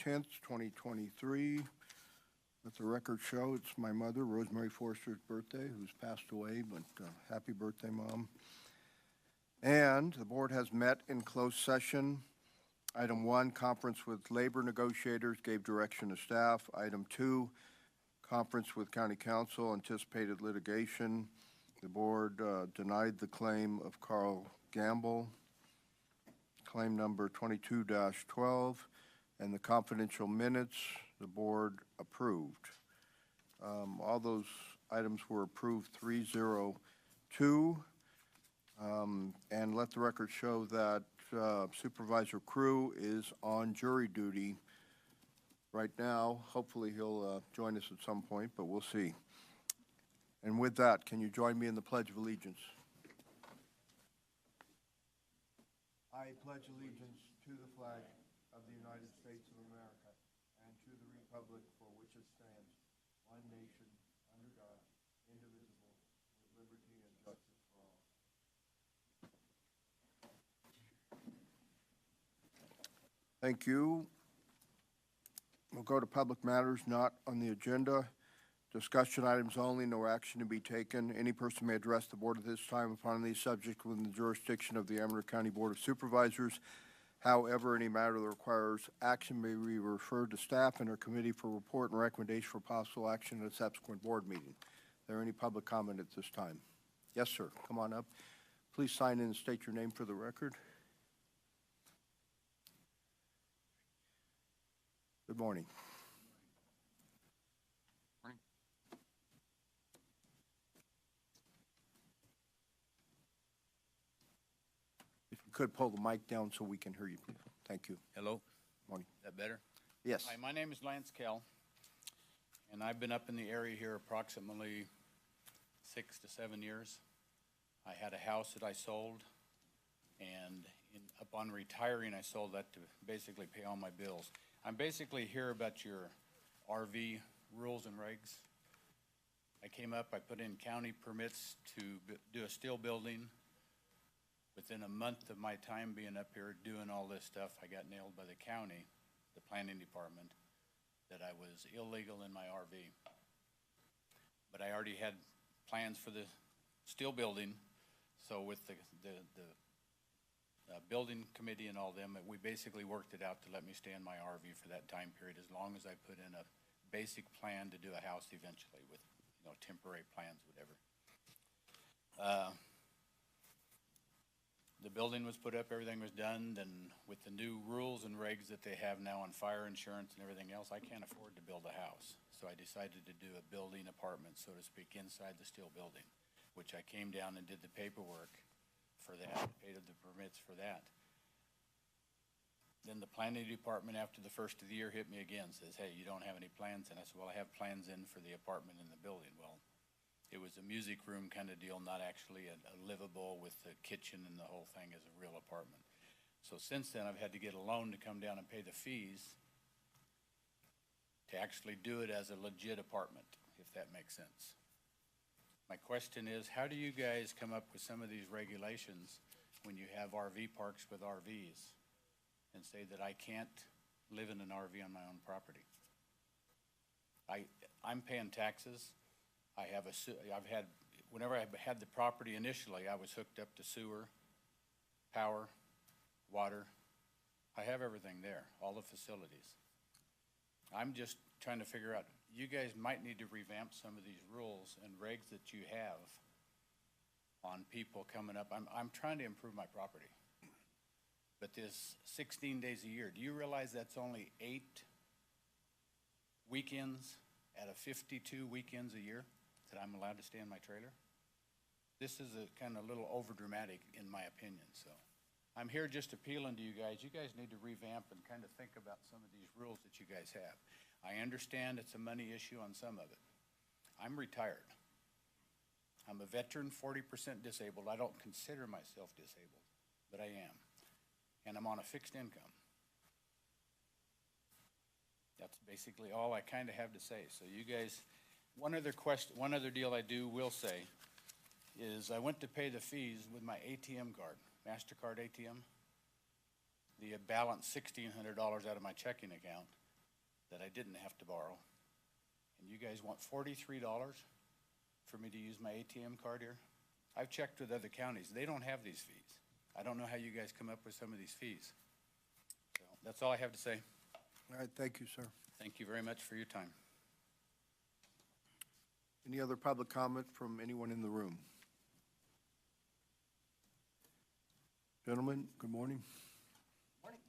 10th, 2023. Let the record show it's my mother, Rosemary Forster's birthday, who's passed away, but happy birthday, Mom. And the board has met in closed session. Item 1, conference with labor negotiators, gave direction to staff. Item 2, conference with county council, anticipated litigation. The board denied the claim of Carl Gamble, claim number 22-12, and the confidential minutes the board approved. All those items were approved 3-0-2. And let the record show that Supervisor Crew is on jury duty right now. Hopefully he'll join us at some point, but we'll see. And with that, can you join me in the Pledge of Allegiance? I pledge allegiance to the flag of the United States of America and to the republic for which it stands, one nation, under God, indivisible, with liberty and justice for all. Thank you. We'll go to public matters not on the agenda. Discussion items only, no action to be taken. Any person may address the board at this time upon any subject within the jurisdiction of the Amador County Board of Supervisors. However, any matter that requires action may be referred to staff and our committee for report and recommendation for possible action at a subsequent board meeting. Is there any public comment at this time? Yes, sir. Come on up. Please sign in and state your name for the record. Good morning. If you could pull the mic down so we can hear you, please. Thank you. Hello. Morning. Is that better? Yes. Hi, my name is Lance Kell, and I've been up in the area here approximately 6 to 7 years. I had a house that I sold, and upon retiring, I sold that to basically pay all my bills. I'm basically here about your RV rules and regs. I came up, I put in county permits to do a steel building. Within a month of my time being up here doing all this stuff, I got nailed by the county, the planning department, that I was illegal in my RV. But I already had plans for the steel building, so with the building committee and all them, we basically worked it out to let me stay in my RV for that time period as long as I put in a basic plan to do a house eventually with, you know, temporary plans, whatever. The building was put up, everything was done, then with the new rules and regs that they have now on fire insurance and everything else, I can't afford to build a house. So I decided to do a building apartment, so to speak, inside the steel building, which I came down and did the paperwork for that, paid the permits for that. Then the planning department after the first of the year hit me again, says, hey, you don't have any plans? And I said, well, I have plans in for the apartment in the building. Well, it was a music room kind of deal, not actually a livable with the kitchen and the whole thing as a real apartment. So since then, I've had to get a loan to come down and pay the fees to actually do it as a legit apartment, if that makes sense. My question is, how do you guys come up with some of these regulations when you have RV parks with RVs and say that I can't live in an RV on my own property? I'm paying taxes. Whenever I had the property initially, I was hooked up to sewer, power, water. I have everything there, all the facilities. I'm just trying to figure out, you guys might need to revamp some of these rules and regs that you have on people coming up. I'm trying to improve my property. But this 16 days a year, do you realize that's only 8 weekends out of 52 weekends a year that I'm allowed to stay in my trailer? This is a kind of little over dramatic in my opinion. So I'm here just appealing to you guys. You guys need to revamp and kind of think about some of these rules that you guys have. I understand it's a money issue on some of it. I'm retired. I'm a veteran, 40% disabled. I don't consider myself disabled, but I am. And I'm on a fixed income. That's basically all I kind of have to say. So you guys, one other deal I will say is I went to pay the fees with my ATM card, MasterCard ATM. The balance $1,600 out of my checking account that I didn't have to borrow. And you guys want $43 for me to use my ATM card here? I've checked with other counties. They don't have these fees. I don't know how you guys come up with some of these fees. So that's all I have to say. All right, thank you, sir. Thank you very much for your time. Any other public comment from anyone in the room? Gentlemen, good morning. Morning.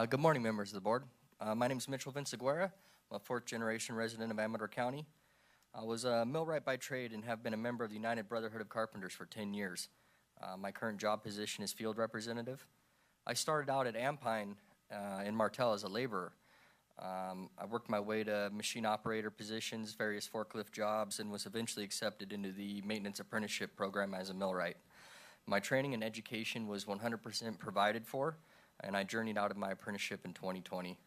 Good morning, members of the board. My name is Mitchell Vinciguerra. I'm a fourth-generation resident of Amador County. I was a millwright by trade and have been a member of the United Brotherhood of Carpenters for 10 years. My current job position is field representative. I started out at Ampine in Martel as a laborer. I worked my way to machine operator positions, various forklift jobs, and was eventually accepted into the maintenance apprenticeship program as a millwright. My training and education was 100% provided for, and I journeyed out of my apprenticeship in 2020.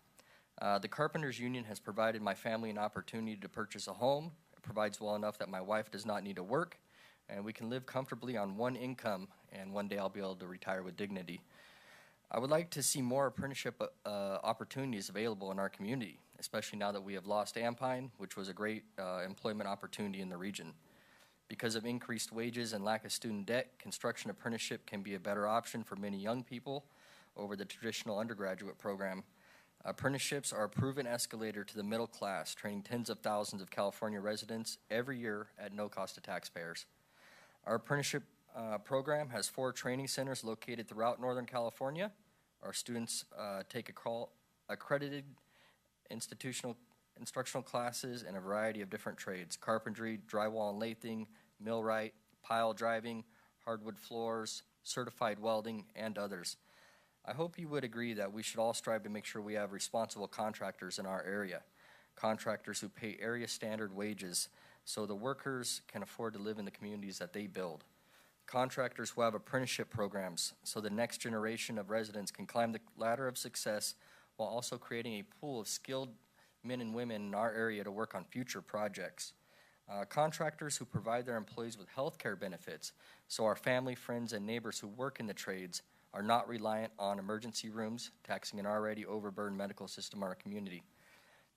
The Carpenters Union has provided my family an opportunity to purchase a home. It provides well enough that my wife does not need to work, and we can live comfortably on one income, and one day I'll be able to retire with dignity. I would like to see more apprenticeship opportunities available in our community, especially now that we have lost Ampine, which was a great employment opportunity in the region. Because of increased wages and lack of student debt, construction apprenticeship can be a better option for many young people over the traditional undergraduate program. Apprenticeships are a proven escalator to the middle class, training tens of thousands of California residents every year at no cost to taxpayers. Our apprenticeship program has 4 training centers located throughout Northern California. Our students take accredited instructional classes in a variety of different trades: carpentry, drywall and lathing, millwright, pile driving, hardwood floors, certified welding, and others. I hope you would agree that we should all strive to make sure we have responsible contractors in our area, contractors who pay area standard wages so the workers can afford to live in the communities that they build. Contractors who have apprenticeship programs so the next generation of residents can climb the ladder of success while also creating a pool of skilled men and women in our area to work on future projects. Contractors who provide their employees with health care benefits so our family, friends, and neighbors who work in the trades are not reliant on emergency rooms, taxing an already overburdened medical system in our community.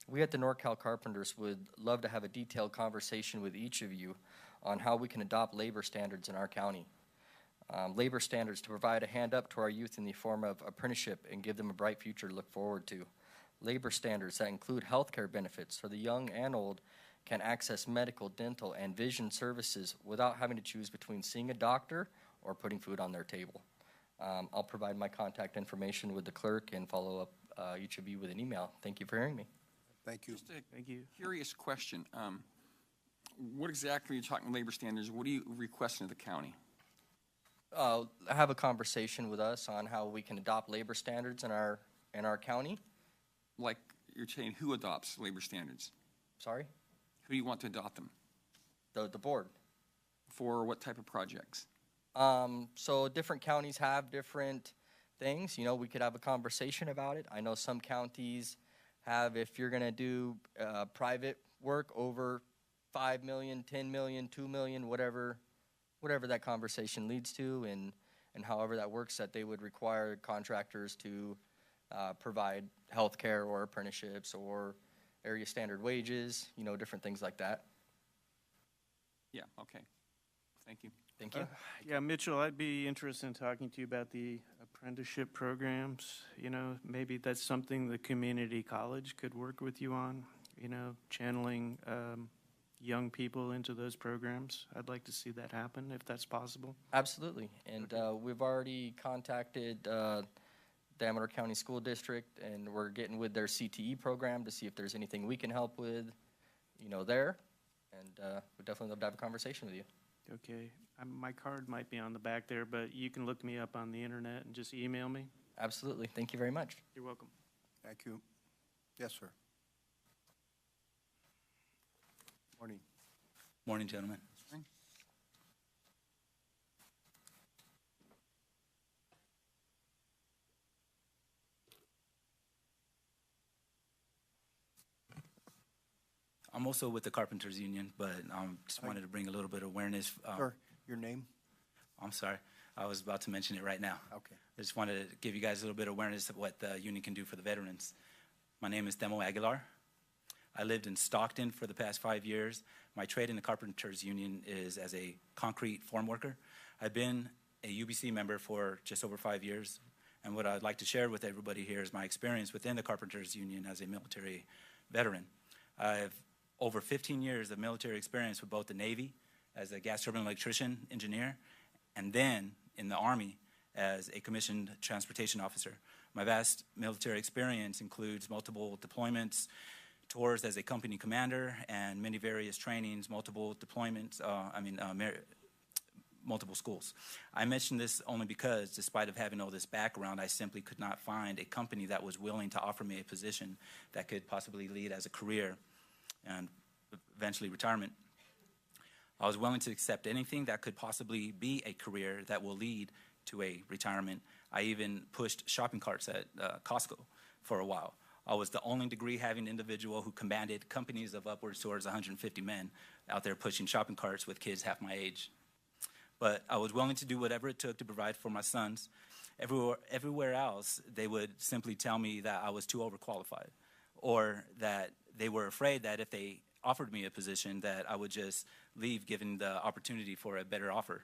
We at the NorCal Carpenters would love to have a detailed conversation with each of you on how we can adopt labor standards in our county. Labor standards to provide a hand up to our youth in the form of apprenticeship and give them a bright future to look forward to. Labor standards that include health care benefits so the young and old can access medical, dental, and vision services without having to choose between seeing a doctor or putting food on their table. I'll provide my contact information with the clerk and follow up each of you with an email. Thank you for hearing me. Thank you. Just a curious question. What exactly are you talking labor standards? What are you requesting of the county? Have a conversation with us on how we can adopt labor standards in our county. Like you're saying, who adopts labor standards? Sorry? Who do you want to adopt them? The board. For what type of projects? So different counties have different things. You know, we could have a conversation about it. I know some counties have, if you're going to do private work over 5 million, 10 million, 2 million, whatever that conversation leads to, and however that works, that they would require contractors to provide health care or apprenticeships or area standard wages, you know, different things like that. Yeah, okay. Thank you. Thank you. Yeah, Mitchell, I'd be interested in talking to you about the apprenticeship programs. You know, maybe that's something the community college could work with you on, you know, channeling young people into those programs. I'd like to see that happen if that's possible. Absolutely. And we've already contacted the Amador County School District, and we're getting with their CTE program to see if there's anything we can help with, you know, there. And we'd definitely love to have a conversation with you. Okay. My card might be on the back there, but you can look me up on the internet and just email me. Absolutely. Thank you very much. You're welcome. Thank you. Yes, sir. Morning. Morning, gentlemen. I'm also with the Carpenters Union, but just wanted to bring a little bit of awareness. Sir, your name? I'm sorry, I was about to mention it right now. Okay. I just wanted to give you guys a little bit of awareness of what the union can do for the veterans. My name is Demo Aguilar. I lived in Stockton for the past 5 years. My trade in the Carpenters Union is as a concrete form worker. I've been a UBC member for just over 5 years, and what I'd like to share with everybody here is my experience within the Carpenters Union as a military veteran. I have over 15 years of military experience with both the Navy as a gas turbine electrician engineer, and then in the Army as a commissioned transportation officer. My vast military experience includes multiple deployments, tours as a company commander, and many various trainings, multiple deployments, multiple schools. I mention this only because, despite of having all this background, I simply could not find a company that was willing to offer me a position that could possibly lead as a career and eventually retirement. I was willing to accept anything that could possibly be a career that will lead to a retirement. I even pushed shopping carts at Costco for a while. I was the only degree-having individual who commanded companies of upwards towards 150 men out there pushing shopping carts with kids half my age. But I was willing to do whatever it took to provide for my sons. Everywhere else, they would simply tell me that I was too overqualified, or that they were afraid that if they offered me a position that I would just leave given the opportunity for a better offer.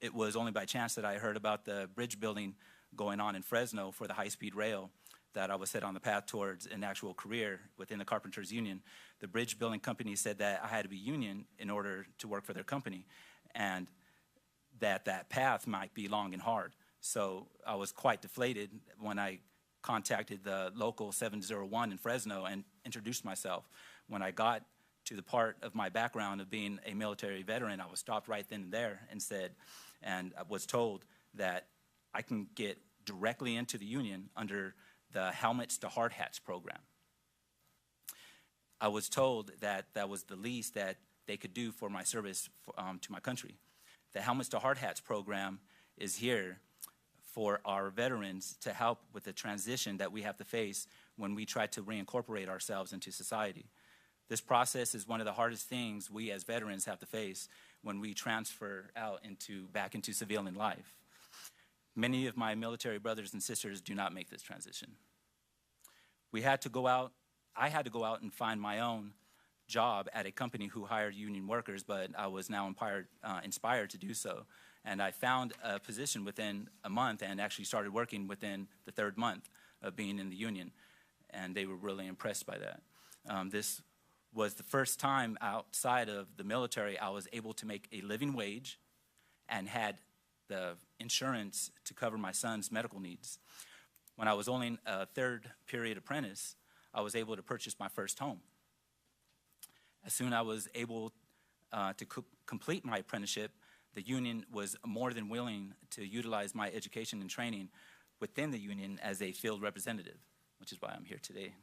It was only by chance that I heard about the bridge building going on in Fresno for the high-speed rail that I was set on the path towards an actual career within the Carpenters Union. The bridge building company said that I had to be union in order to work for their company, and that path might be long and hard. So I was quite deflated when I contacted the local 701 in Fresno and introduced myself. When I got to the part of my background of being a military veteran, I was stopped right then and there and I was told that I can get directly into the union under the Helmets to Hard Hats program. I was told that that was the least that they could do for my service to my country. The Helmets to Hard Hats program is here for our veterans to help with the transition that we have to face when we try to reincorporate ourselves into society. This process is one of the hardest things we as veterans have to face when we transfer out back into civilian life. Many of my military brothers and sisters do not make this transition. I had to go out and find my own job at a company who hired union workers, but I was now inspired to do so. And I found a position within a month and actually started working within the 3rd month of being in the union. And they were really impressed by that. This was the first time outside of the military I was able to make a living wage and had the insurance to cover my son's medical needs. When I was only a 3rd period apprentice, I was able to purchase my first home. As soon as I was able to complete my apprenticeship, the union was more than willing to utilize my education and training within the union as a field representative, which is why I'm here today.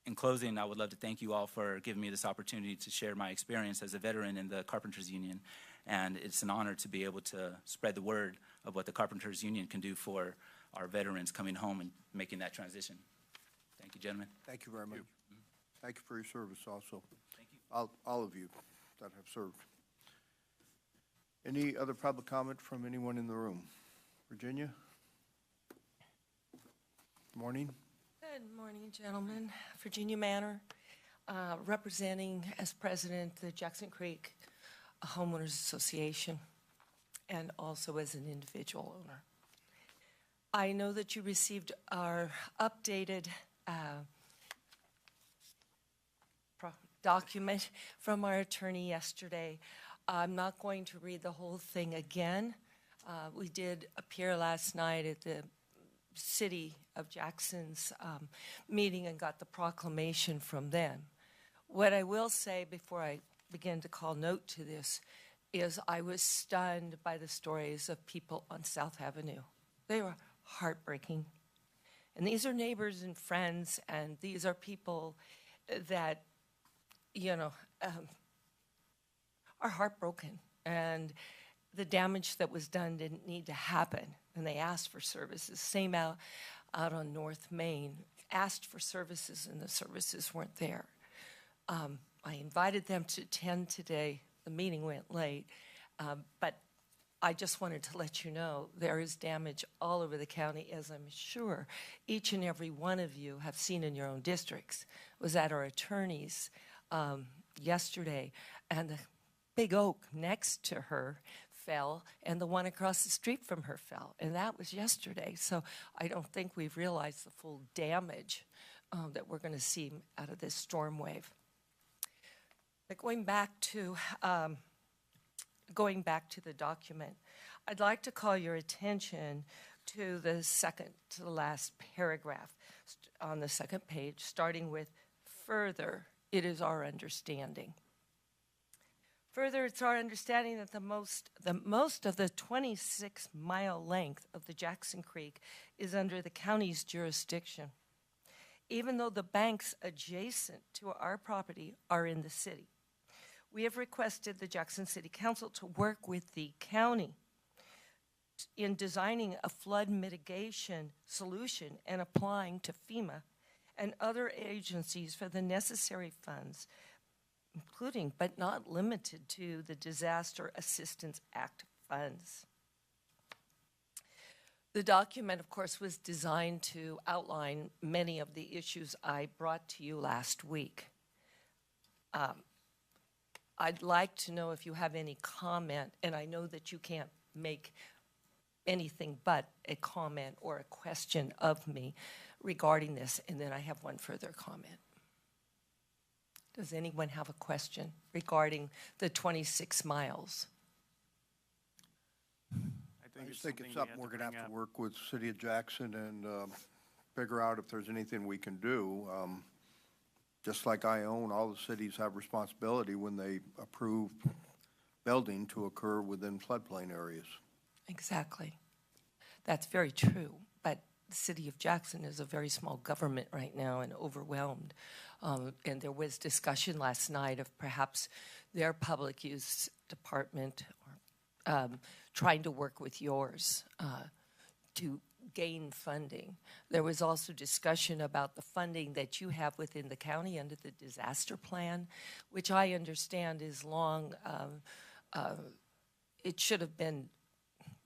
In closing, I would love to thank you all for giving me this opportunity to share my experience as a veteran in the Carpenters Union. And it's an honor to be able to spread the word of what the Carpenters Union can do for our veterans coming home and making that transition. Thank you, gentlemen. Thank you very much. Thank you for your service also. Thank you. All of you that have served. Any other public comment from anyone in the room? Virginia? Morning. Good morning, gentlemen. Virginia Manor, representing as president the Jackson Creek Homeowners Association and also as an individual owner. I know that you received our updated document from our attorney yesterday. I'm not going to read the whole thing again. We did appear last night at the City of Jackson's meeting and got the proclamation from them. What I will say before I begin to call note to this is I was stunned by the stories of people on South Avenue. They were heartbreaking. And these are neighbors and friends, and these are people that, you know, are heartbroken. And the damage that was done didn't need to happen. And they asked for services. Same out on North Main. Asked for services, and the services weren't there. I invited them to attend today. The meeting went late, but I just wanted to let you know there is damage all over the county, as I'm sure each and every one of you have seen in your own districts. I was at our attorney's yesterday, and the big oak next to her fell, and the one across the street from her fell, and that was yesterday. So I don't think we've realized the full damage that we're going to see out of this storm wave. But going back to the document, I'd like to call your attention to the second to the last paragraph on the second page, starting with further, it is our understanding. Further, it's our understanding that the most of the 26-mile length of the Jackson Creek is under the county's jurisdiction, even though the banks adjacent to our property are in the city. We have requested the Jackson City Council to work with the county in designing a flood mitigation solution and applying to FEMA and other agencies for the necessary funds, including but not limited to the Disaster Assistance Act funds. The document, of course, was designed to outline many of the issues I brought to you last week. I'd like to know if you have any comment, and I know that you can't make anything but a comment or a question of me regarding this, and then I have one further comment. Does anyone have a question regarding the 26 miles? I just think it's something we're going to have to work with City of Jackson and figure out if there's anything we can do. Just like I own, all the cities have responsibility when they approve building to occur within floodplain areas. Exactly. That's very true, but the City of Jackson is a very small government right now and overwhelmed. And there was discussion last night of perhaps their public use department trying to work with yours to gain funding. There was also discussion about the funding that you have within the county under the disaster plan, which I understand is long. It should have been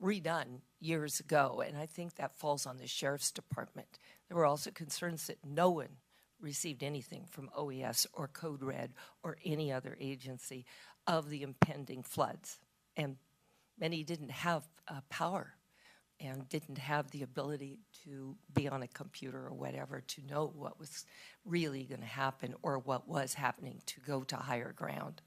redone years ago, and I think that falls on the sheriff's department. There were also concerns that no one received anything from OES or Code Red or any other agency of the impending floods, and many didn't have power and didn't have the ability to be on a computer or whatever to know what was really going to happen or what was happening to go to higher ground,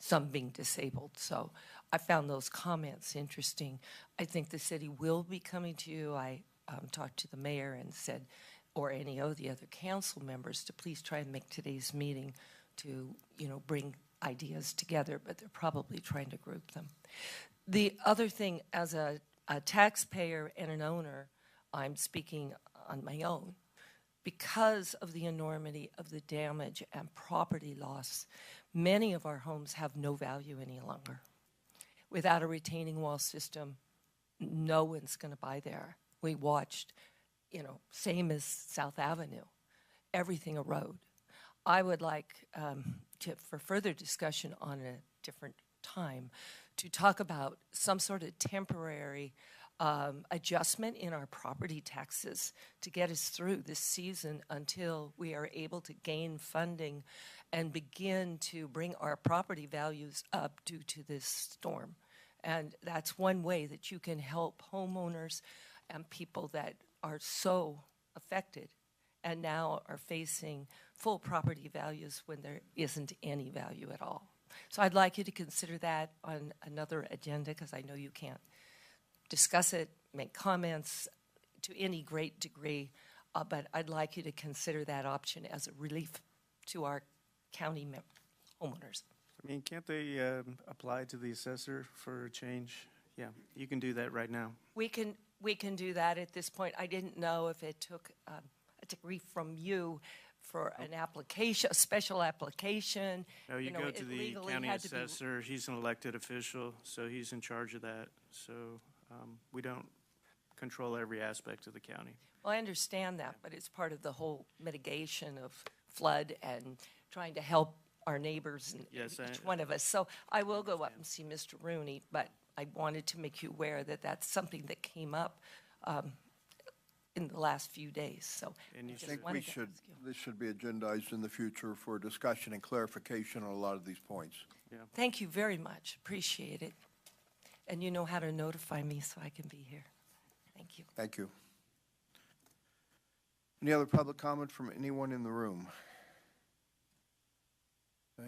some being disabled. So I found those comments interesting. I think the city will be coming to you. I talked to the mayor and said, or any of the other council members, to please try and make today's meeting to, bring ideas together, but they're probably trying to group them. The other thing, as a taxpayer and an owner, I'm speaking on my own. Because of the enormity of the damage and property loss, many of our homes have no value any longer. Without a retaining wall system, no one's going to buy there. We watched, same as South Avenue, everything erode. I would like for further discussion on a different time to talk about some sort of temporary adjustment in our property taxes to get us through this season until we are able to gain funding and begin to bring our property values up due to this storm. And that's one way that you can help homeowners and people that are so affected and now are facing full property values when there isn't any value at all. So I'd like you to consider that on another agenda, because I know you can't discuss it, make comments to any great degree, but I'd like you to consider that option as a relief to our county homeowners. I mean, can't they apply to the assessor for a change? Yeah, you can do that right now. We can do that at this point. I didn't know if it took a degree from you for an application, a special application. No, you go to the county assessor. He's an elected official, so he's in charge of that. So we don't control every aspect of the county. Well, I understand that, but it's part of the whole mitigation of flood and trying to help our neighbors and Yes, each one of us. So I will go up and see Mr. Rooney, but I wanted to make you aware that that's something that came up in the last few days, so. And you I just I think wanted to ask you. this should be agendized in the future for discussion and clarification on a lot of these points. Thank you very much, appreciate it. And you know how to notify me so I can be here. Thank you. Thank you. Any other public comment from anyone in the room?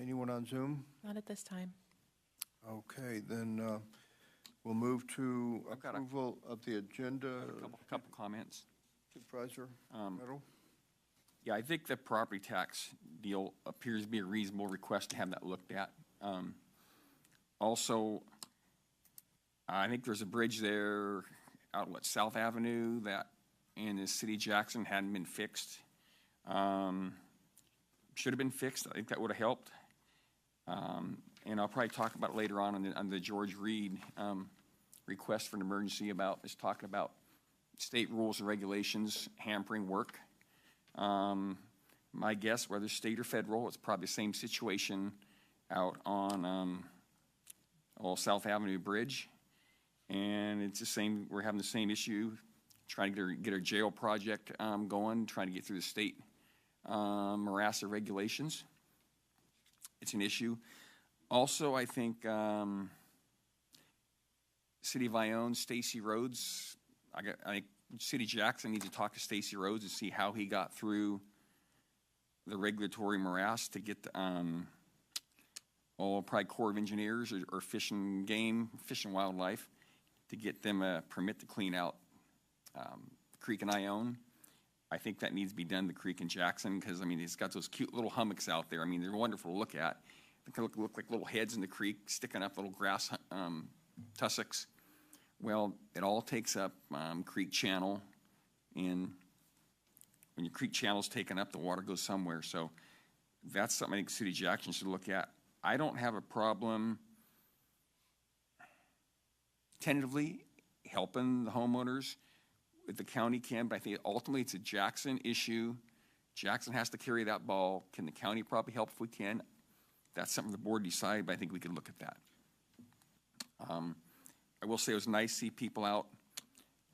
Anyone on Zoom? Not at this time. Okay, then we'll move to I've got a- approval of the agenda. A couple comments. Supervisor Meadow? Yeah, I think the property tax deal appears to be a reasonable request to have that looked at. Also, I think there's a bridge there out, South Avenue that in the city of Jackson hadn't been fixed. Should have been fixed. I think that would have helped. And I'll probably talk about it later on the George Reed request for an emergency about, is talking about state rules and regulations hampering work. My guess, whether state or federal, it's probably the same situation out on South Avenue Bridge. And it's the same, we're having the same issue, trying to get our jail project going, trying to get through the state harasser regulations. It's an issue. Also, I think City of Ione, Stacy Rhodes, I think City of Jackson needs to talk to Stacy Rhodes and see how he got through the regulatory morass to get probably Corps of Engineers or Fish and Wildlife to get them a permit to clean out Creek in Ione. I think that needs to be done, the creek in Jackson, because, I mean, it's got those cute little hummocks out there. I mean, they're wonderful to look at. They can look like little heads in the creek, sticking up little grass tussocks. Well, it all takes up creek channel, and when your creek channel's taken up, the water goes somewhere. So that's something I think City of Jackson should look at. I don't have a problem tentatively helping the homeowners if the county can, but I think ultimately it's a Jackson issue. Jackson has to carry that ball. Can the county probably help if we can? That's something the board decide, but I think we can look at that. I will say it was nice to see people out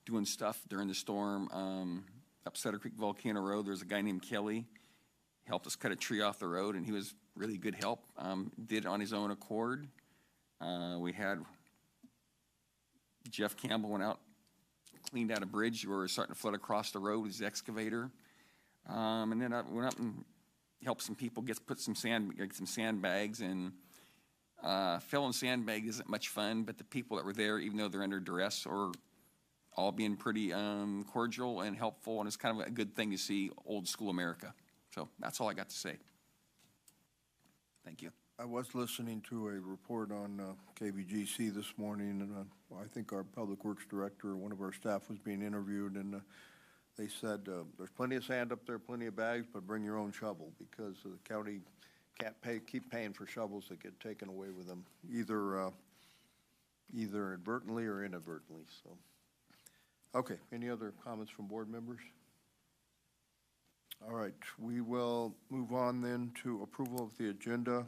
doing stuff during the storm. Up Cedar Creek Volcano Road, there's a guy named Kelly. He helped us cut a tree off the road, and he was really good help. Did it on his own accord. We had Jeff Campbell went out, cleaned out a bridge where it was starting to flood across the road with his excavator. And then I went up and helped some people get some sandbags, and filling sandbag isn't much fun, but the people that were there, even though they're under duress, are all being pretty cordial and helpful, and it's kind of a good thing to see old school America. So that's all I got to say. Thank you. I was listening to a report on KVGC this morning, and I think our Public Works Director, one of our staff, was being interviewed, and they said there's plenty of sand up there, plenty of bags, but bring your own shovel, because the county can't keep paying for shovels that get taken away with them, either inadvertently or inadvertently. So, okay, any other comments from board members? All right, we will move on then to approval of the agenda.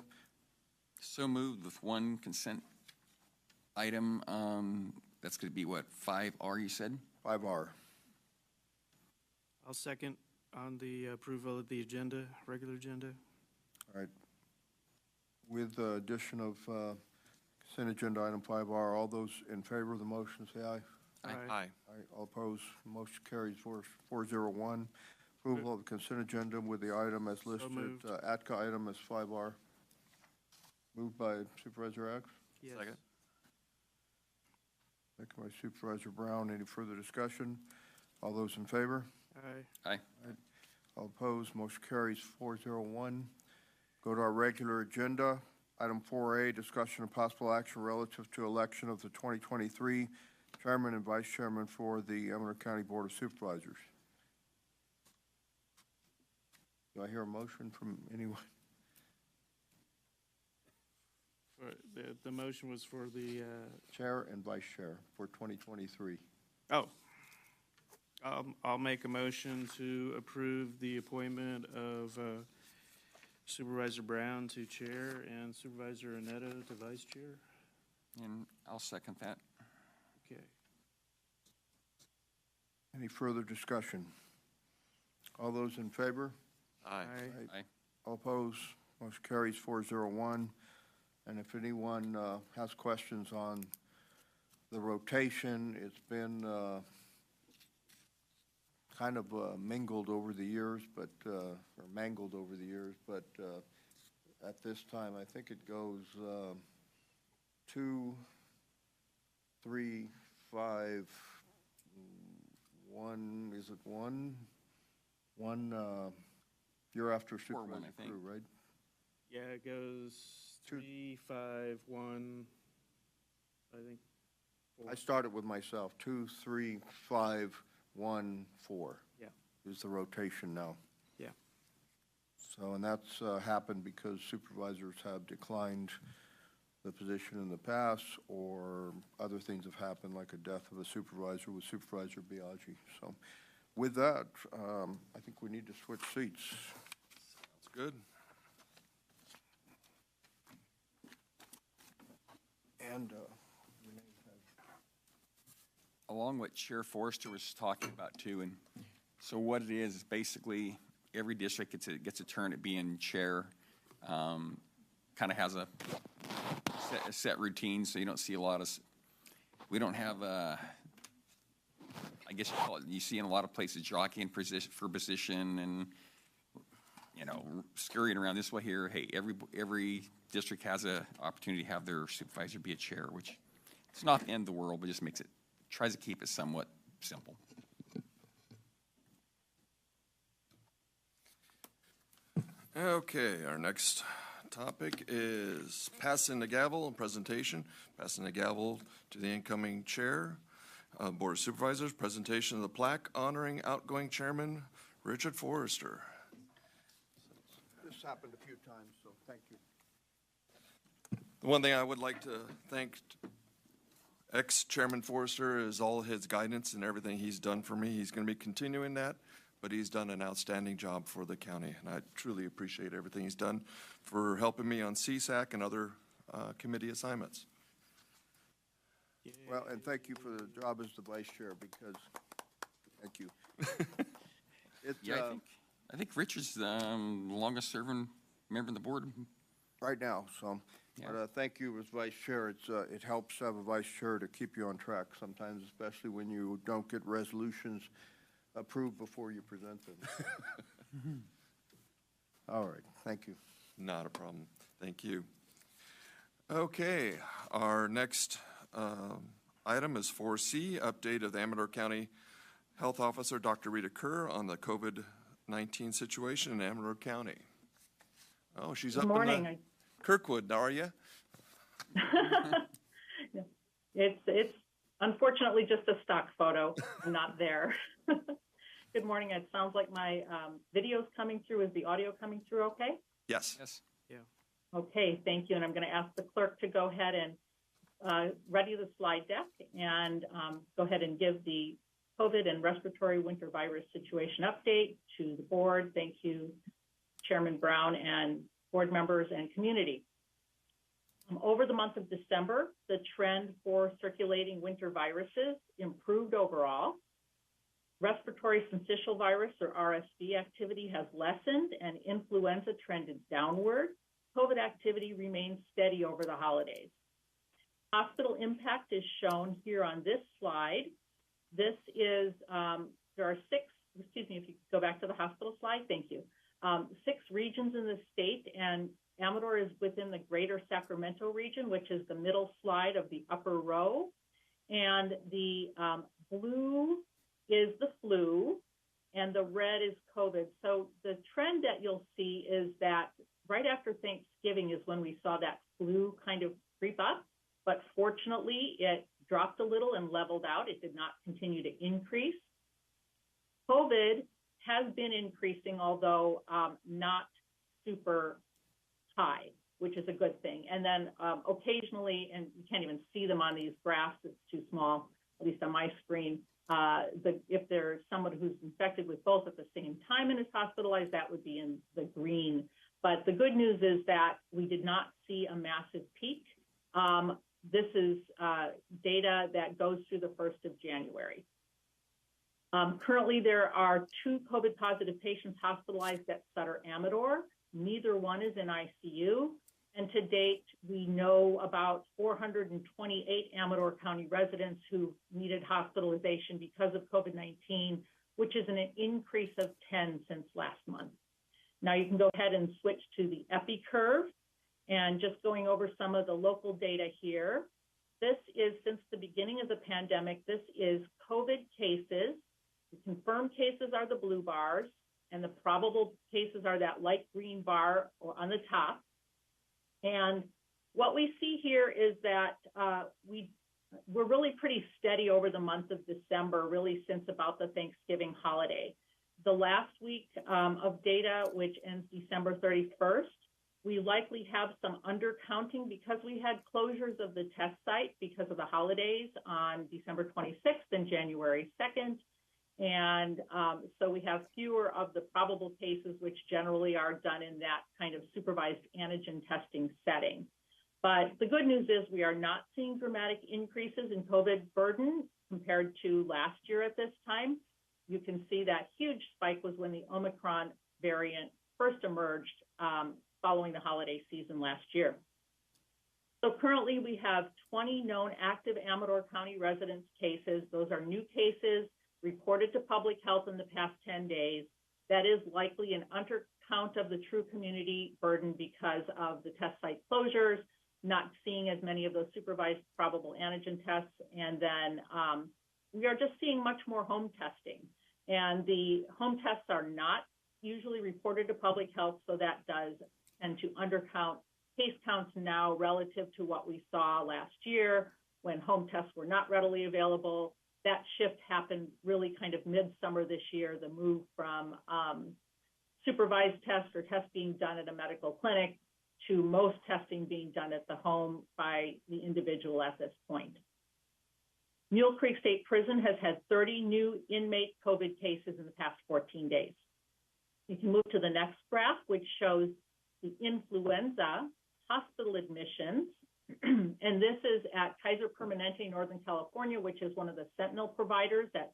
So moved with one consent item. That's going to be what, 5R you said? 5R. I'll second on the approval of the agenda, regular agenda. All right. With the addition of consent agenda item 5R, all those in favor of the motion say aye. Aye. Aye. All opposed, motion carries 401. Approval of the consent agenda with the item as listed, moved. ATCA item as 5R. Moved by Supervisor Axe, Yes. Second. second by Supervisor Brown. Any further discussion? All those in favor? Aye. Aye. All opposed, motion carries 401. Go to our regular agenda. Item 4A, discussion of possible action relative to election of the 2023 chairman and vice chairman for the Amador County Board of Supervisors. Do I hear a motion from anyone? The motion was for the, Chair and vice chair for 2023. I'll make a motion to approve the appointment of Supervisor Brown to chair and Supervisor Neto to vice chair. And I'll second that. Okay. Any further discussion? All those in favor? Aye. Aye. All opposed? Motion carries 401. And if anyone has questions on the rotation, it's been kind of mingled over the years, but or mangled over the years, but at this time, I think it goes 2, 3, 5, 1, is it 1? 1 year after 4-1, supervisor I think. crew, right? Yeah, it goes 3, 5, 1, I think. 4. I started with myself, 2, 3, 5, 1, 4. Yeah. Is the rotation now. Yeah. So, and that's happened because supervisors have declined the position in the past, or other things have happened, like a death of a supervisor with Supervisor Biaggi. So with that, I think we need to switch seats. Sounds good. And Along what Chair Forrester was talking about too, and so what it is basically every district gets a turn at being chair. Kind of has a set routine, so you don't see a lot of. We don't have I guess you call it. You see in a lot of places jockeying for position, and scurrying around this way here. Hey, every district has an opportunity to have their supervisor be a chair, which it's not the end of the world, but just tries to keep it somewhat simple. Okay, our next topic is passing the gavel and presentation. Passing the gavel to the incoming chair, Board of Supervisors. Presentation of the plaque honoring outgoing chairman Richard Forrester. this happened a few times, so thank you. The one thing I would like to thank ex-Chairman Forrester is all his guidance and everything he's done for me. He's going to be continuing that, but he's done an outstanding job for the county, and I truly appreciate everything he's done for helping me on CSAC and other committee assignments. Well, and thank you for the job as the vice chair, because, thank you. It's, Yeah, I think Richard's the longest serving member of the board. right now, so, Yeah. but thank you as vice chair. It helps to have a vice chair to keep you on track sometimes, especially when you don't get resolutions approved before you present them. All right, thank you. Not a problem. Thank you. Okay, our next item is 4C, update of the Amador County Health Officer, Dr. Rita Kerr, on the COVID-19 situation in Amador County. Oh, she's up in Morning. Kirkwood, are you? It's unfortunately just a stock photo. I'm not there. Good morning. It sounds like my video's coming through. Is the audio coming through okay? Yes. Yes. Okay, thank you. And I'm going to ask the clerk to go ahead and ready the slide deck and go ahead and give the COVID and respiratory winter virus situation update to the board. Thank you, Chairman Brown and board members and community. Over the month of December, the trend for circulating winter viruses improved overall. Respiratory syncytial virus, or RSV, activity has lessened and influenza trended downward. COVID activity remains steady over the holidays. Hospital impact is shown here on this slide. This is, there are six, excuse me, if you go back to the hospital slide, thank you. 6 regions in the state, and Amador is within the greater Sacramento region, which is the middle slide of the upper row. And the blue is the flu, and the red is COVID. So the trend that you'll see is that right after Thanksgiving is when we saw that flu kind of creep up, but fortunately it dropped a little and leveled out. It did not continue to increase. COVID has been increasing, although not super high, which is a good thing. And then occasionally, and you can't even see them on these graphs, it's too small, at least on my screen, if there's someone who's infected with both at the same time and is hospitalized, that would be in the green But the good news is that we did not see a massive peak. This is data that goes through the 1st of January. Currently, there are 2 COVID-positive patients hospitalized at Sutter Amador. Neither one is in ICU. And to date, we know about 428 Amador County residents who needed hospitalization because of COVID-19, which is an increase of 10 since last month. Now you can go ahead and switch to the epi curve, and just going over some of the local data here. This is since the beginning of the pandemic. This is COVID cases. The confirmed cases are the blue bars, and the probable cases are that light green bar or on the top. And what we see here is that we're really pretty steady over the month of December, really since about the Thanksgiving holiday. The last week of data, which ends December 31st, we likely have some undercounting because we had closures of the test site because of the holidays on December 26th and January 2nd. And so we have fewer of the probable cases, which generally are done in that kind of supervised antigen testing setting. But the good news is we are not seeing dramatic increases in COVID burden compared to last year at this time. You can see that huge spike was when the Omicron variant first emerged following the holiday season last year. So currently we have 20 known active Amador County residents cases. Those are new cases reported to public health in the past 10 days. That is likely an undercount of the true community burden because of the test site closures, not seeing as many of those supervised probable antigen tests, and then we are just seeing much more home testing. And the home tests are not usually reported to public health, so that does tend to undercount case counts now relative to what we saw last year when home tests were not readily available. That shift happened really kind of midsummer this year, the move from supervised tests or tests being done at a medical clinic to most testing being done at the home by the individual at this point. Mule Creek State Prison has had 30 new inmate COVID cases in the past 14 days. You can move to the next graph, which shows the influenza hospital admissions. And this is at Kaiser Permanente, Northern California, which is one of the Sentinel providers that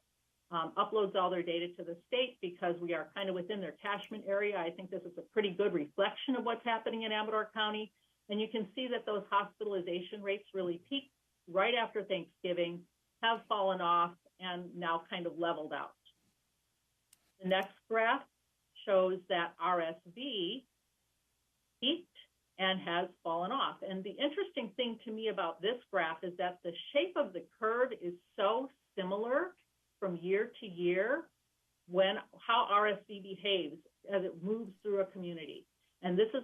uploads all their data to the state because we are kind of within their catchment area. I think this is a pretty good reflection of what's happening in Amador County. And you can see that those hospitalization rates really peaked right after Thanksgiving, have fallen off, and now kind of leveled out. The next graph shows that RSV peaked and has fallen off. And the interesting thing to me about this graph is that the shape of the curve is so similar from year to year when how RSV behaves as it moves through a community. And this is,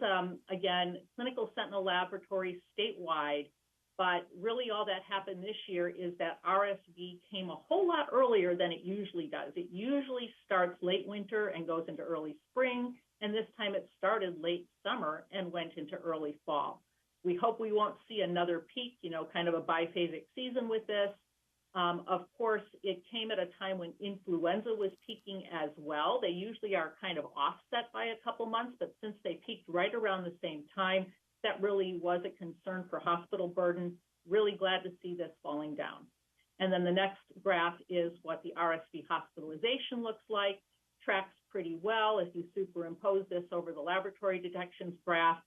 again, Clinical Sentinel Laboratories statewide, but really all that happened this year is that RSV came a whole lot earlier than it usually does. It usually starts late winter and goes into early spring, and this time it started late summer and went into early fall. We hope we won't see another peak, kind of a biphasic season with this. Of course, it came at a time when influenza was peaking as well. They usually are kind of offset by a couple months, but since they peaked right around the same time, that really was a concern for hospital burden. Really glad to see this falling down. And then the next graph is what the RSV hospitalization looks like. Tracks pretty well if you superimpose this over the laboratory detections graph.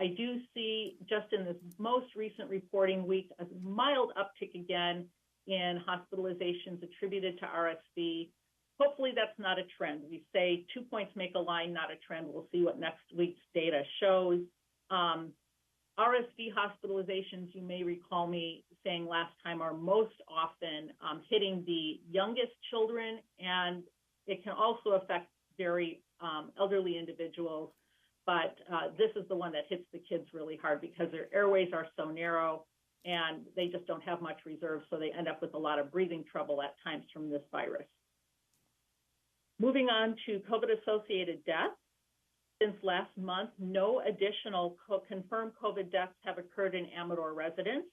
I do see just in this most recent reporting week a mild uptick again in hospitalizations attributed to RSV. Hopefully that's not a trend. We say 2 points make a line, not a trend. We'll see what next week's data shows. RSV hospitalizations, you may recall me saying last time, are most often hitting the youngest children, and it can also affect very elderly individuals. But this is the one that hits the kids really hard because their airways are so narrow and they just don't have much reserve, so they end up with a lot of breathing trouble at times from this virus. Moving on to COVID-associated deaths. Since last month, no additional confirmed COVID deaths have occurred in Amador residents.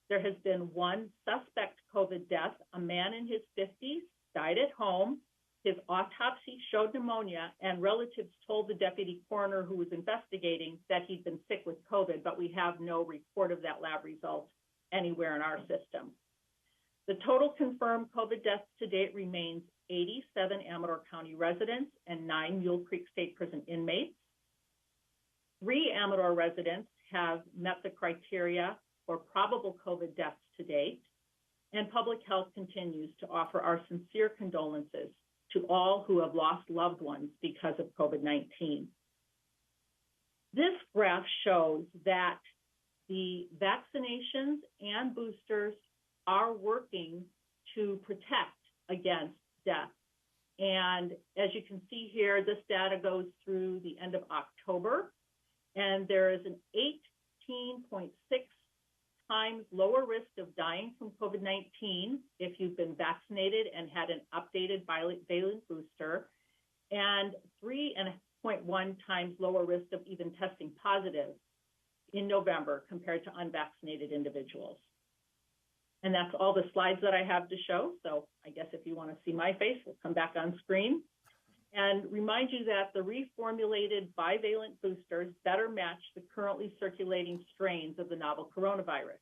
There has been one suspect COVID death, a man in his 50s, died at home. His autopsy showed pneumonia, and relatives told the deputy coroner who was investigating that he'd been sick with COVID, but we have no report of that lab result anywhere in our system. The total confirmed COVID deaths to date remains 87 Amador County residents and 9 Mule Creek State Prison inmates. 3 Amador residents have met the criteria for probable COVID deaths to date, and Public Health continues to offer our sincere condolences to all who have lost loved ones because of COVID-19. This graph shows that the vaccinations and boosters are working to protect against death. And as you can see here, this data goes through the end of October, and there is an 18.6 times lower risk of dying from COVID-19 if you've been vaccinated and had an updated bivalent booster, and 3.1 times lower risk of even testing positive in November compared to unvaccinated individuals. And that's all the slides that I have to show. So I guess if you want to see my face, we'll come back on screen. And remind you that the reformulated bivalent boosters better match the currently circulating strains of the novel coronavirus.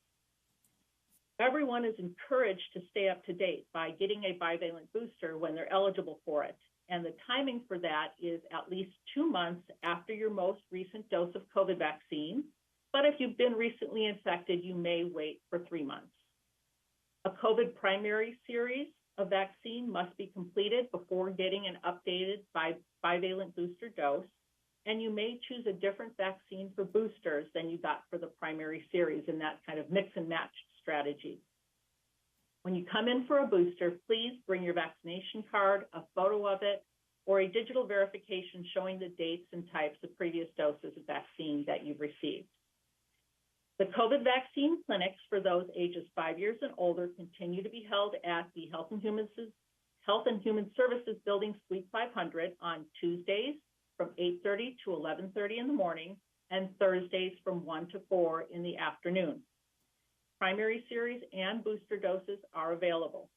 Everyone is encouraged to stay up to date by getting a bivalent booster when they're eligible for it. And the timing for that is at least 2 months after your most recent dose of COVID vaccine. But if you've been recently infected, you may wait for 3 months. A COVID primary series of vaccine must be completed before getting an updated bivalent booster dose, and you may choose a different vaccine for boosters than you got for the primary series in that kind of mix and match strategy. When you come in for a booster, please bring your vaccination card, a photo of it, or a digital verification showing the dates and types of previous doses of vaccine that you've received. The COVID vaccine clinics for those ages 5 years and older continue to be held at the Health and Human Services Building Suite 500 on Tuesdays from 8:30 to 11:30 in the morning and Thursdays from 1 to 4 in the afternoon. Primary series and booster doses are available.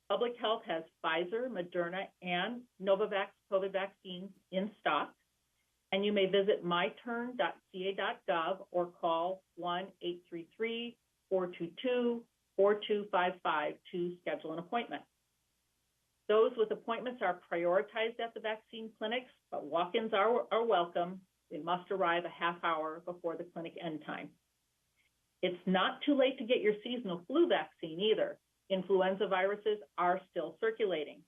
Public Health has Pfizer, Moderna, and Novavax COVID vaccines in stock. And you may visit myturn.ca.gov or call 1-833-422-4255 to schedule an appointment. Those with appointments are prioritized at the vaccine clinics, but walk-ins are welcome. They must arrive a half hour before the clinic end time. It's not too late to get your seasonal flu vaccine either. Influenza viruses are still circulating,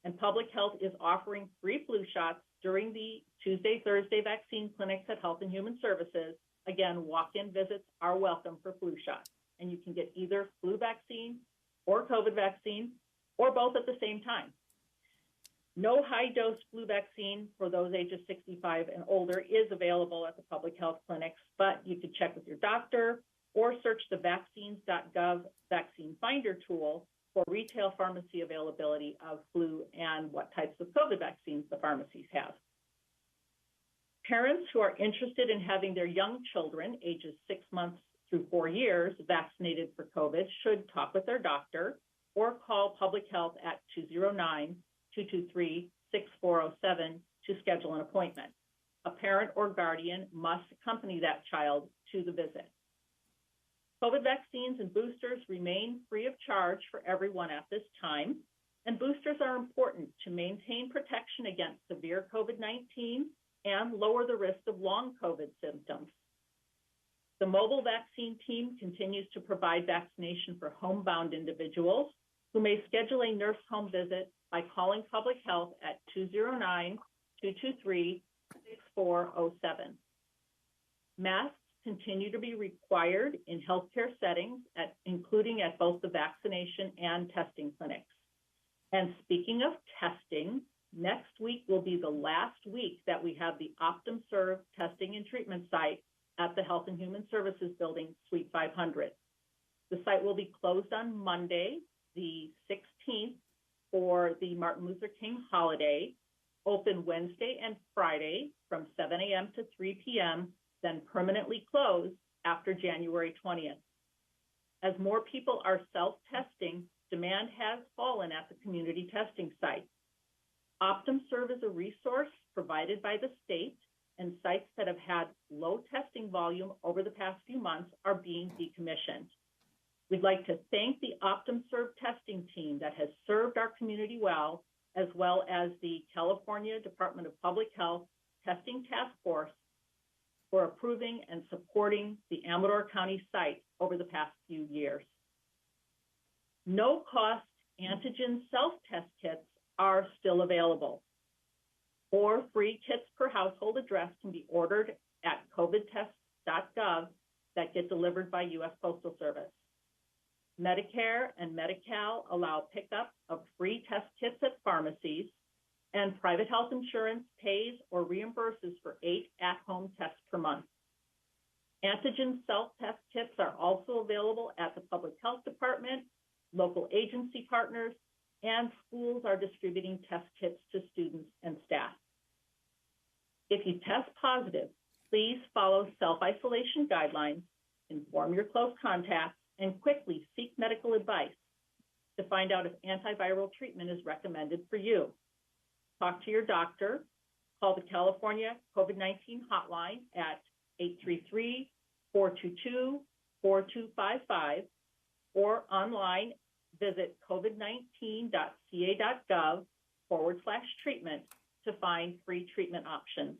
and Public Health is offering free flu shots during the Tuesday, Thursday vaccine clinics at Health and Human Services. Again, walk-in visits are welcome for flu shots, and you can get either flu vaccine or COVID vaccine or both at the same time. No high-dose flu vaccine for those ages 65 and older is available at the Public Health clinics, but you could check with your doctor or search the vaccines.gov vaccine finder tool for retail pharmacy availability of flu and what types of COVID vaccines the pharmacies have. Parents who are interested in having their young children, ages 6 months through 4 years, vaccinated for COVID should talk with their doctor or call Public Health at 209-223-6407 to schedule an appointment. A parent or guardian must accompany that child to the visit. COVID vaccines and boosters remain free of charge for everyone at this time, and boosters are important to maintain protection against severe COVID-19 and lower the risk of long COVID symptoms. The mobile vaccine team continues to provide vaccination for homebound individuals who may schedule a nurse home visit by calling Public Health at 209-223-6407. Masks continue to be required in healthcare settings, including at both the vaccination and testing clinics. And speaking of testing, next week will be the last week that we have the OptumServe testing and treatment site at the Health and Human Services Building, Suite 500. The site will be closed on Monday, the 16th, for the Martin Luther King holiday, open Wednesday and Friday from 7 a.m. to 3 p.m., then permanently closed after January 20th. As more people are self-testing, demand has fallen at the community testing site. OptumServe is a resource provided by the state, and sites that have had low testing volume over the past few months are being decommissioned. We'd like to thank the OptumServe testing team that has served our community well as the California Department of Public Health Testing Task Force for approving and supporting the Amador County site over the past few years. No-cost antigen self-test kits are still available. 4 free kits per household address can be ordered at covidtest.gov that get delivered by U.S. Postal Service. Medicare and Medi-Cal allow pickup of free test kits at pharmacies, and private health insurance pays or reimburses for 8 at-home tests per month. Antigen self-test kits are also available at the Public Health Department, local agency partners, and schools are distributing test kits to students and staff. If you test positive, please follow self-isolation guidelines, inform your close contacts, and quickly seek medical advice to find out if antiviral treatment is recommended for you. Talk to your doctor, call the California COVID-19 hotline at 833-422-4255, or online, visit covid19.ca.gov /treatment to find free treatment options.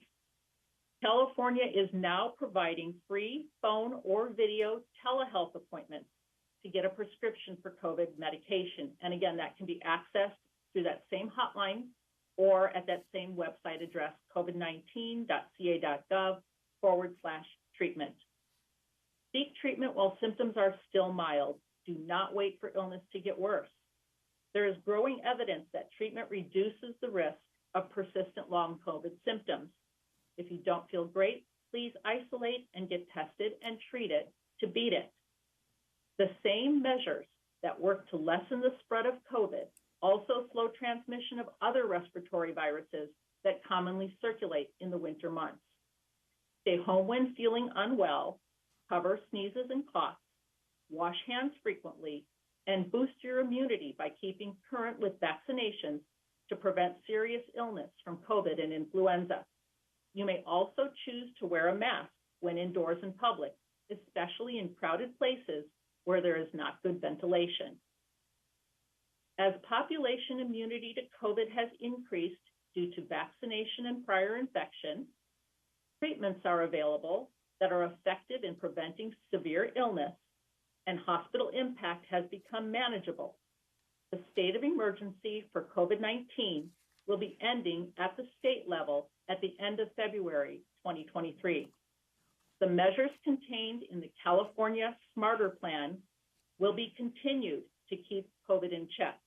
California is now providing free phone or video telehealth appointments to get a prescription for COVID medication. And again, that can be accessed through that same hotline or at that same website address, covid19.ca.gov /treatment. Seek treatment while symptoms are still mild. Do not wait for illness to get worse. There is growing evidence that treatment reduces the risk of persistent long COVID symptoms. If you don't feel great, please isolate and get tested and treated to beat it. The same measures that work to lessen the spread of COVID also slow transmission of other respiratory viruses that commonly circulate in the winter months. Stay home when feeling unwell, cover sneezes and coughs, wash hands frequently, and boost your immunity by keeping current with vaccinations to prevent serious illness from COVID and influenza. You may also choose to wear a mask when indoors in public, especially in crowded places where there is not good ventilation. As population immunity to COVID has increased due to vaccination and prior infection, treatments are available that are effective in preventing severe illness, and hospital impact has become manageable. The state of emergency for COVID-19 will be ending at the state level at the end of February 2023. The measures contained in the California Smarter Plan will be continued to keep COVID in check.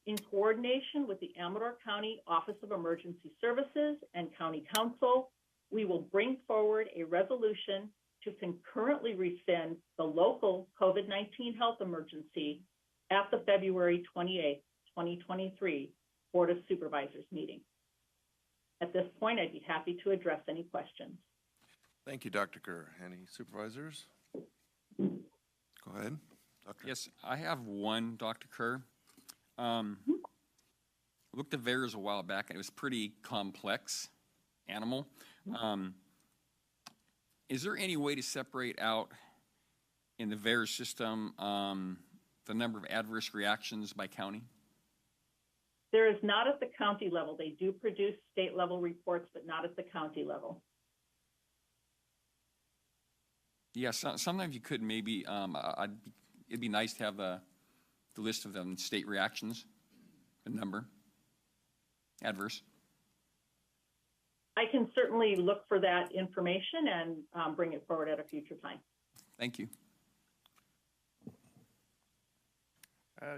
In coordination with the Amador County Office of Emergency Services and County Council, we will bring forward a resolution to concurrently rescind the local COVID-19 health emergency at the February 28, 2023 Board of Supervisors meeting. At this point, I'd be happy to address any questions. Thank you, Dr. Kerr. Any supervisors? Go ahead, Doctor. Yes, I have one, Dr. Kerr. I looked at VAERS a while back, and it was a pretty complex animal. Is there any way to separate out in the VAERS system the number of adverse reactions by county? There is not at the county level. They do produce state level reports, but not at the county level. Yeah, sometimes you could maybe, it'd be nice to have the list of them state reactions, the number, adverse. I can certainly look for that information and bring it forward at a future time. Thank you.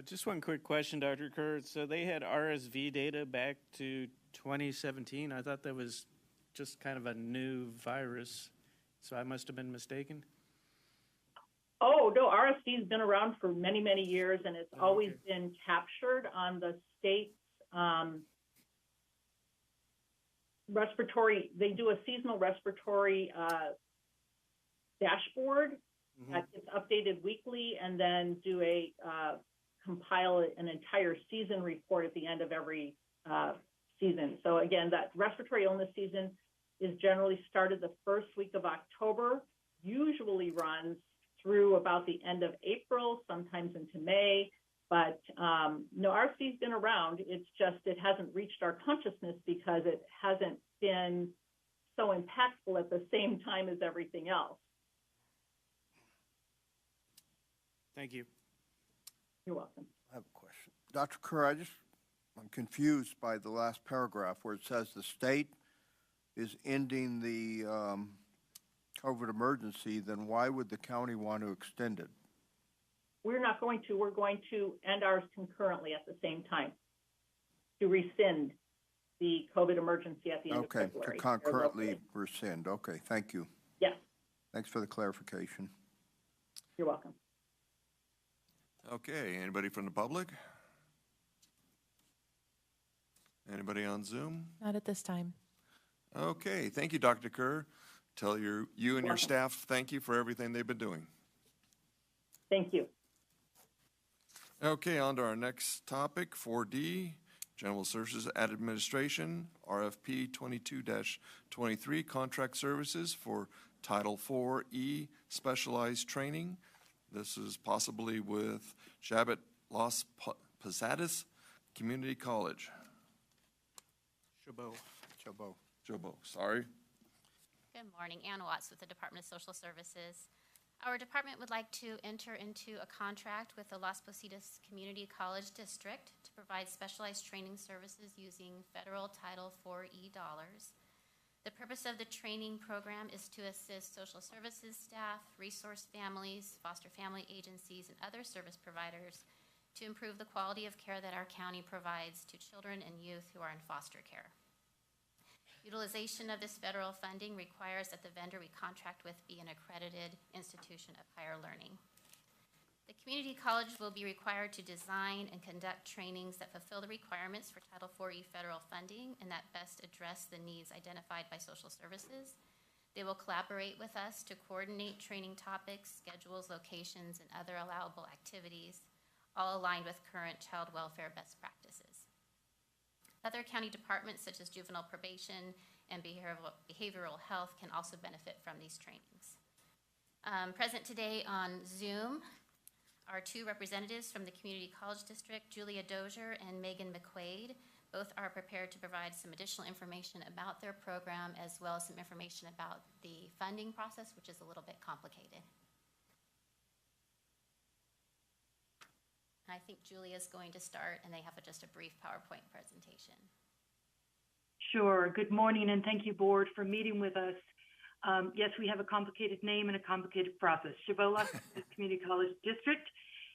Just one quick question, Dr. Kerr. So they had RSV data back to 2017. I thought that was just kind of a new virus, so I must have been mistaken. Oh, no, RSV's been around for many, many years, and it's always been captured on the state's respiratory. They do a seasonal respiratory dashboard that gets updated weekly, and then do a compile an entire season report at the end of every season. So again, that respiratory illness season is generally started the first week of October, usually runs through about the end of April, sometimes into May. But no, RSV's been around. It's just it hasn't reached our consciousness because it hasn't been so impactful at the same time as everything else. Thank you. You're welcome. I have a question. Dr. Kerr, I'm confused by the last paragraph where it says the state is ending the COVID emergency, then why would the county want to extend it? We're not going to. We're going to end ours concurrently at the same time to rescind the COVID emergency at the end of February. Okay, to concurrently rescind. Okay, thank you. Yes. Thanks for the clarification. You're welcome. Okay, anybody from the public? Anybody on Zoom? Not at this time. Okay, thank you, Dr. Kerr. Tell you and your staff thank you for everything they've been doing. Thank you. Okay, on to our next topic, 4D, General Services Administration, RFP 22-23, Contract Services for Title IV-E Specialized Training. This is possibly with Shabbat Los Posadas Community College. Chabot, sorry. Good morning, Ann Watts with the Department of Social Services. Our department would like to enter into a contract with the Las Positas Community College District to provide specialized training services using federal Title IV-E dollars. The purpose of the training program is to assist social services staff, resource families, foster family agencies, and other service providers to improve the quality of care that our county provides to children and youth who are in foster care. Utilization of this federal funding requires that the vendor we contract with be an accredited institution of higher learning. The community college will be required to design and conduct trainings that fulfill the requirements for Title IV-E federal funding and that best address the needs identified by social services. They will collaborate with us to coordinate training topics, schedules, locations, and other allowable activities, all aligned with current child welfare best practices. Other county departments such as juvenile probation and behavioral health can also benefit from these trainings. Present today on Zoom are two representatives from the Community College District, Julia Dozier and Megan McQuaid. Both are prepared to provide some additional information about their program as well as some information about the funding process, which is a little bit complicated. I think Julia's going to start, and they have just a brief PowerPoint presentation. Sure. Good morning, and thank you, Board, for meeting with us. Yes, we have a complicated name and a complicated process. Chabot Community College District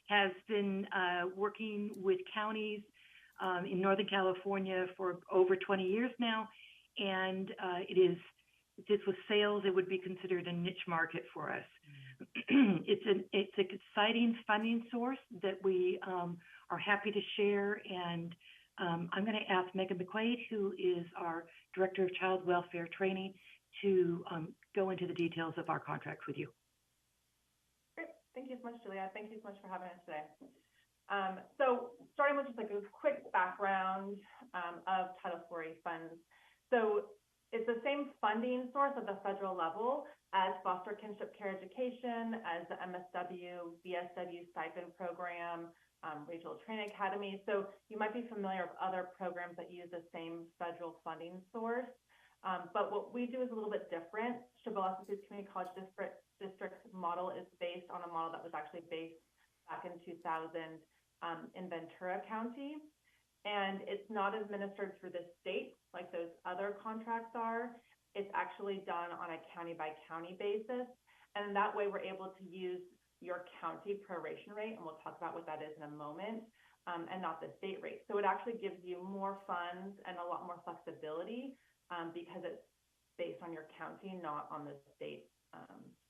has been working with counties in Northern California for over 20 years now, and if this was sales, it would be considered a niche market for us. It's an exciting funding source that we are happy to share, and I'm going to ask Megan McQuaid, who is our Director of Child Welfare Training, to go into the details of our contract with you. Great. Thank you so much, Julia. Thank you so much for having us today. So starting with just like a quick background of Title IV funds. So it's the same funding source at the federal level as foster kinship care education, as the MSW, BSW stipend program, regional training academy. So you might be familiar with other programs that use the same federal funding source. But what we do is a little bit different. Chabot Community College District's model is based on a model that was actually based back in 2000 in Ventura County. And it's not administered through the state like those other contracts are. It's actually done on a county-by-county basis. And that way we're able to use your county proration rate, and we'll talk about what that is in a moment, and not the state rate. So it actually gives you more funds and a lot more flexibility because it's based on your county, not on the state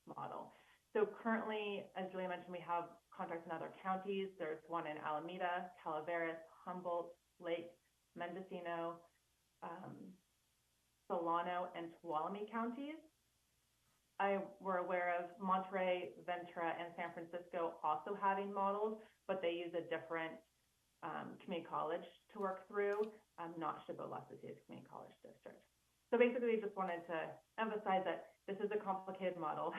model. So currently, as Julia mentioned, we have contracts in other counties. There's one in Alameda, Calaveras, Humboldt, Lake, Mendocino, Solano, and Tuolumne counties. We're aware of Monterey, Ventura, and San Francisco also having models, but they use a different community college to work through, not Chabot-Las Lucias Community College District. So basically, we just wanted to emphasize that this is a complicated model,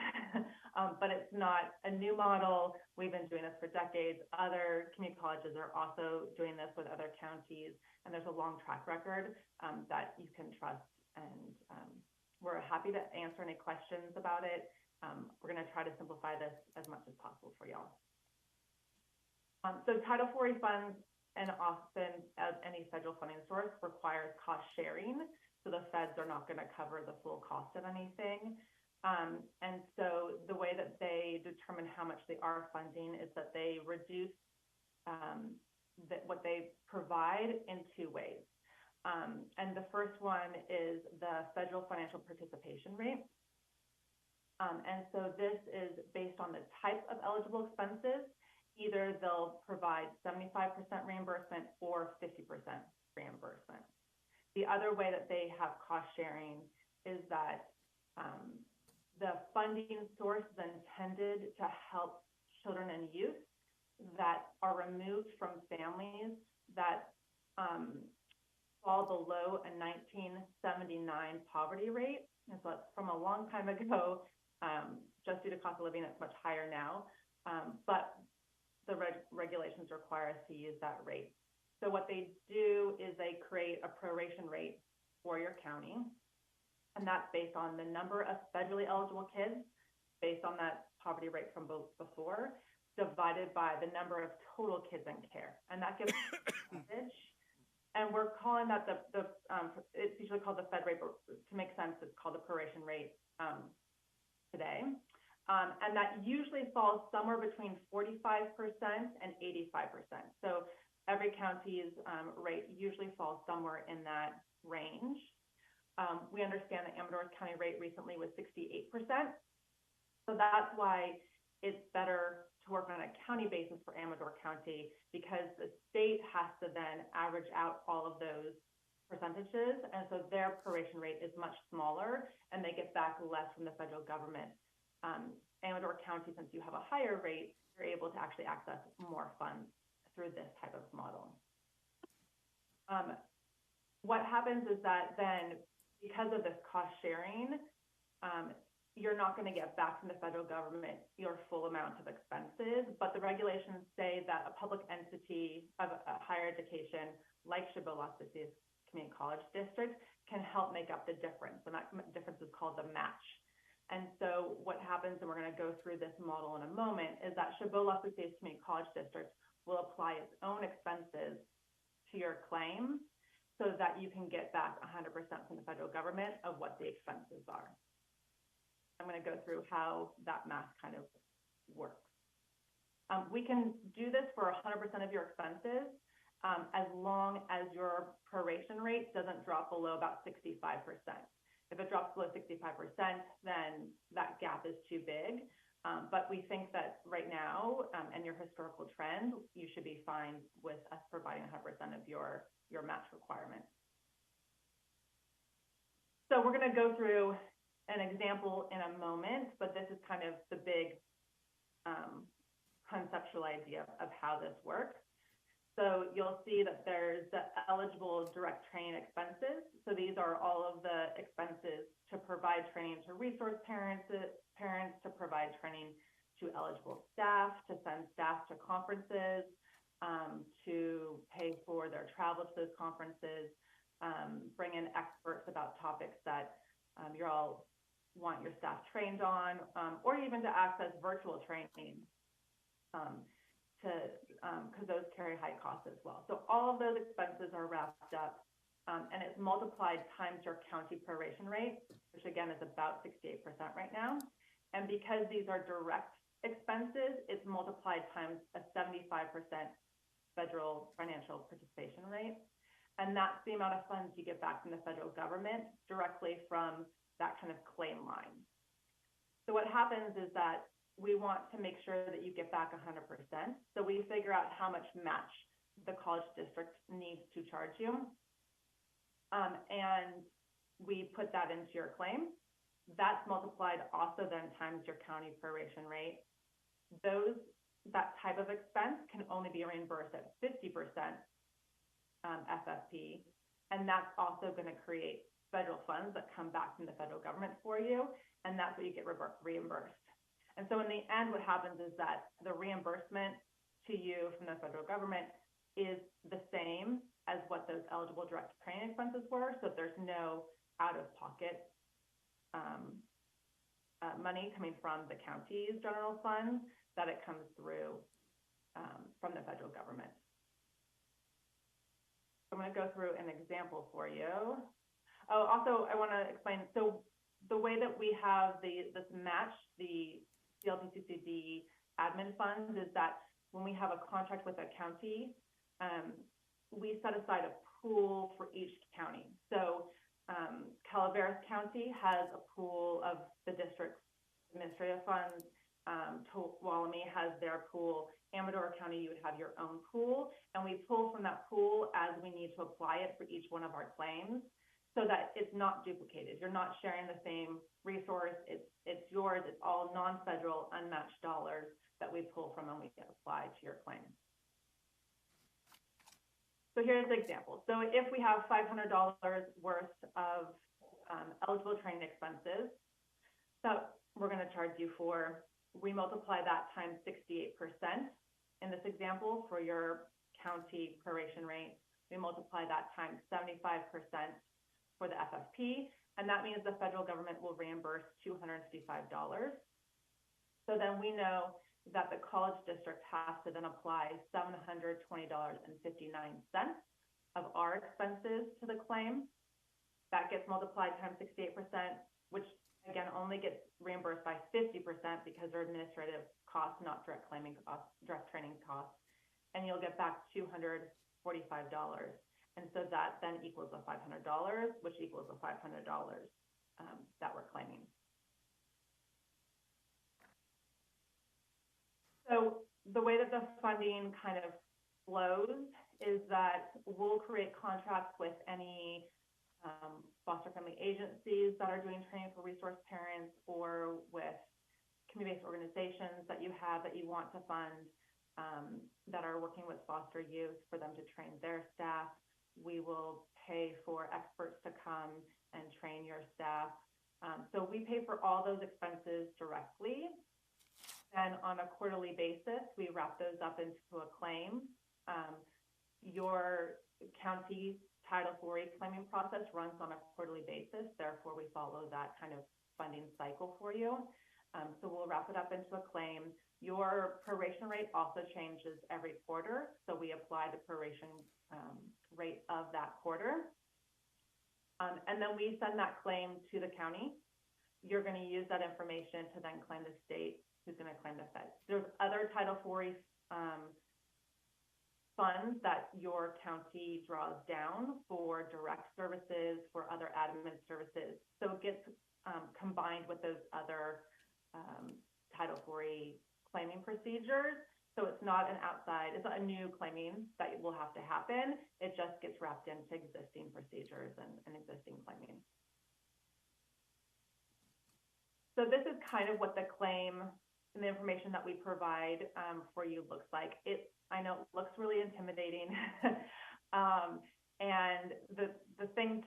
but it's not a new model. We've been doing this for decades. Other community colleges are also doing this with other counties, and there's a long track record that you can trust. And we're happy to answer any questions about it. We're going to try to simplify this as much as possible for y'all. So Title 40 funds, and often as any federal funding source, requires cost sharing. So the feds are not going to cover the full cost of anything. And so the way that they determine how much they are funding is that they reduce what they provide in two ways. And the first one is the federal financial participation rate. And so this is based on the type of eligible expenses. Either they'll provide 75% reimbursement or 50% reimbursement. The other way that they have cost sharing is that the funding source is intended to help children and youth that are removed from families that fall below a 1979 poverty rate. And so it's from a long time ago. Just due to cost of living, it's much higher now. But the regulations require us to use that rate. So what they do is they create a proration rate for your county, and that's based on the number of federally eligible kids, based on that poverty rate from before, divided by the number of total kids in care. And that gives percentage. And we're calling that it's usually called the Fed rate, but to make sense, it's called the proration rate today. And that usually falls somewhere between 45% and 85%. So every county's rate usually falls somewhere in that range. We understand that Amador's county rate recently was 68%. So that's why it's better to work on a county basis for Amador County, because the state has to then average out all of those percentages. And so their proration rate is much smaller, and they get back less from the federal government. Amador County, since you have a higher rate, you're able to actually access more funds through this type of model. What happens is that then, because of this cost sharing, you're not going to get back from the federal government your full amount of expenses, but the regulations say that a public entity of higher education, like Chabot-Las Lucias Community College District, can help make up the difference, and that difference is called the match. And so what happens, and we're going to go through this model in a moment, is that Chabot-Las Lucias Community College District will apply its own expenses to your claim so that you can get back 100% from the federal government of what the expenses are. I'm going to go through how that math kind of works. We can do this for 100% of your expenses as long as your proration rate doesn't drop below about 65%. If it drops below 65%, then that gap is too big. But we think that right now, and your historical trend, you should be fine with us providing 100% of your match requirement. So we're going to go through an example in a moment, but this is kind of the big conceptual idea of how this works. So you'll see that there's the eligible direct training expenses. So these are all of the expenses to provide training to resource parents, to provide training to eligible staff, to send staff to conferences, to pay for their travel to those conferences, bring in experts about topics that you all want your staff trained on, or even to access virtual training, because those carry high costs as well. So all of those expenses are wrapped up, and it's multiplied times your county proration rate, which again is about 68% right now. And because these are direct expenses, it's multiplied times a 75% federal financial participation rate. And that's the amount of funds you get back from the federal government directly from that kind of claim line. So what happens is that we want to make sure that you get back 100%. So we figure out how much match the college district needs to charge you. And we put that into your claim. That's multiplied also then times your county proration rate. Those that type of expense can only be reimbursed at 50% FFP, and that's also going to create federal funds that come back from the federal government for you, and that's what you get reimbursed. And so in the end, what happens is that the reimbursement to you from the federal government is the same as what those eligible direct training expenses were, so there's no out-of-pocket money coming from the county's general fund, that it comes through from the federal government. I'm going to go through an example for you. Oh, also, I want to explain, so the way that we have this match, the CLTCCD admin funds, is that when we have a contract with a county, we set aside a pool for each county. So Calaveras County has a pool of the district's administrative funds. Tuolumne has their pool. Amador County, you would have your own pool, and we pull from that pool as we need to apply it for each one of our claims, so that it's not duplicated. You're not sharing the same resource. It's yours. It's all non-federal, unmatched dollars that we pull from and we can apply to your claim. So here's the example. So if we have $500 worth of eligible training expenses that we're going to charge you for, we multiply that times 68% in this example for your county proration rate. We multiply that times 75% for the FFP, and that means the federal government will reimburse $255. So then we know that the college district has to then apply $720.59 of our expenses to the claim. That gets multiplied times 68%, which again only gets reimbursed by 50% because they're administrative costs, not direct training costs, and you'll get back $245. And so that then equals the $500, which equals the $500 that we're claiming. So the way that the funding kind of flows is that we'll create contracts with any foster family agencies that are doing training for resource parents, or with community-based organizations that you have that you want to fund that are working with foster youth for them to train their staff. We will pay for experts to come and train your staff. So we pay for all those expenses directly. And on a quarterly basis, we wrap those up into a claim. Your county Title IV claiming process runs on a quarterly basis. Therefore, we follow that kind of funding cycle for you. So we'll wrap it up into a claim. Your proration rate also changes every quarter. So we apply the proration rate of that quarter. And then we send that claim to the county. You're going to use that information to then claim the state, who's going to claim the feds. There's other Title IV funds that your county draws down for direct services, for other admin services. So it gets combined with those other Title IV claiming procedures. So it's not an outside, it's not a new claiming that will have to happen. It just gets wrapped into existing procedures and existing claiming. So this is kind of what the claim and the information that we provide for you looks like. I know it looks really intimidating. And the thing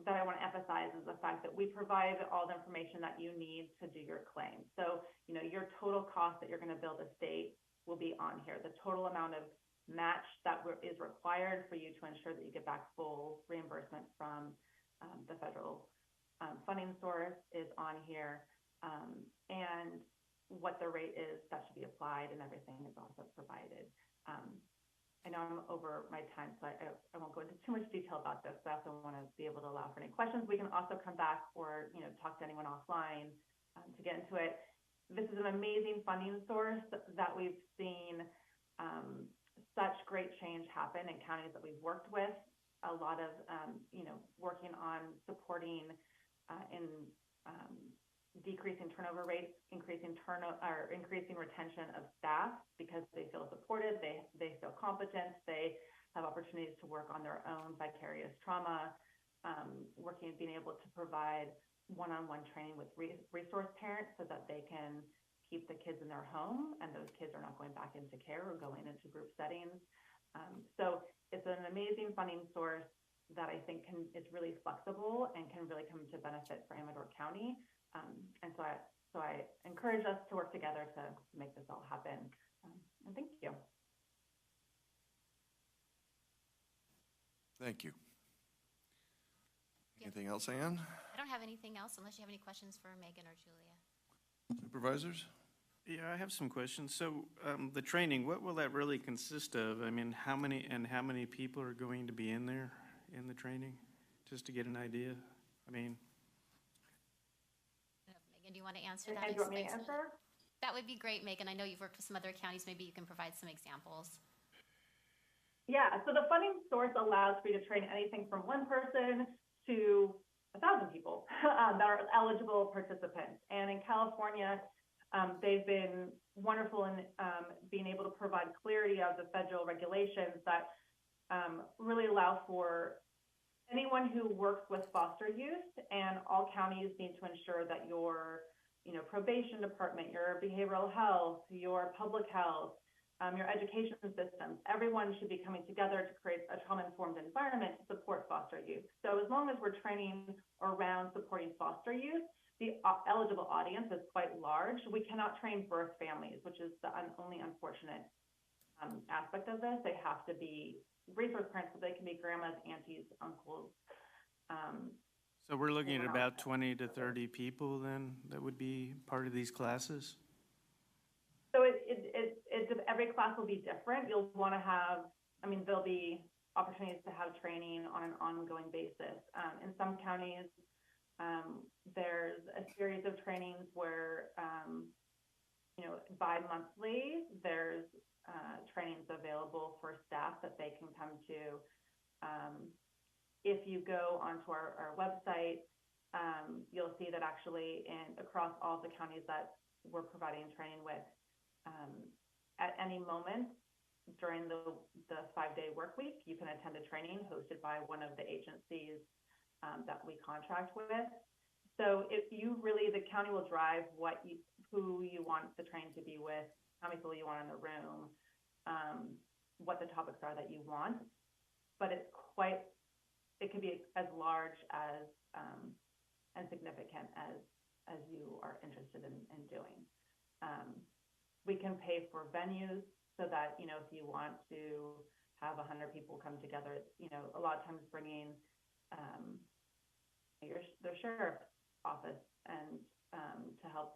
that I want to emphasize is the fact that we provide all the information that you need to do your claim. So, your total cost that you're going to bill the state will be on here. The total amount of match that is required for you to ensure that you get back full reimbursement from the federal funding source is on here. And what the rate is that should be applied and everything is also provided. I know I'm over my time, so I won't go into too much detail about this, but I also want to be able to allow for any questions. We can also come back or talk to anyone offline to get into it. This is an amazing funding source that we've seen such great change happen in counties that we've worked with. A lot of working on supporting in decreasing turnover rates, increasing retention of staff because they feel supported, they feel competent, they have opportunities to work on their own vicarious trauma, being able to provide one-on-one training with resource parents so that they can keep the kids in their home, and those kids are not going back into care or going into group settings. So it's an amazing funding source that I think is really flexible and can really come to benefit for Amador County. And so I encourage us to work together to make this all happen. And thank you. Thank you. Anything else, Ann? I don't have anything else unless you have any questions for Megan or Julia. Supervisors? Yeah, I have some questions. So the training, what will that really consist of? I mean, how many people are going to be in there in the training, just to get an idea? I mean, Megan, do you want to answer that? And do you want me to answer? That would be great, Megan. I know you've worked with some other counties. Maybe you can provide some examples. Yeah, so the funding source allows for you to train anything from one person to 1,000 people that are eligible participants. And in California, they've been wonderful in being able to provide clarity of the federal regulations that really allow for anyone who works with foster youth, and all counties need to ensure that your probation department, your behavioral health, your public health, your education systems, everyone should be coming together to create a trauma-informed environment to support foster youth. So as long as we're training around supporting foster youth, the eligible audience is quite large. We cannot train birth families, which is the only unfortunate aspect of this. They have to be resource parents, so they can be grandmas, aunties, uncles. so we're looking at about 20 to 30 people then that would be part of these classes? So every class will be different. You'll want to have, there'll be opportunities to have training on an ongoing basis. In some counties, there's a series of trainings where, bi-monthly, there's trainings available for staff that they can come to. If you go onto our website, you'll see that actually across all the counties that we're providing training with, at any moment during the 5-day work week, you can attend a training hosted by one of the agencies that we contract with. So if you really, the county will drive who you want the training to be with, how many people you want in the room, what the topics are that you want. But it can be as large as and significant as you are interested in doing. We can pay for venues so that, if you want to have 100 people come together, a lot of times bringing their sheriff's office and to help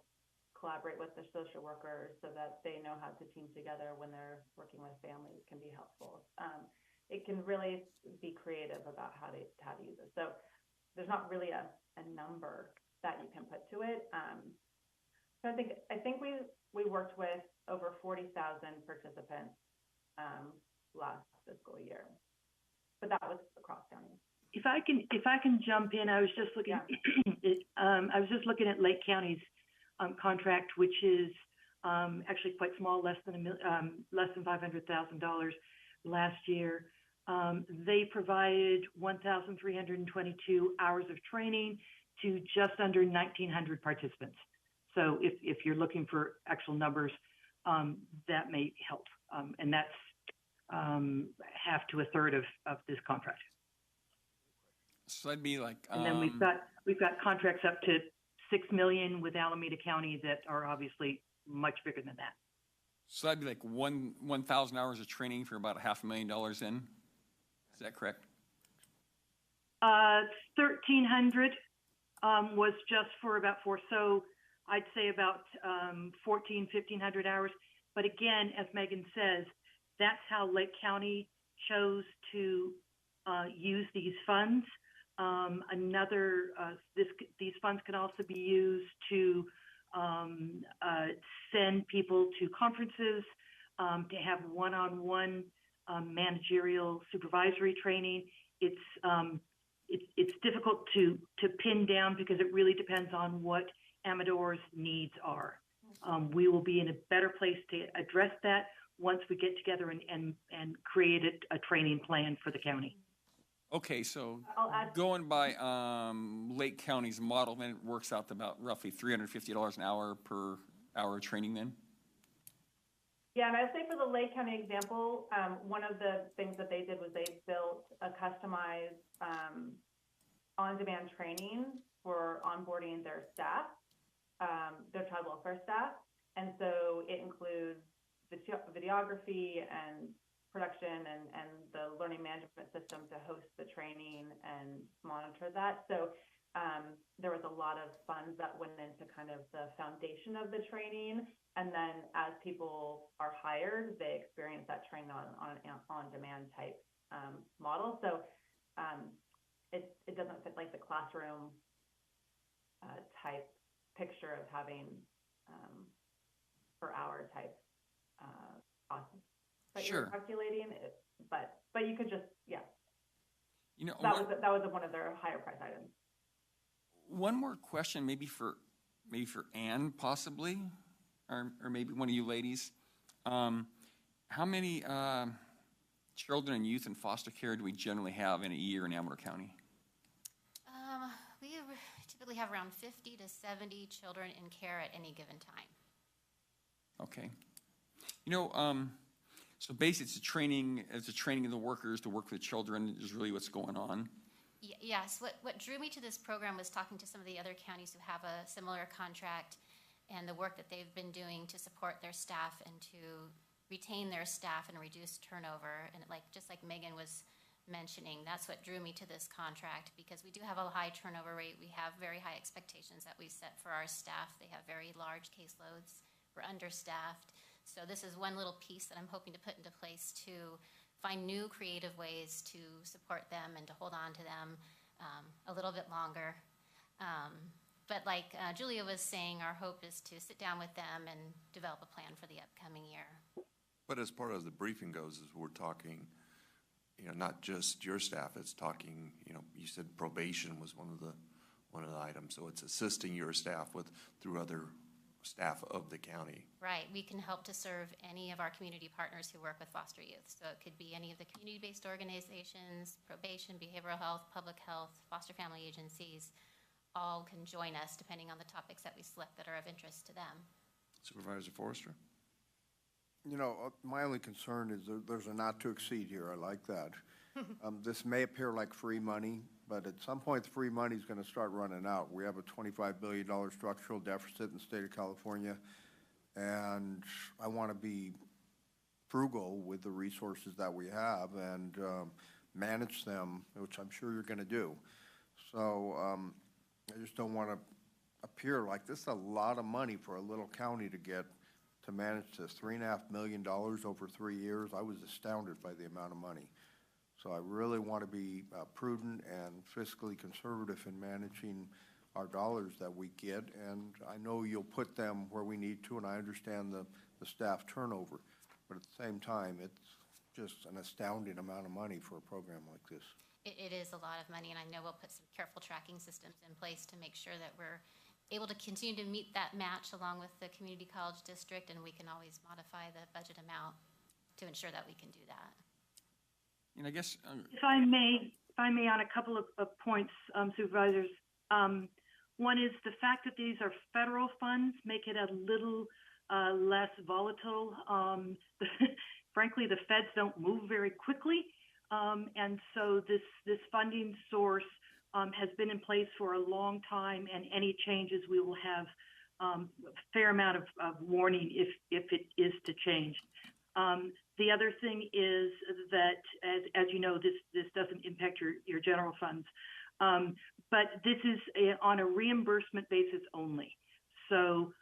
collaborate with the social workers so that they know how to team together when they're working with families can be helpful. It can really be creative about how to use it. So there's not really a number that you can put to it. So I think we worked with over 40,000 participants last fiscal year, but that was across counties. If I can jump in, I was just looking. Yeah. I was just looking at Lake County's contract, which is actually quite small, less than $500,000 last year. They provided 1,322 hours of training to just under 1,900 participants. So if you're looking for actual numbers, that may help. And that's half to a third of this contract. So that'd be like. And then we've got contracts up to $6 million with Alameda County that are obviously much bigger than that. So that'd be like 1,000 hours of training for about $500,000 in. Is that correct? 1,300 was just for about 4. So I'd say about 1,500 hours. But again, as Megan says, that's how Lake County chose to use these funds. These funds can also be used to send people to conferences, to have one-on-one managerial supervisory training. It's difficult to pin down because it really depends on what Amador's needs are. We will be in a better place to address that once we get together and create a training plan for the county. Okay, so going by Lake County's model, then it works out to about roughly $350 an hour per hour training then? Yeah, and I'd say for the Lake County example, one of the things that they did was they built a customized on-demand training for onboarding their staff, their child welfare staff. And so it includes videography and production and the learning management system to host the training and monitor that. So there was a lot of funds that went into kind of the foundation of the training. And then as people are hired, they experience that training on an on-demand type model. So it doesn't fit like the classroom type picture of having per hour type costs that Sure. you're calculating. But you could just, yeah. You know, That was one of their higher price items. one more question, maybe for Ann possibly, or maybe one of you ladies. How many children and youth in foster care do we generally have in a year in Amador County? We typically have around 50 to 70 children in care at any given time. Okay. You know, so basically it's a training of the workers to work with the children is really what's going on. Yes, what drew me to this program was talking to some of the other counties who have a similar contract and the work that they've been doing to support their staff and to retain their staff and reduce turnover. And just like Megan was mentioning, that's what drew me to this contract, because we do have a high turnover rate. We have very high expectations that we set for our staff. They have very large caseloads. We're understaffed. So this is one little piece that I'm hoping to put into place to find new creative ways to support them and to hold on to them a little bit longer. But like Julia was saying, our hope is to sit down with them and develop a plan for the upcoming year. But as part of the briefing goes, is we're talking, not just your staff, it's talking, you said probation was one of the items. So it's assisting your staff through other staff of the county. Right. We can help to serve any of our community partners who work with foster youth. So it could be any of the community-based organizations, probation, behavioral health, public health, foster family agencies. All can join us depending on the topics that we select that are of interest to them. Supervisor Forrester? My only concern is there's a not to exceed here. I like that. This may appear like free money, but at some point, the free money is going to start running out. We have a $25 billion structural deficit in the state of California, and I want to be frugal with the resources that we have and manage them, which I'm sure you're going to do. So I just don't want to appear like this is a lot of money for a little county to manage this. $3.5 million over 3 years. I was astounded by the amount of money. So I really want to be prudent and fiscally conservative in managing our dollars that we get. And I know you'll put them where we need to, and I understand the staff turnover. But at the same time, it's just an astounding amount of money for a program like this. It is a lot of money, and I know we'll put some careful tracking systems in place to make sure that we're able to continue to meet that match along with the community college district, and we can always modify the budget amount to ensure that we can do that. And I guess If I may on a couple of points, supervisors. One is the fact that these are federal funds make it a little less volatile. Frankly, the feds don't move very quickly, and so this funding source has been in place for a long time, and any changes we will have a fair amount of warning if it is to change. The other thing is that, as you know, this doesn't impact your general funds, but this is on a reimbursement basis only. So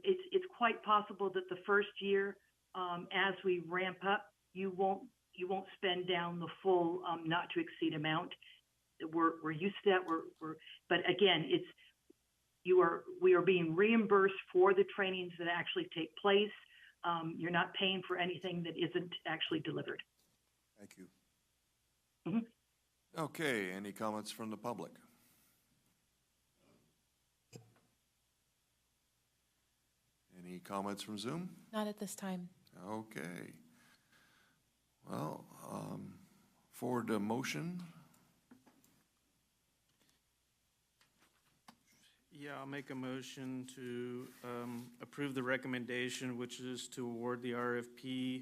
it's quite possible that the first year, as we ramp up, you won't spend down the full not to exceed amount. We're used to that. But again, we are being reimbursed for the trainings that actually take place. You're not paying for anything that isn't actually delivered. Thank you. Mm-hmm. Okay, any comments from the public? Any comments from Zoom? Not at this time. Okay. Well, forward to motion. Yeah, I'll make a motion to approve the recommendation, which is to award the RFP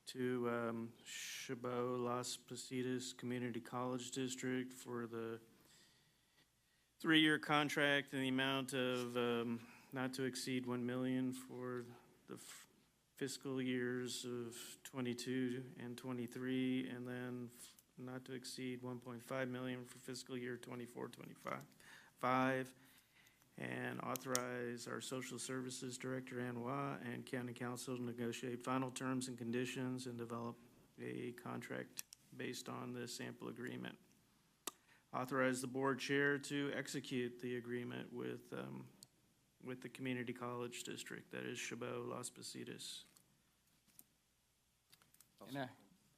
to Chabot Las Positas Community College District for the 3-year contract in the amount of not to exceed $1 million for the fiscal years of 22 and 23, and then not to exceed $1.5 million for fiscal year 24-25, and authorize our Social Services Director, Anwa, and County Council to negotiate final terms and conditions and develop a contract based on the sample agreement. Authorize the board chair to execute the agreement with the community college district, that is Chabot Las Positas. And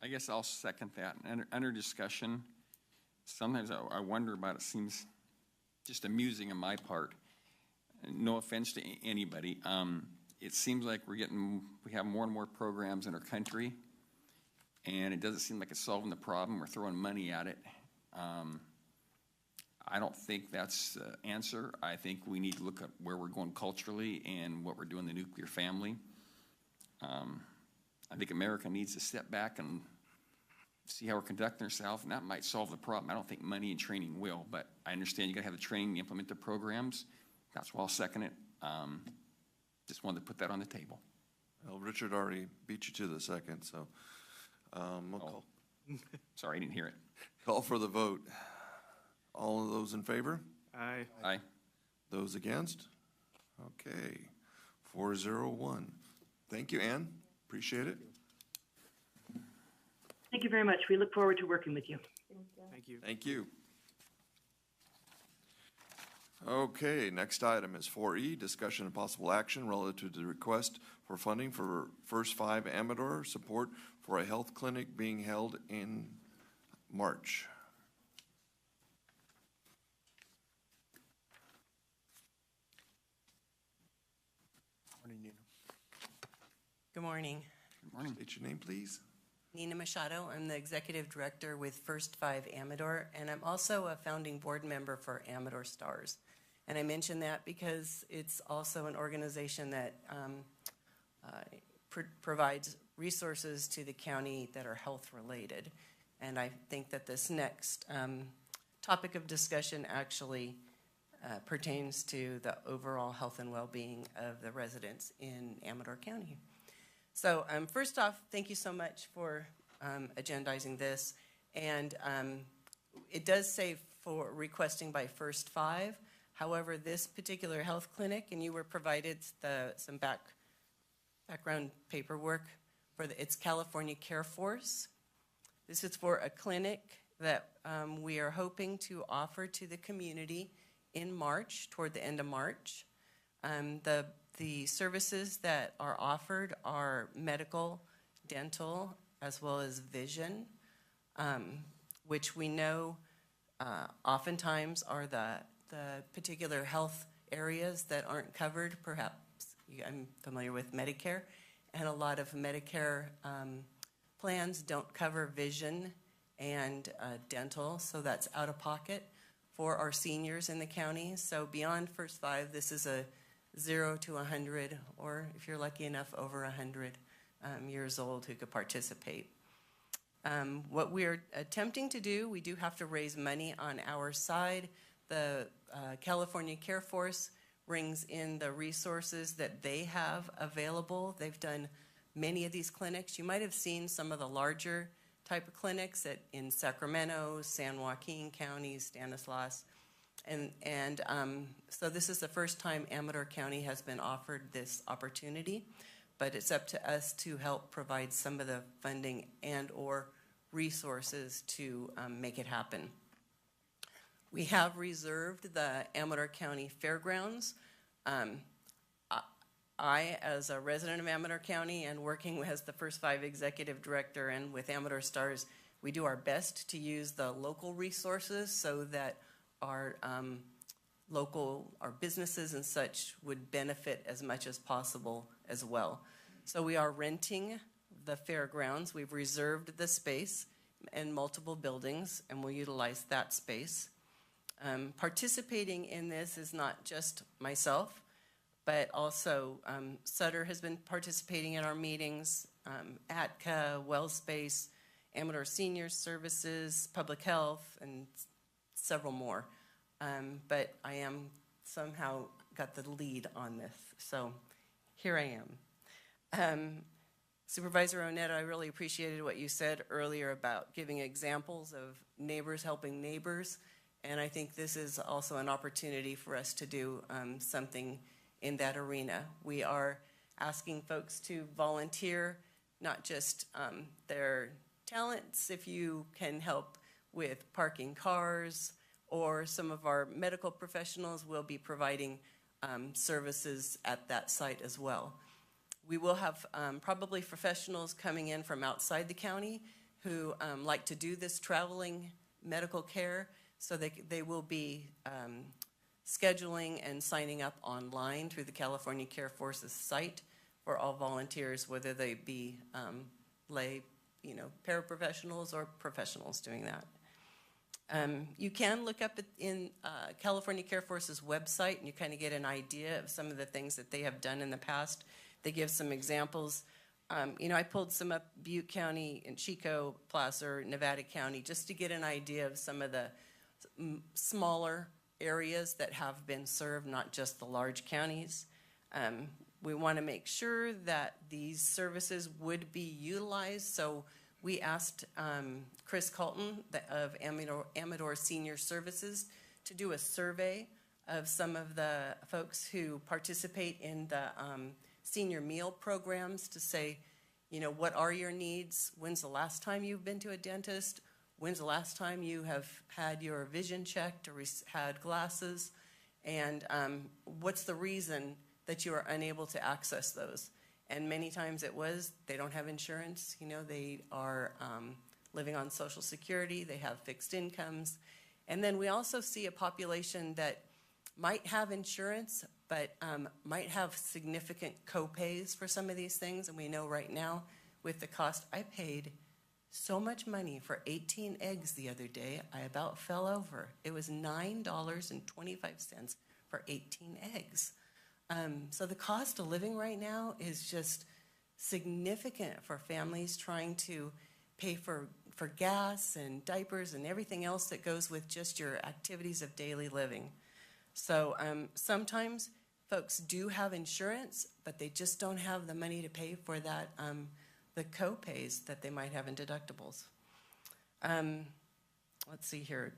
I guess I'll second that. And under discussion, sometimes I wonder about it. Seems just amusing on my part. No offense to anybody. It seems like we have more and more programs in our country, and it doesn't seem like it's solving the problem. We're throwing money at it. I don't think that's the answer. I think we need to look at where we're going culturally and what we're doing in the nuclear family. I think America needs to step back and see how we're conducting ourselves, and that might solve the problem. I don't think money and training will, but I understand you got to have the training to implement the programs. That's why I'll second it. Just wanted to put that on the table. Well, Richard already beat you to the second, so we'll call. Sorry, I didn't hear it. Call for the vote. All of those in favor? Aye. Aye. Those against? Okay, 401. Thank you, Ann. Appreciate it. Thank you very much. We look forward to working with you. Thank you. Thank you. Okay, next item is 4E, discussion and possible action relative to the request for funding for First 5 Amador support for a health clinic being held in March. Morning, Nina. Good morning. Good morning. State your name, please. Nina Machado. I'm the Executive Director with First 5 Amador, and I'm also a founding board member for Amador Stars. And I mention that because it's also an organization that provides resources to the county that are health-related. And I think that this next topic of discussion actually pertains to the overall health and well-being of the residents in Amador County. So first off, thank you so much for agendizing this. And it does say for requesting by First 5. However, this particular health clinic, and you were provided some background paperwork for it's California Care Force. This is for a clinic that we are hoping to offer to the community in March, toward the end of March. The services that are offered are medical, dental, as well as vision, which we know oftentimes are the particular health areas that aren't covered. Perhaps I'm familiar with Medicare, and a lot of Medicare plans don't cover vision and dental, so that's out of pocket for our seniors in the county. So beyond First 5, this is a 0 to 100, or if you're lucky enough, over 100 years old who could participate. What we're attempting to do, we do have to raise money on our side. The California Care Force brings in the resources that they have available. They've done many of these clinics. You might have seen some of the larger type of clinics in Sacramento, San Joaquin County, Stanislaus. And so this is the first time Amador County has been offered this opportunity, but it's up to us to help provide some of the funding and or resources to make it happen. We have reserved the Amador County Fairgrounds. I, as a resident of Amador County and working as the First 5 Executive Director and with Amador Stars, we do our best to use the local resources so that our our businesses and such would benefit as much as possible as well. So we are renting the fairgrounds. We've reserved the space in multiple buildings, and we'll utilize that space. Participating in this is not just myself. but also Sutter has been participating in our meetings, ATCA, WellSpace, Amador Senior Services, Public Health, and several more. But I am somehow got the lead on this, so here I am. Supervisor Oneta, I really appreciated what you said earlier about giving examples of neighbors helping neighbors, and I think this is also an opportunity for us to do something in that arena. We are asking folks to volunteer, not just their talents, if you can help with parking cars, or some of our medical professionals will be providing services at that site as well. We will have probably professionals coming in from outside the county who like to do this traveling medical care, so they will be scheduling and signing up online through the California Care Forces site for all volunteers, whether they be lay, paraprofessionals or professionals doing that. You can look up in California Care Force's website, and you kind of get an idea of some of the things that they have done in the past. They give some examples. I pulled some up, Butte County and Chico, Placer, Nevada County, just to get an idea of some of the smaller areas that have been served, not just the large counties. We want to make sure that these services would be utilized, so we asked Chris Colton of Amador Senior Services to do a survey of some of the folks who participate in the senior meal programs to say, what are your needs? When's the last time you've been to a dentist? When's the last time you have had your vision checked or had glasses? And what's the reason that you are unable to access those? And many times it was they don't have insurance. They are living on Social Security. They have fixed incomes. And then we also see a population that might have insurance, but might have significant co-pays for some of these things. And we know right now with the cost, I paid so much money for 18 eggs the other day, I about fell over. It was $9.25 for 18 eggs. So the cost of living right now is just significant for families trying to pay for gas and diapers and everything else that goes with just your activities of daily living. So sometimes folks do have insurance, but they just don't have the money to pay for that, the co-pays that they might have in deductibles. Let's see here.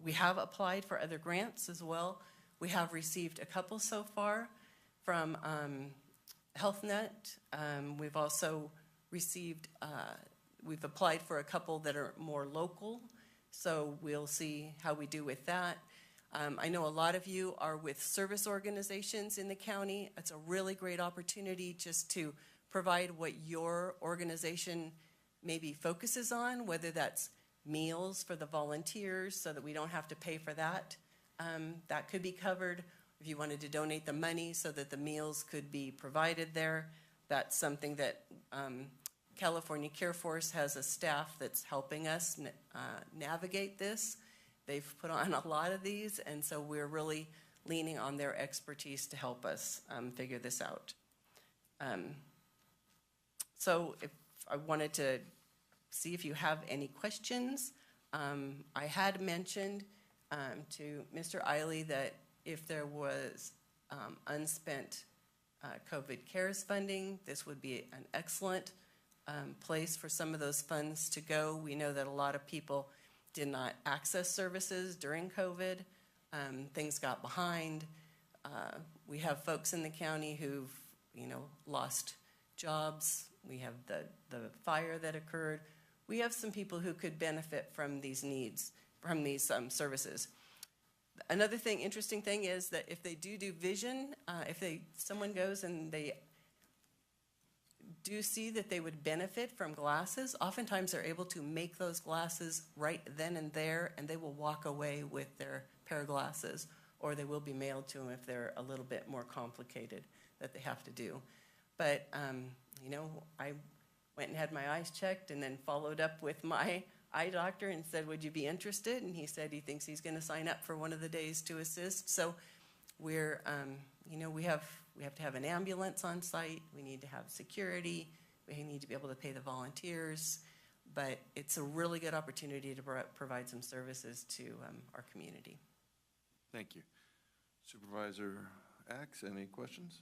We have applied for other grants as well. We have received a couple so far from HealthNet. We've also received, we've applied for a couple that are more local, so we'll see how we do with that. I know a lot of you are with service organizations in the county. It's a really great opportunity just to provide what your organization maybe focuses on, whether that's meals for the volunteers so that we don't have to pay for that. That could be covered. If you wanted to donate the money so that the meals could be provided there, that's something that California Care Force has a staff that's helping us navigate this. They've put on a lot of these, and so we're really leaning on their expertise to help us figure this out. So if I wanted to see if you have any questions. I had mentioned to Mr. Eiley that if there was unspent COVID CARES funding, this would be an excellent place for some of those funds to go. We know that a lot of people did not access services during COVID. Things got behind. We have folks in the county who've, lost jobs. We have the fire that occurred. We have some people who could benefit from these needs, from these services. Another thing, interesting thing is that if they do vision, someone goes and they do see that they would benefit from glasses, oftentimes they're able to make those glasses right then and there, and they will walk away with their pair of glasses, or they will be mailed to them if they're a little bit more complicated that they have to do. But, I went and had my eyes checked and then followed up with my eye doctor and said, would you be interested? And he said he thinks he's going to sign up for one of the days to assist. So we're, we have to have an ambulance on site, we need to have security, we need to be able to pay the volunteers, but it's a really good opportunity to provide some services to our community. Thank you. Supervisor Axe, any questions?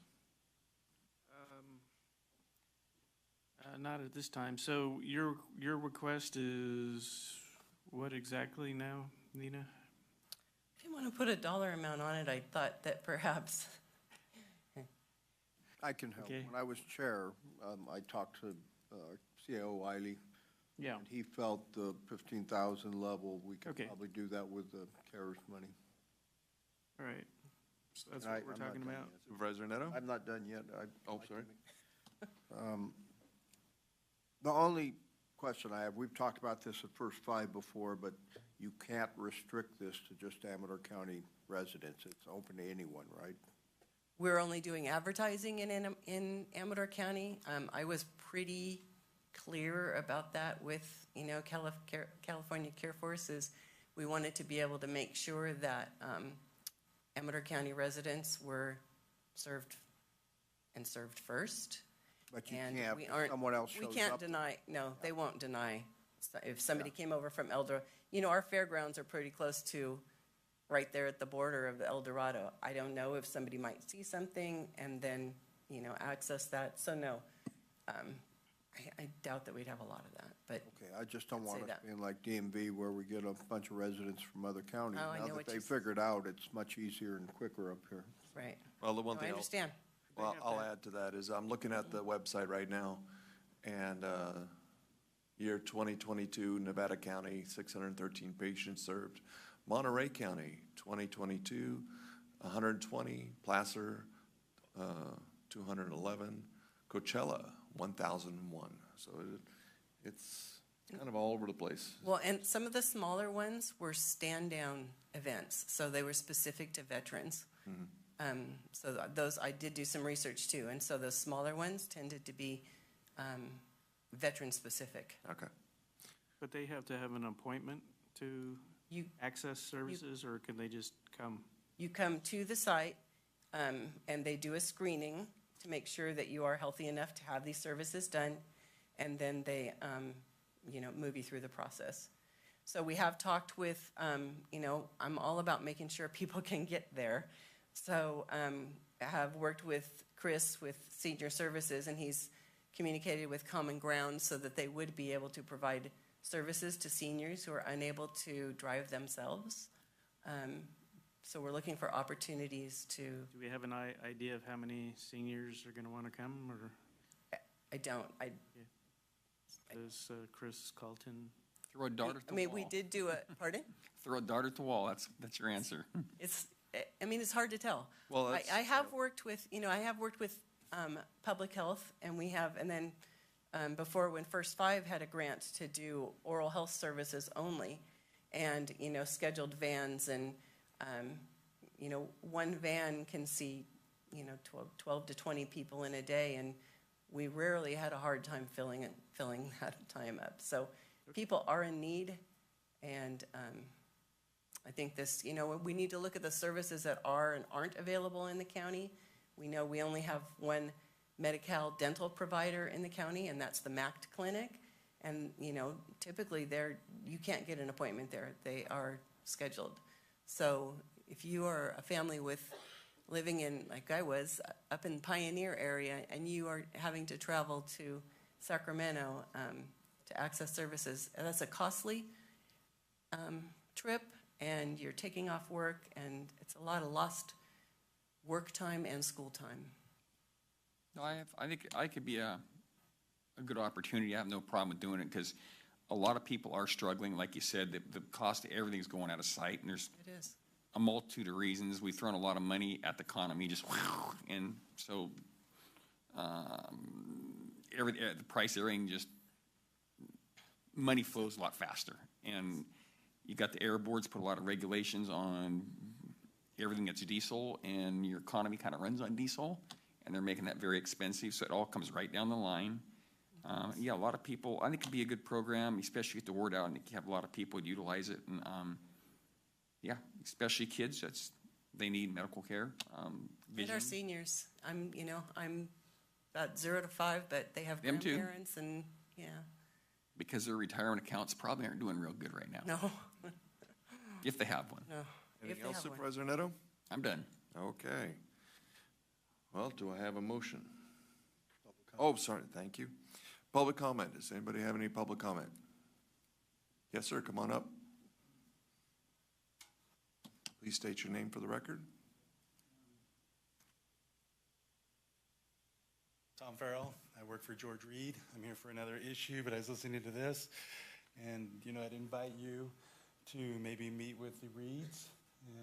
Not at this time. So your request is what exactly now, Nina? I didn't want to put a dollar amount on it. I thought that perhaps. I can help. Okay. When I was chair, I talked to CAO Wiley. Yeah. And he felt the 15,000 level, we could Okay. probably do that with the CARES money. All right. So that's And what we're I'm not talking done about. yet. Supervisor Neto? I'm not done yet. Oh, sorry. The only question I have, we've talked about this at First Five before, but you can't restrict this to just Amador County residents. It's open to anyone, right? We're only doing advertising in Amador County. I was pretty clear about that with, California Care Forces. We wanted to be able to make sure that Amador County residents were served first. But you And can't, we if aren't, someone else shows we can't up. deny, no, they won't deny. So if somebody came over from our fairgrounds are pretty close to right there at the border of El Dorado. I don't know if somebody might see something and then, access that. So no, I doubt that we'd have a lot of that, but Okay, I just don't I'd want say it that. being like DMV where we get a bunch of residents from other counties. Oh, I Now know that what they you- figured out, it's much easier and quicker up here. right. Well, the one No, thing I understand. I'll add to that is I'm looking at the website right now, and year 2022, Nevada County, 613 patients served. Monterey County, 2022, 120. Placer, 211. Coachella, 1,001. So it's kind of all over the place. Well, and some of the smaller ones were stand-down events, so they were specific to veterans. So those, I did do some research too, and so those smaller ones tended to be veteran-specific. Okay. But they have to have an appointment to access services, or can they just come? You come to the site, and they do a screening to make sure that you are healthy enough to have these services done, and then they, move you through the process. So we have talked with, I'm all about making sure people can get there. So I have worked with Chris with Senior Services, and he's communicated with Common Ground so that they would be able to provide services to seniors who are unable to drive themselves. So we're looking for opportunities to. Do we have an idea of how many seniors are going to want to come, or I don't. does Chris Carlton? Throw a dart at the wall. We did do a, pardon? Throw a dart at the wall. That's your answer. It's hard to tell. Well, that's, I have worked with, public health, and then before, when First Five had a grant to do oral health services only, and, scheduled vans, and, one van can see, 12 to 20 people in a day, and we rarely had a hard time filling that time up. So people are in need, and I think this, we need to look at the services that are and aren't available in the county. We know we only have one Medi-Cal dental provider in the county, and that's the MACT clinic. And, typically you can't get an appointment there. They are scheduled. So if you are a family living in, like I was, up in Pioneer area, and you are having to travel to Sacramento to access services, that's a costly trip, and you're taking off work, and it's a lot of lost work time and school time. No, I think I could be a good opportunity. I have no problem with doing it because a lot of people are struggling. Like you said, the cost of everything's going out of sight, and there's It is. a multitude of reasons. We've thrown a lot of money at the economy, just and so the price of everything just money flows a lot faster. And you got the air boards put a lot of regulations on everything that's diesel, and your economy kind of runs on diesel, and they're making that very expensive. So it all comes right down the line. A lot of people. I think it'd be a good program, especially get the word out, and you have a lot of people utilize it, and especially kids. they need medical care, And vision. our seniors, I'm about 0 to 5, but they have Them too. grandparents and, yeah, Because their retirement accounts probably aren't doing real good right now, no, if they have one. no. if Anything they else, have one. Supervisor Neto? I'm done. Okay. Well, do I have a motion? Oh, sorry, thank you. Public comment. Does anybody have any public comment? Yes, sir, come on up. Please state your name for the record. Tom Farrell. I work for George Reed. I'm here for another issue, but I was listening to this, and, I'd invite you to maybe meet with the Reeds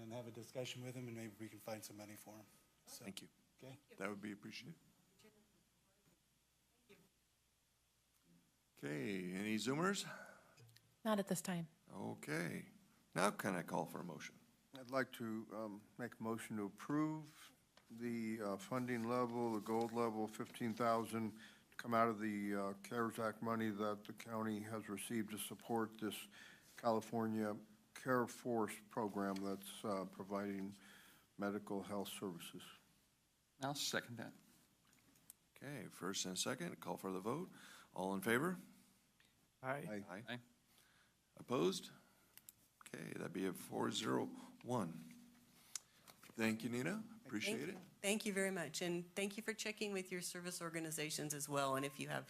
and have a discussion with them, and maybe we can find some money for them. So, Thank you. okay? That would be appreciated. Okay, any Zoomers? Not at this time. Okay. Now can I call for a motion? I'd like to make a motion to approve the funding level, the gold level, 15,000, to come out of the CARES Act money that the county has received to support this California Care Force program that's providing medical health services. I'll second that. Okay, first and second, call for the vote. All in favor? Aye. Aye. Opposed? Okay, that'd be a 4-0-1. Thank you, Nina. Appreciate it. Thank you very much, and thank you for checking with your service organizations as well, and if you have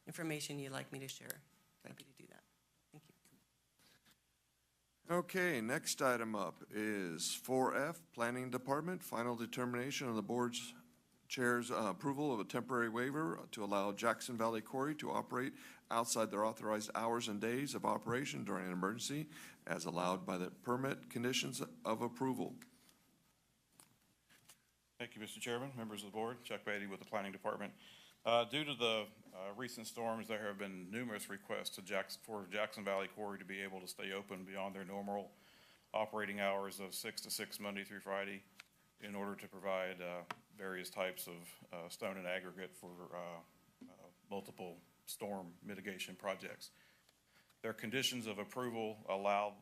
information you'd like me to share, happy to do that. Thank you. Okay, next item up is 4F, Planning Department, final determination of the board's chair's approval of a temporary waiver to allow Jackson Valley Quarry to operate outside their authorized hours and days of operation during an emergency as allowed by the permit conditions of approval. Thank you, Mr. Chairman, members of the board. Chuck Beatty with the Planning Department. Due to the recent storms, there have been numerous requests for Jackson Valley Quarry to be able to stay open beyond their normal operating hours of 6 to 6 Monday through Friday in order to provide various types of stone and aggregate for multiple storm mitigation projects. Their conditions of approval allow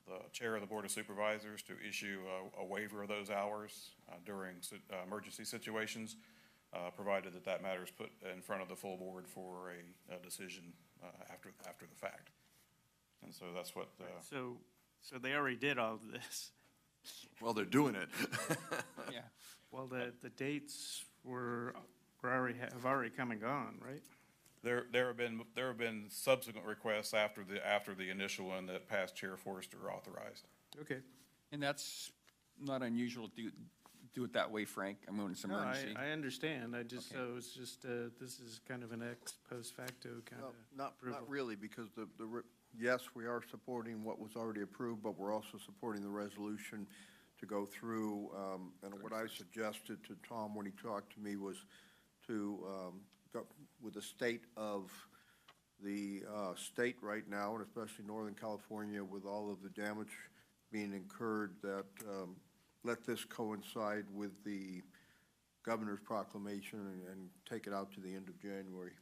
the chair of the Board of Supervisors to issue a waiver of those hours during emergency situations, provided that that matter is put in front of the full board for a decision after the fact. And so that's what. So they already did all of this. Well, they're doing it. Yeah. Well, the dates have already come and gone, right? There have been subsequent requests after the initial one that past Chair Forrester authorized. Okay. And that's not unusual to do it that way, Frank. I mean, it's No, emergency. I understand. Okay. So it's just, this is kind of an ex post facto kind of Not approval. really, because yes, we are supporting what was already approved, but we're also supporting the resolution to go through. And what I suggested to Tom when he talked to me was to go with the state of the state right now, and especially Northern California, with all of the damage being incurred, that let this coincide with the governor's proclamation and take it out to the end of January.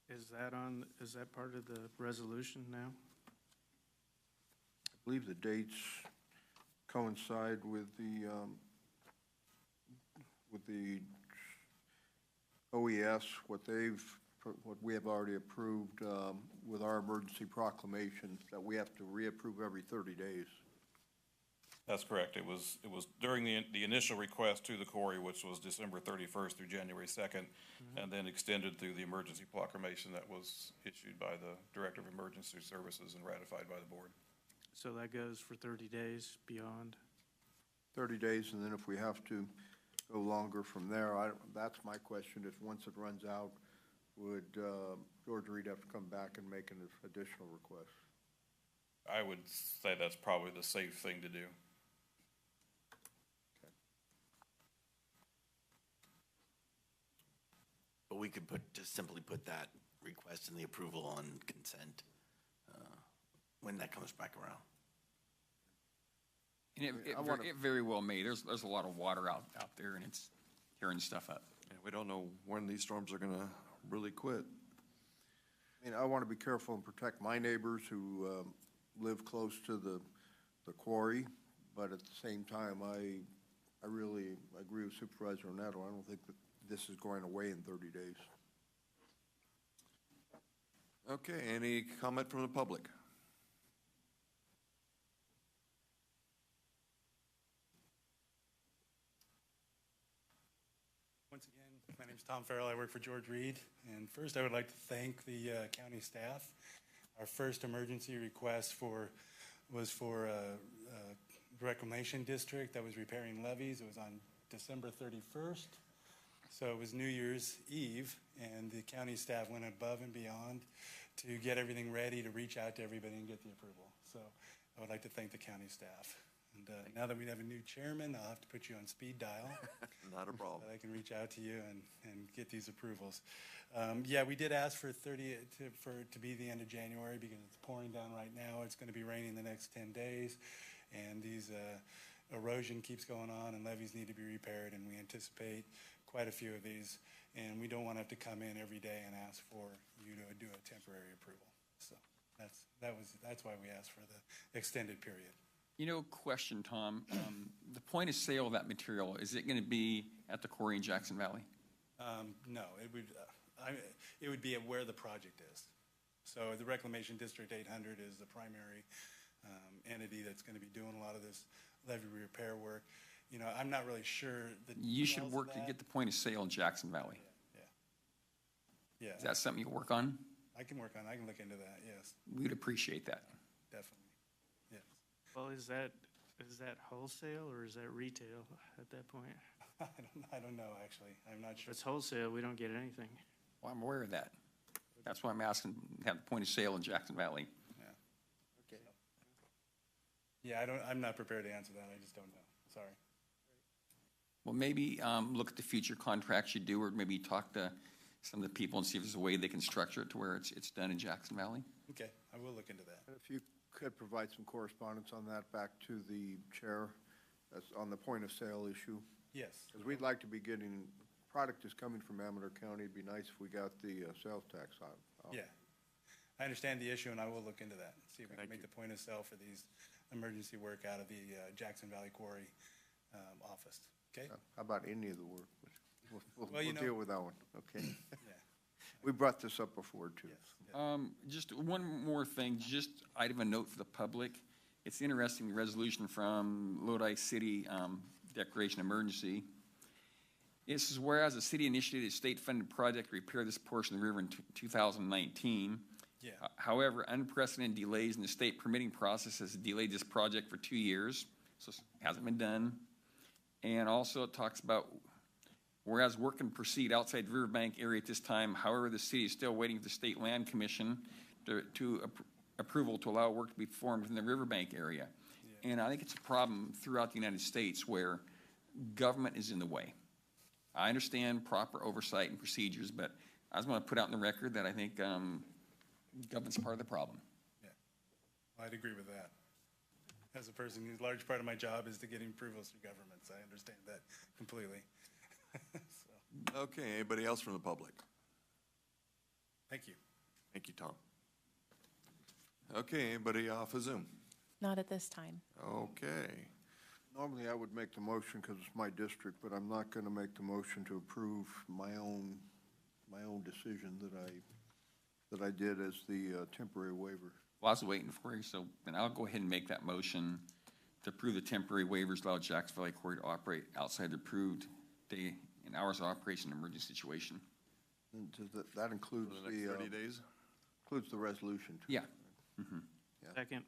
Is that part of the resolution now? I believe the dates coincide with the OES, what we have already approved with our emergency proclamation, that we have to reapprove every 30 days. That's correct. It was during the initial request to the quarry, which was December 31st through January 2nd, and then extended through the emergency proclamation that was issued by the Director of Emergency Services and ratified by the board. So that goes for 30 days beyond? 30 days, and then if we have to go longer from there, that's my question. If once it runs out, would George Reed have to come back and make an additional request? I would say that's probably the safe thing to do. But we could just simply put that request and the approval on consent when that comes back around. And it very well may. There's a lot of water out there, and it's tearing stuff up. Yeah, we don't know when these storms are going to really quit. I mean, I want to be careful and protect my neighbors who live close to the quarry, But at the same time, I really agree with Supervisor Neto. I don't think that this is going away in 30 days. Okay, any comment from the public? Once again, my name is Tom Farrell. I work for George Reed. And first, I would like to thank the county staff. Our first emergency request was for a reclamation district that was repairing levees. It was on December 31st. So it was New Year's Eve, and the county staff went above and beyond to get everything ready to reach out to everybody and get the approval. So I would like to thank the county staff. And now that we have a new chairman, I'll have to put you on speed dial. Not a problem. So I can reach out to you and get these approvals. Yeah, we did ask for to be the end of January because it's pouring down right now. It's going to be raining the next 10 days, and these erosion keeps going on, and levees need to be repaired, and we anticipate quite a few of these, and we don't want to have to come in every day and ask for you to do a temporary approval. So that's why we asked for the extended period. You know, question, Tom. The point of sale of that material, is it going to be at the quarry in Jackson Valley? No, it would be at where the project is. So the Reclamation District 800 is the primary entity that's going to be doing a lot of this levee repair work. You know, I'm not really sure the You should details of work to that. get the point of sale in Jackson Valley. Yeah. Is that something you work on? I can work on. I can look into that. Yes, We'd appreciate that. definitely. Yes. Well, is that wholesale or is that retail at that point? I don't know actually. I'm not If sure. it's wholesale, we don't get anything. Well, I'm aware of that. That's why I'm asking, have the point of sale in Jackson Valley. Okay. Yeah, I'm not prepared to answer that. I just don't know. Sorry. Well, maybe look at the future contracts you do, or maybe talk to some of the people and see if there's a way they can structure it to where it's done in Jackson Valley. Okay, I will look into that. If you could provide some correspondence on that back to the chair, that's on the point of sale issue. Yes. Because we'd like to be getting, product is coming from Amador County. It'd be nice if we got the sales tax out. Yeah. I understand the issue, and I will look into that. See if we can make the point of sale for these emergency work out of the Jackson Valley Quarry office. Okay? How about any of the work? We'll Well, you know- deal with that one, okay? Yeah. We brought this up before, too. Just one more thing, just item of note for the public. It's interesting, the resolution from Lodi City Declaration of Emergency. It says, whereas the city initiated a state-funded project to repair this portion of the river in 2019. Yeah. However, unprecedented delays in the state permitting process has delayed this project for 2 years, so it hasn't been done. And also it talks about, whereas work can proceed outside the riverbank area at this time, however, the city is still waiting for the State Land Commission to approval to allow work to be performed in the riverbank area. Yeah. And I think it's a problem throughout the United States where government is in the way. I understand proper oversight and procedures, but I just want to put out in the record that I think government's part of the problem. Yeah. Well, I'd agree with that. As a person whose large part of my job is to get approvals through governments, I understand that completely. So. Okay, anybody else from the public? Thank you. Thank you, Tom. Okay, anybody off of Zoom? Not at this time. Okay. Normally, I would make the motion because it's my district, but I'm not going to make the motion to approve my own decision that I did as the temporary waiver. Well, I was waiting for you, so then I'll go ahead and make that motion to approve the temporary waivers, allow Jackson Valley Quarry to operate outside the approved day and hours of operation in an emergency situation. And that includes For the next 30 days? Includes the resolution, too. Yeah. Yeah. Second.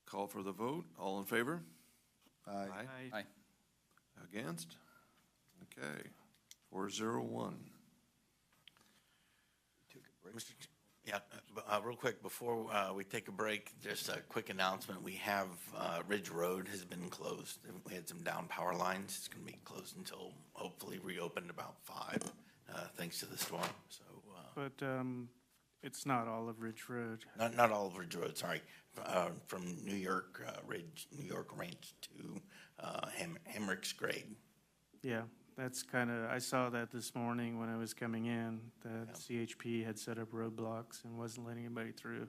Call for the vote. All in favor? Aye. Aye. Against? Okay. 401. Yeah, real quick, before we take a break, just a quick announcement. We have Ridge Road has been closed. We had some down power lines. It's going to be closed until hopefully reopened about 5, thanks to the storm. So, But it's not all of Ridge Road. not all of Ridge Road, sorry. From New York Ridge, New York Ranch to Hemrick's Grade. Yeah, that's I saw that this morning when I was coming in, that CHP had set up roadblocks and wasn't letting anybody through.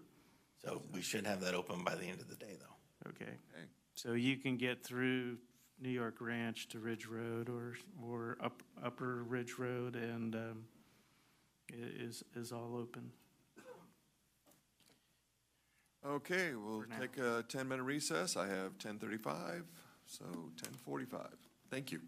So we should have that open by the end of the day, though. Okay. Okay. So you can get through New York Ranch to Ridge Road or Upper Ridge Road and is all open. Okay, we'll For now. take a 10-minute recess. I have 10:35, so 10:45. Thank you.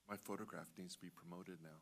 My photograph needs to be promoted now.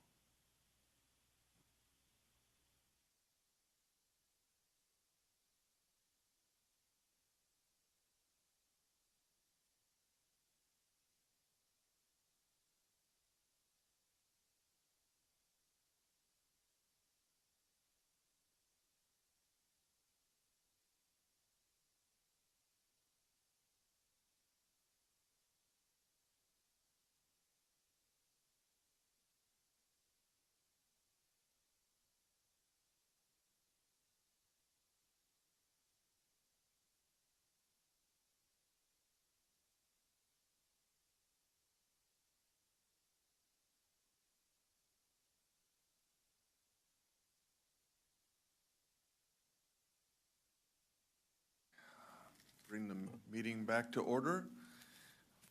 Bring the meeting back to order.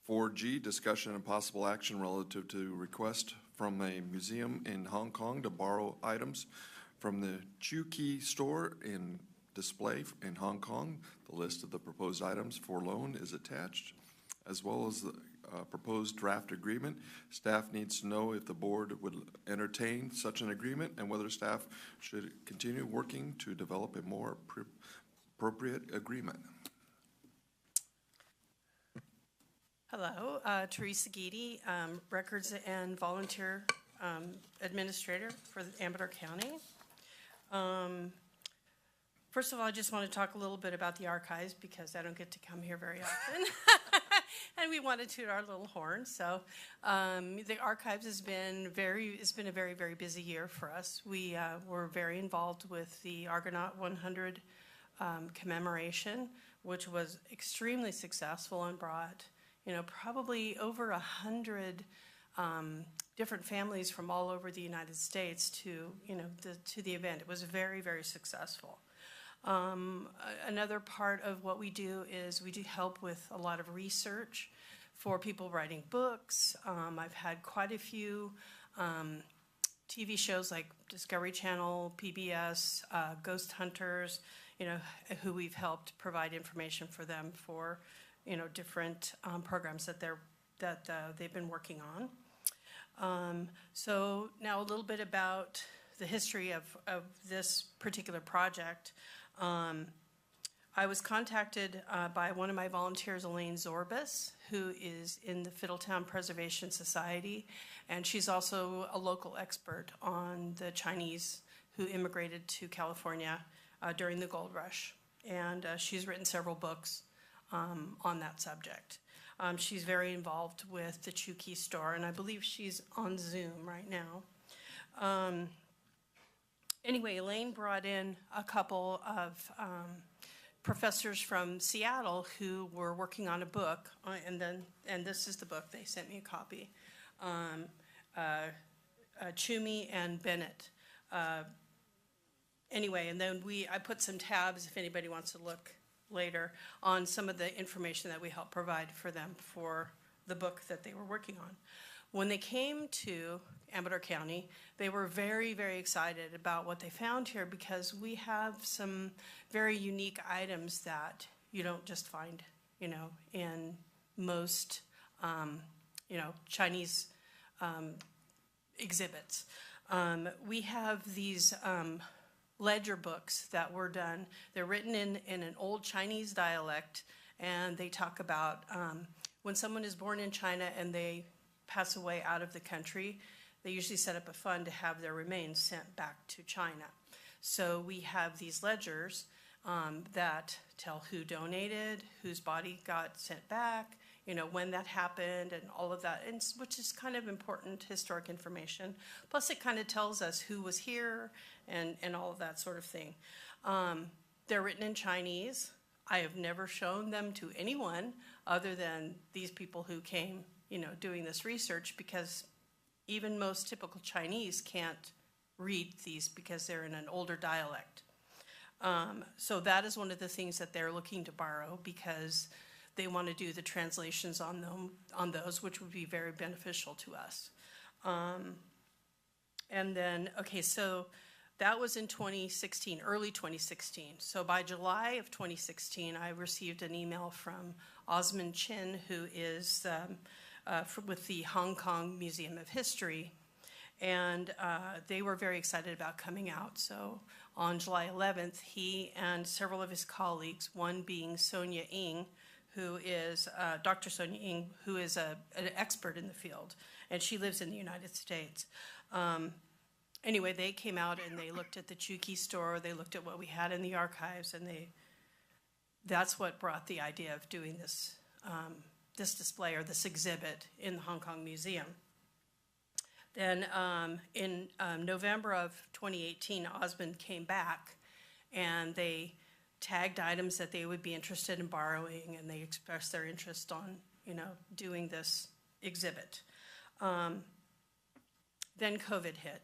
4G, discussion and possible action relative to request from a museum in Hong Kong to borrow items from the Chukey store in display in Hong Kong. The list of the proposed items for loan is attached, as well as the proposed draft agreement. Staff needs to know if the board would entertain such an agreement and whether staff should continue working to develop a more appropriate agreement. Hello, Teresa Geedy, Records and Volunteer Administrator for Amador County. First of all, I just want to talk a little bit about the archives because I don't get to come here very often. And we want to toot our little horn. So the archives has been it's been a very, very busy year for us. We were very involved with the Argonaut 100 commemoration, which was extremely successful and brought probably over 100 different families from all over the United States to the event. It was very, very successful. Another part of what we do is we do help with a lot of research for people writing books. I've had quite a few TV shows like Discovery Channel, PBS, Ghost Hunters, who we've helped provide information for them for different programs that they've been working on. So now a little bit about the history of this particular project. I was contacted by one of my volunteers, Elaine Zorbas, who is in the Fiddletown Preservation Society, and she's also a local expert on the Chinese who immigrated to California during the gold rush. And she's written several books on that subject. She's very involved with the Chukey store, and I believe she's on Zoom right now. Anyway, Elaine brought in a couple of professors from Seattle who were working on a book, and this is the book. They sent me a copy. Chumey and Bennett. Anyway, and then I put some tabs if anybody wants to look later on some of the information that we helped provide for them for the book that they were working on. When they came to Amador County, they were very, very excited about what they found here because we have some very unique items that you don't just find, in most, Chinese exhibits. We have these ledger books that were done. They're written in an old Chinese dialect, and they talk about when someone is born in China and they pass away out of the country, they usually set up a fund to have their remains sent back to China. So we have these ledgers that tell who donated, whose body got sent back, when that happened and all of that, which is kind of important historic information. Plus it kind of tells us who was here and all of that sort of thing. They're written in Chinese. I have never shown them to anyone other than these people who came, doing this research, because even most typical Chinese can't read these because they're in an older dialect. So that is one of the things that they're looking to borrow because they want to do the translations on those, which would be very beneficial to us. And then, so that was in 2016, early 2016. So by July of 2016, I received an email from Osman Chin, who is with the Hong Kong Museum of History. And they were very excited about coming out. So on July 11th, he and several of his colleagues, one being Sonia Ng, who is Dr. Sonia Ng, who is an expert in the field, and she lives in the United States. Anyway, they came out and they looked at the Chukey store, they looked at what we had in the archives, and that's what brought the idea of doing this, this display or this exhibit in the Hong Kong Museum. Then in November of 2018, Osmond came back and they tagged items that they would be interested in borrowing, and they expressed their interest on, doing this exhibit. Then COVID hit.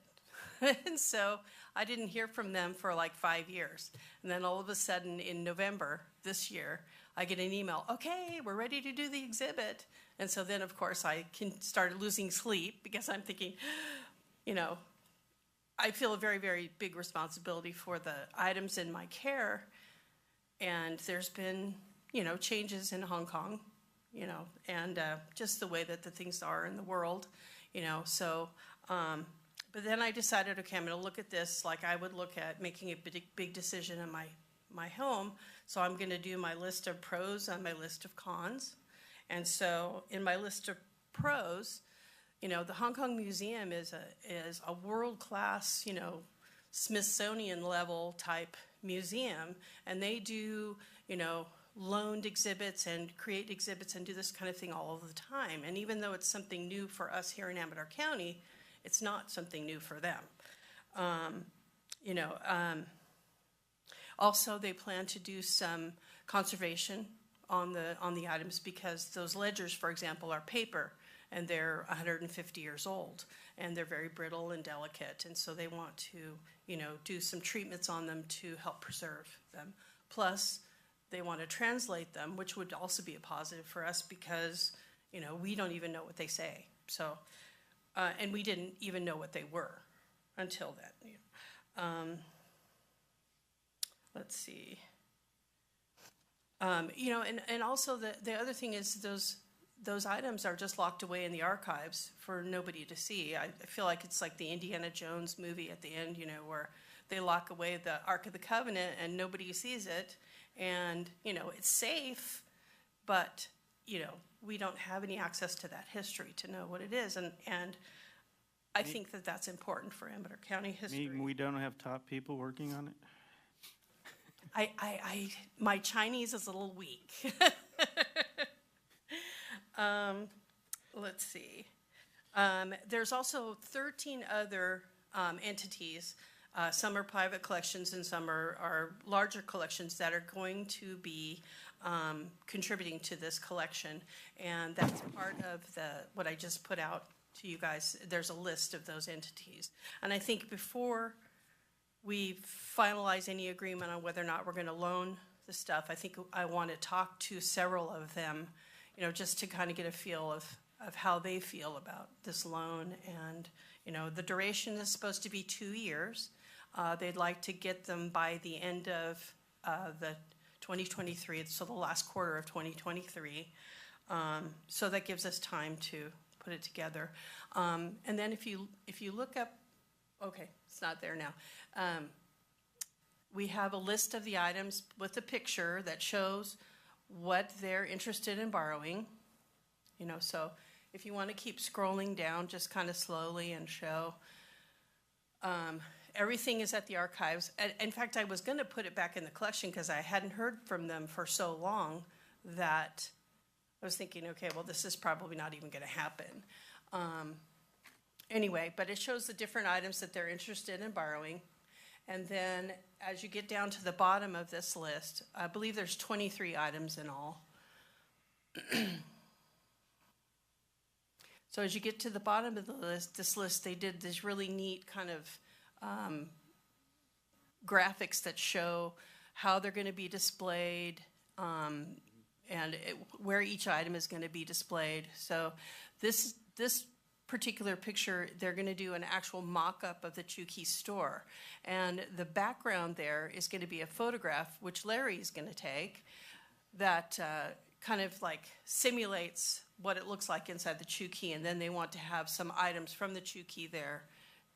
And so I didn't hear from them for like 5 years. And then all of a sudden in November this year, I get an email, okay, we're ready to do the exhibit. And so then, of course, I started losing sleep because I'm thinking, I feel a very, very big responsibility for the items in my care. And there's been, changes in Hong Kong, and just the way that the things are in the world, so, but then I decided, okay, I'm going to look at this like I would look at making a big decision in my home. So I'm going to do my list of pros and my list of cons. And so in my list of pros, the Hong Kong Museum is a world-class, Smithsonian level type museum, and they do, loaned exhibits and create exhibits and do this kind of thing all of the time. And even though it's something new for us here in Amador County, it's not something new for them. Also, they plan to do some conservation on the items because those ledgers, for example, are paper, and they're 150 years old, and they're very brittle and delicate, and so they want to, do some treatments on them to help preserve them. Plus, they want to translate them, which would also be a positive for us because, we don't even know what they say. So, and we didn't even know what they were until then. Let's see. And also the other thing is those items are just locked away in the archives for nobody to see. I feel like it's like the Indiana Jones movie at the end, where they lock away the Ark of the Covenant and nobody sees it. And, it's safe, but, we don't have any access to that history to know what it is. And I think that that's important for Amador County history. We don't have top people working on it? My Chinese is a little weak. Let's see. There's also 13 other entities. Some are private collections and some are larger collections that are going to be contributing to this collection. And that's part of what I just put out to you guys. There's a list of those entities. And I think before we finalize any agreement on whether or not we're going to loan the stuff, I think I want to talk to several of them, just to kind of get a feel of how they feel about this loan. And, the duration is supposed to be 2 years. They'd like to get them by the end of the 2023, so the last quarter of 2023. So that gives us time to put it together. And then if you look up, okay, it's not there now. We have a list of the items with a picture that shows what they're interested in borrowing. So if you want to keep scrolling down just kind of slowly and show, everything is at the archives. In fact, I was going to put it back in the collection because I hadn't heard from them for so long that I was thinking, okay, well, this is probably not even going to happen. Anyway, but it shows the different items that they're interested in borrowing. And then as you get down to the bottom of this list, I believe there's 23 items in all. So as you get to the bottom of the list, this list, they did this really neat kind of graphics that show how they're going to be displayed and where each item is going to be displayed. So this particular picture, they're going to do an actual mock-up of the Chukey store. And the background there is going to be a photograph, which Larry is going to take, that kind of like simulates what it looks like inside the Chew Key, and then they want to have some items from the Chew Key there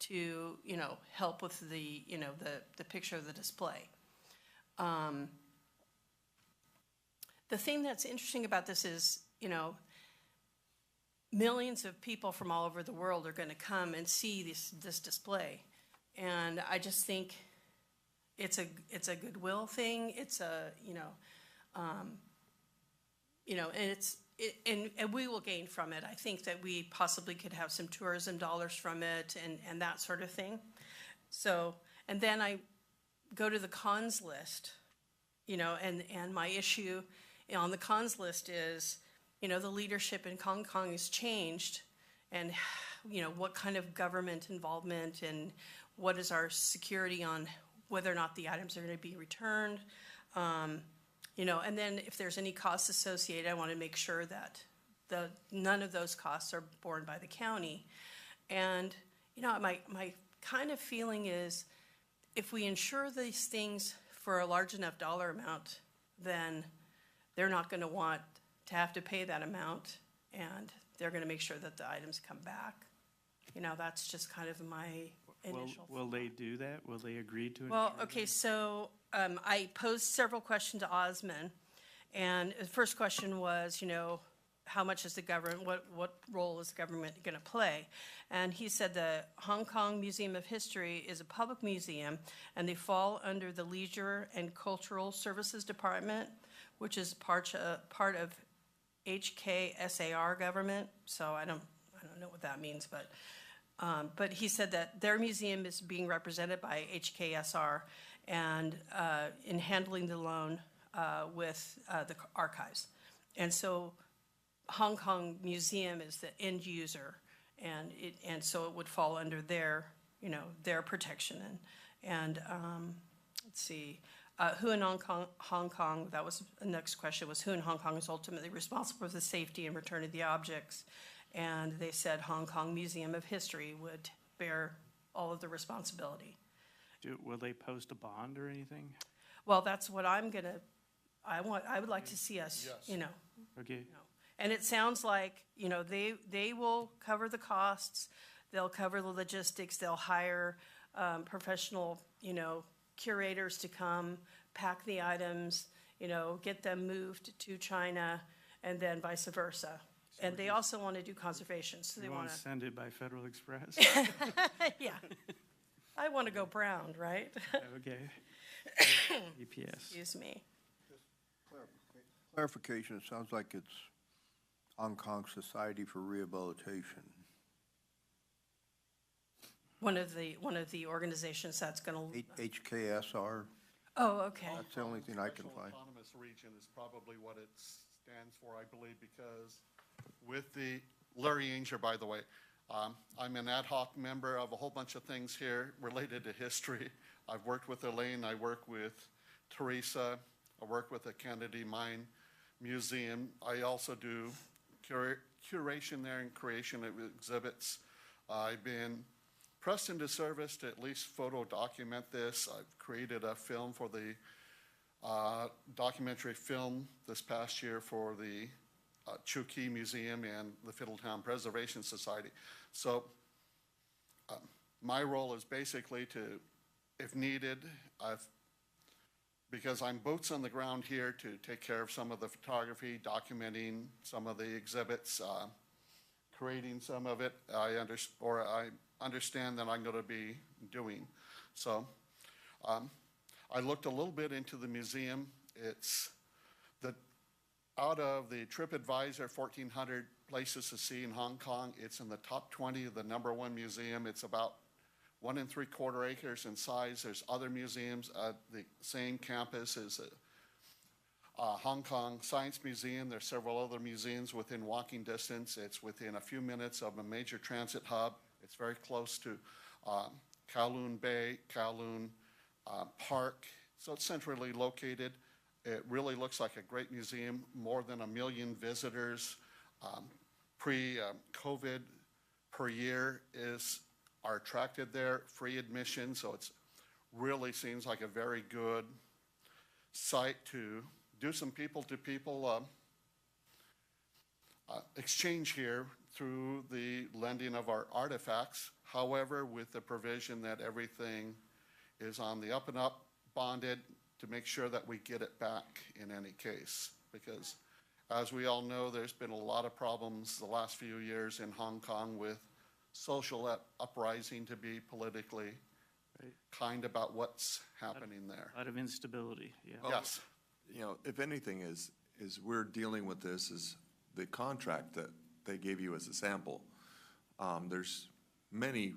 to, you know, help with the, you know, the picture of the display. The thing that's interesting about this is, you know, millions of people from all over the world are going to come and see this display, and I just think it's a goodwill thing. It's a, you know, and we will gain from it. I think that we possibly could have some tourism dollars from it and that sort of thing. So, and then I go to the cons list, you know, and my issue on the cons list is, you know, the leadership in Hong Kong has changed, and, you know, what kind of government involvement and what is our security on whether or not the items are going to be returned. You know, and then if there's any costs associated, I want to make sure that none of those costs are borne by the county. And, you know, my kind of feeling is if we insure these things for a large enough dollar amount, then they're not going to want to have to pay that amount, and they're going to make sure that the items come back. You know, that's just kind of my initial. Will they do that? Will they agree to it? Well, okay, so I posed several questions to Osman, and the first question was, you know, how much is the government, what role is the government going to play? And he said the Hong Kong Museum of History is a public museum, and they fall under the Leisure and Cultural Services Department, which is part of HKSAR government. So I don't know what that means, but he said that their museum is being represented by HKSR and in handling the loan with the archives. And so Hong Kong Museum is the end user, and so it would fall under their, you know, their protection. And let's see, who in Hong Kong, that was the next question, was who in Hong Kong is ultimately responsible for the safety and return of the objects? And they said Hong Kong Museum of History would bear all of the responsibility. Will they post a bond or anything? Well, that's what I would like to see us, Yes. you know. Okay. You know. And it sounds like, you know, they will cover the costs, they'll cover the logistics, they'll hire professional, you know, curators to come, pack the items, you know, get them moved to China, and then vice versa. And they also want to do conservation, so they want to send it by Federal Express? Yeah. I want to go brown, right? Okay. EPS. Excuse me. Clarification, it sounds like it's Hong Kong Society for Rehabilitation. One of the organizations that's going to. HKSR. Oh, okay. That's the only thing I can find. Autonomous region is probably what it stands for, I believe, because with the, Larry Ainger, by the way, I'm an ad hoc member of a whole bunch of things here related to history. I've worked with Elaine, I work with Teresa, I work with the Kennedy Mine Museum. I also do curation there and creation of exhibits. I've been pressed into service to at least photo document this. I've created a film for the documentary film this past year for the Chew Key Museum and the Fiddletown Preservation Society. So my role is basically to, if needed, because I'm boots on the ground here to take care of some of the photography, documenting some of the exhibits, creating some of it, I understand that I'm going to be doing. So I looked a little bit into the museum. It's out of the TripAdvisor 1,400 places to see in Hong Kong, it's in the top 20 of the #1 museum. It's about 1 3/4 acres in size. There's other museums at the same campus as Hong Kong Science Museum. There's several other museums within walking distance. It's within a few minutes of a major transit hub. It's very close to Kowloon Bay, Kowloon Park. So it's centrally located. It really looks like a great museum. More than 1 million visitors pre-COVID per year are attracted there, free admission. So it's really seems like a very good site to do some people-to-people exchange here through the lending of our artifacts. However, with the provision that everything is on the up and up, bonded, to make sure that we get it back in any case. Because as we all know, there's been a lot of problems the last few years in Hong Kong with social uprising, to be politically kind about what's happening there. A lot of instability, yeah. Yes. You know, if anything is we're dealing with this is the contract that they gave you as a sample. There's many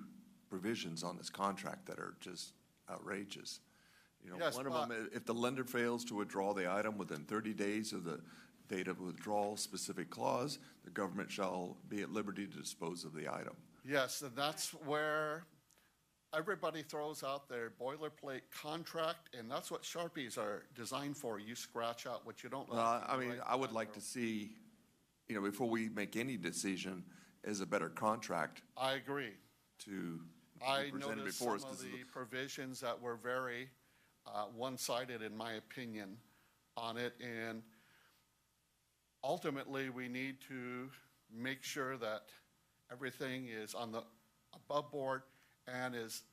provisions on this contract that are just outrageous. You know, Yes, one of them, if the lender fails to withdraw the item within 30 days of the date of withdrawal specific clause, the government shall be at liberty to dispose of the item. Yes, and that's where everybody throws out their boilerplate contract, and that's what Sharpies are designed for. You scratch out what you don't like. I mean, I would like to see, you know, before we make any decision, is a better contract I agree. to I be presented noticed before some us. of 'Cause the provisions that were very one-sided, in my opinion, on it, and ultimately, we need to make sure that everything is on the above board and is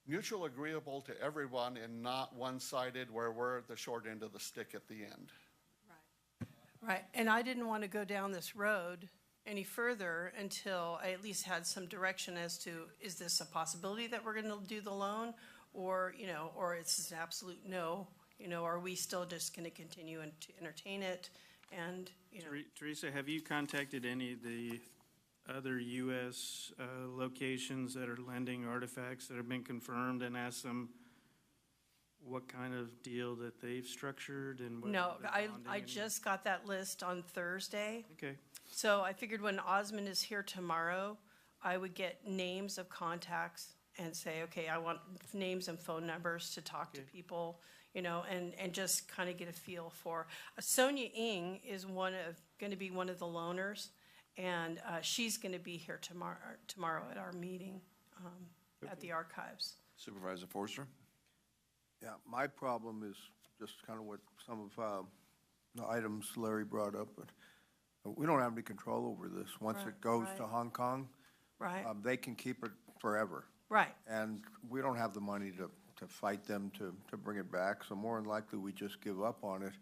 mutual agreeable to everyone and not one-sided where we're the short end of the stick at the end. Right, and I didn't want to go down this road any further until I at least had some direction as to, is this a possibility that we're going to do the loan? Or, you know, or it's an absolute no, you know, are we still just going to continue to entertain it? And, you know. Teresa, have you contacted any of the other U.S. Locations that are lending artifacts that have been confirmed and asked them what kind of deal that they've structured and what? No, they're I bonding and- just got that list on Thursday. Okay. So I figured when Osmond is here tomorrow, I would get names of contacts and say, okay, I want names and phone numbers to talk to people, you know, and just kind of get a feel for. Sonia Ng is going to be one of the loaners, and she's going to be here tomorrow at our meeting at the archives. Supervisor Forster? Yeah, my problem is just kind of what some of the items Larry brought up, but we don't have any control over this. Once it goes to Hong Kong, they can keep it forever. Right. And we don't have the money to fight them to bring it back, so more than likely we just give up on it.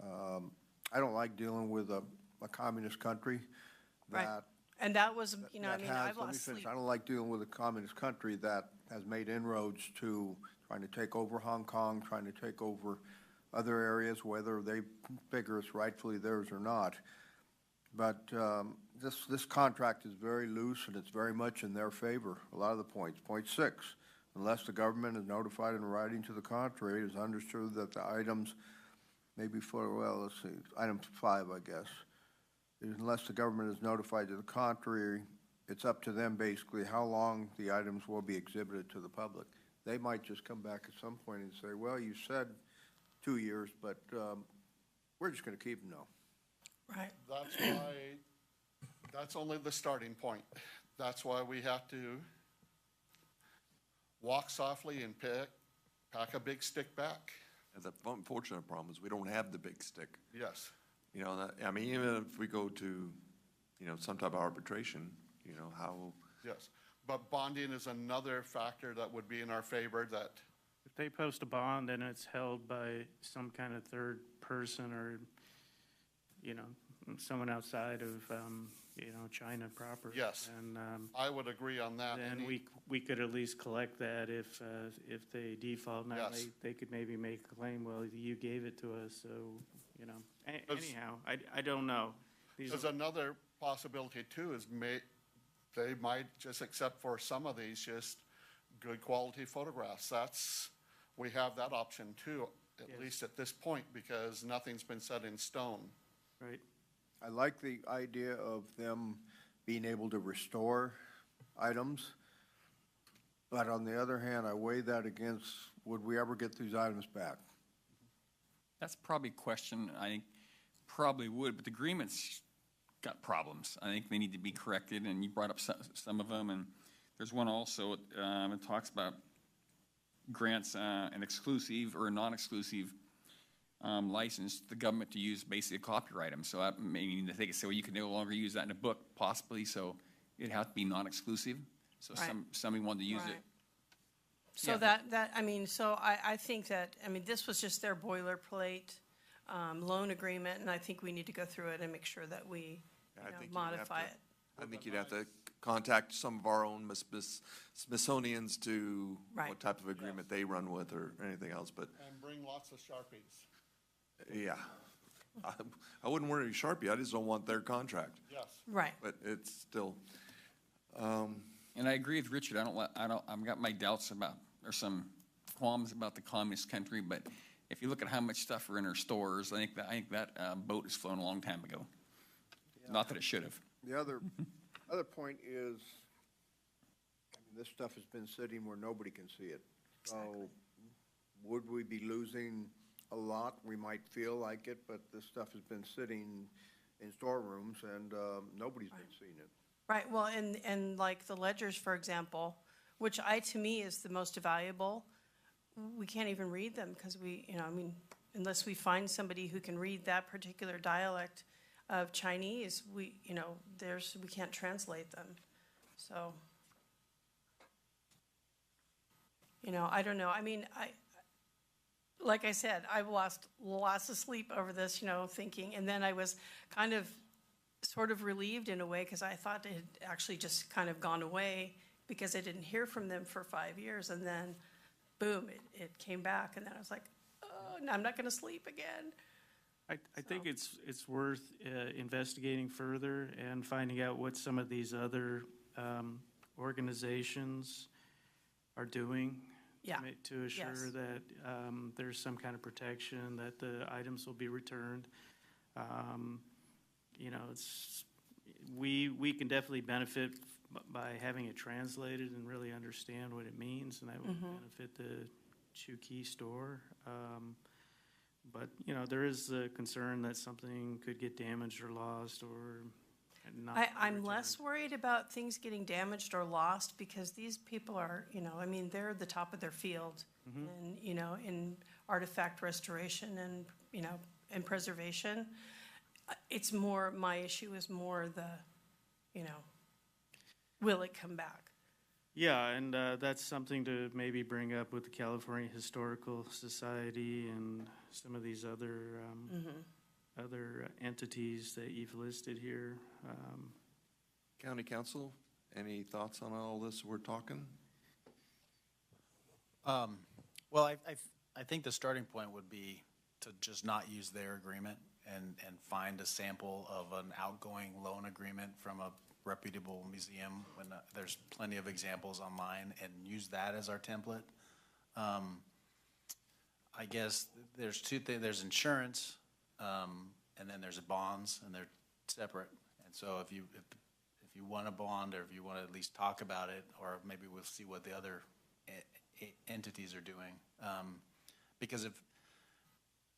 I don't like dealing with a communist country Right. that. And that was, you know, I that mean, has- I've let me lost finish. sleep. I don't like dealing with a communist country that has made inroads to trying to take over Hong Kong, trying to take over other areas, whether they figure it's rightfully theirs or not. But this contract is very loose, and it's very much in their favor, a lot of the points. Point 6, unless the government is notified in writing to the contrary, it is understood that the items may be for, well, let's see, item 5, I guess. Unless the government is notified to the contrary, it's up to them basically how long the items will be exhibited to the public. They might just come back at some point and say, well, you said 2 years, but we're just going to keep them now. Right. That's why, that's only the starting point. That's why we have to walk softly and pack a big stick back. And the unfortunate problem is we don't have the big stick. Yes. You know, I mean, even if we go to, you know, some type of arbitration, you know, how. Yes, but bonding is another factor that would be in our favor that. If they post a bond and it's held by some kind of third person or, you know, someone outside of, you know, China proper. Yes, and I would agree on that. then we could at least collect that if they default. Now Yes. they could maybe make a claim, well, you gave it to us, so, you know. Anyhow, I don't know. There's another possibility too, is they might just accept for some of these just good quality photographs. We have that option too, at least at this point, because nothing's been set in stone. Right. I like the idea of them being able to restore items, but on the other hand, I weigh that against, would we ever get these items back? That's probably a question I think probably would, but the agreement's got problems. I think they need to be corrected, and you brought up some of them, and there's one also, it talks about grants an exclusive or non-exclusive licensed the government to use basically a copyright them. So that meaning that they could say, well, you can no longer use that in a book, possibly. So it'd have to be non-exclusive. So Right. somebody wanted to use Right. it. So I think that, this was just their boilerplate loan agreement, and I think we need to go through it and make sure that we I think you'd have modify to- it. I think you'd have to contact some of our own Smithsonians to Right. what type of agreement they run with or anything else, but And bring lots of Sharpies. yeah. I wouldn't worry Sharpie, I just don't want their contract. Yes. Right. But it's still, And I agree with Richard. I've got my doubts about, or some qualms about the communist country, but if you look at how much stuff are in our stores, I think that boat has flown a long time ago. Not that it should have. The other point is, this stuff has been sitting where nobody can see it. So would we be losing a lot? We might feel like it, but this stuff has been sitting in storerooms and nobody's been seeing it. Right, well, and like the ledgers, for example, which to me is the most valuable, we can't even read them because unless we find somebody who can read that particular dialect of Chinese, we can't translate them. So, I don't know. Like I said, I've lost lots of sleep over this, thinking, and then I was kind of sort of relieved in a way because I thought it had actually just kind of gone away because I didn't hear from them for 5 years, and then boom, it came back, and then I was like, oh, now I'm not going to sleep again. I think it's worth investigating further and finding out what some of these other organizations are doing. Yeah. To assure Yes. that there's some kind of protection, that the items will be returned. We can definitely benefit by having it translated and really understand what it means, and that would benefit the Chukey store. But there is a concern that something could get damaged or lost or not. I'm less worried about things getting damaged or lost because these people are, they're at the top of their field and, in artifact restoration and, and preservation. It's more, my issue is more the, will it come back? Yeah, and that's something to maybe bring up with the California Historical Society and some of these other other entities that you've listed here. County Council, any thoughts on all this we're talking? Well, I think the starting point would be to just not use their agreement and find a sample of an outgoing loan agreement from a reputable museum when there's plenty of examples online, and use that as our template. I guess there's two things. There's insurance, and then there's bonds, and they're separate. And so if you want a bond, or if you want to at least talk about it, or maybe we'll see what the other entities are doing. Because if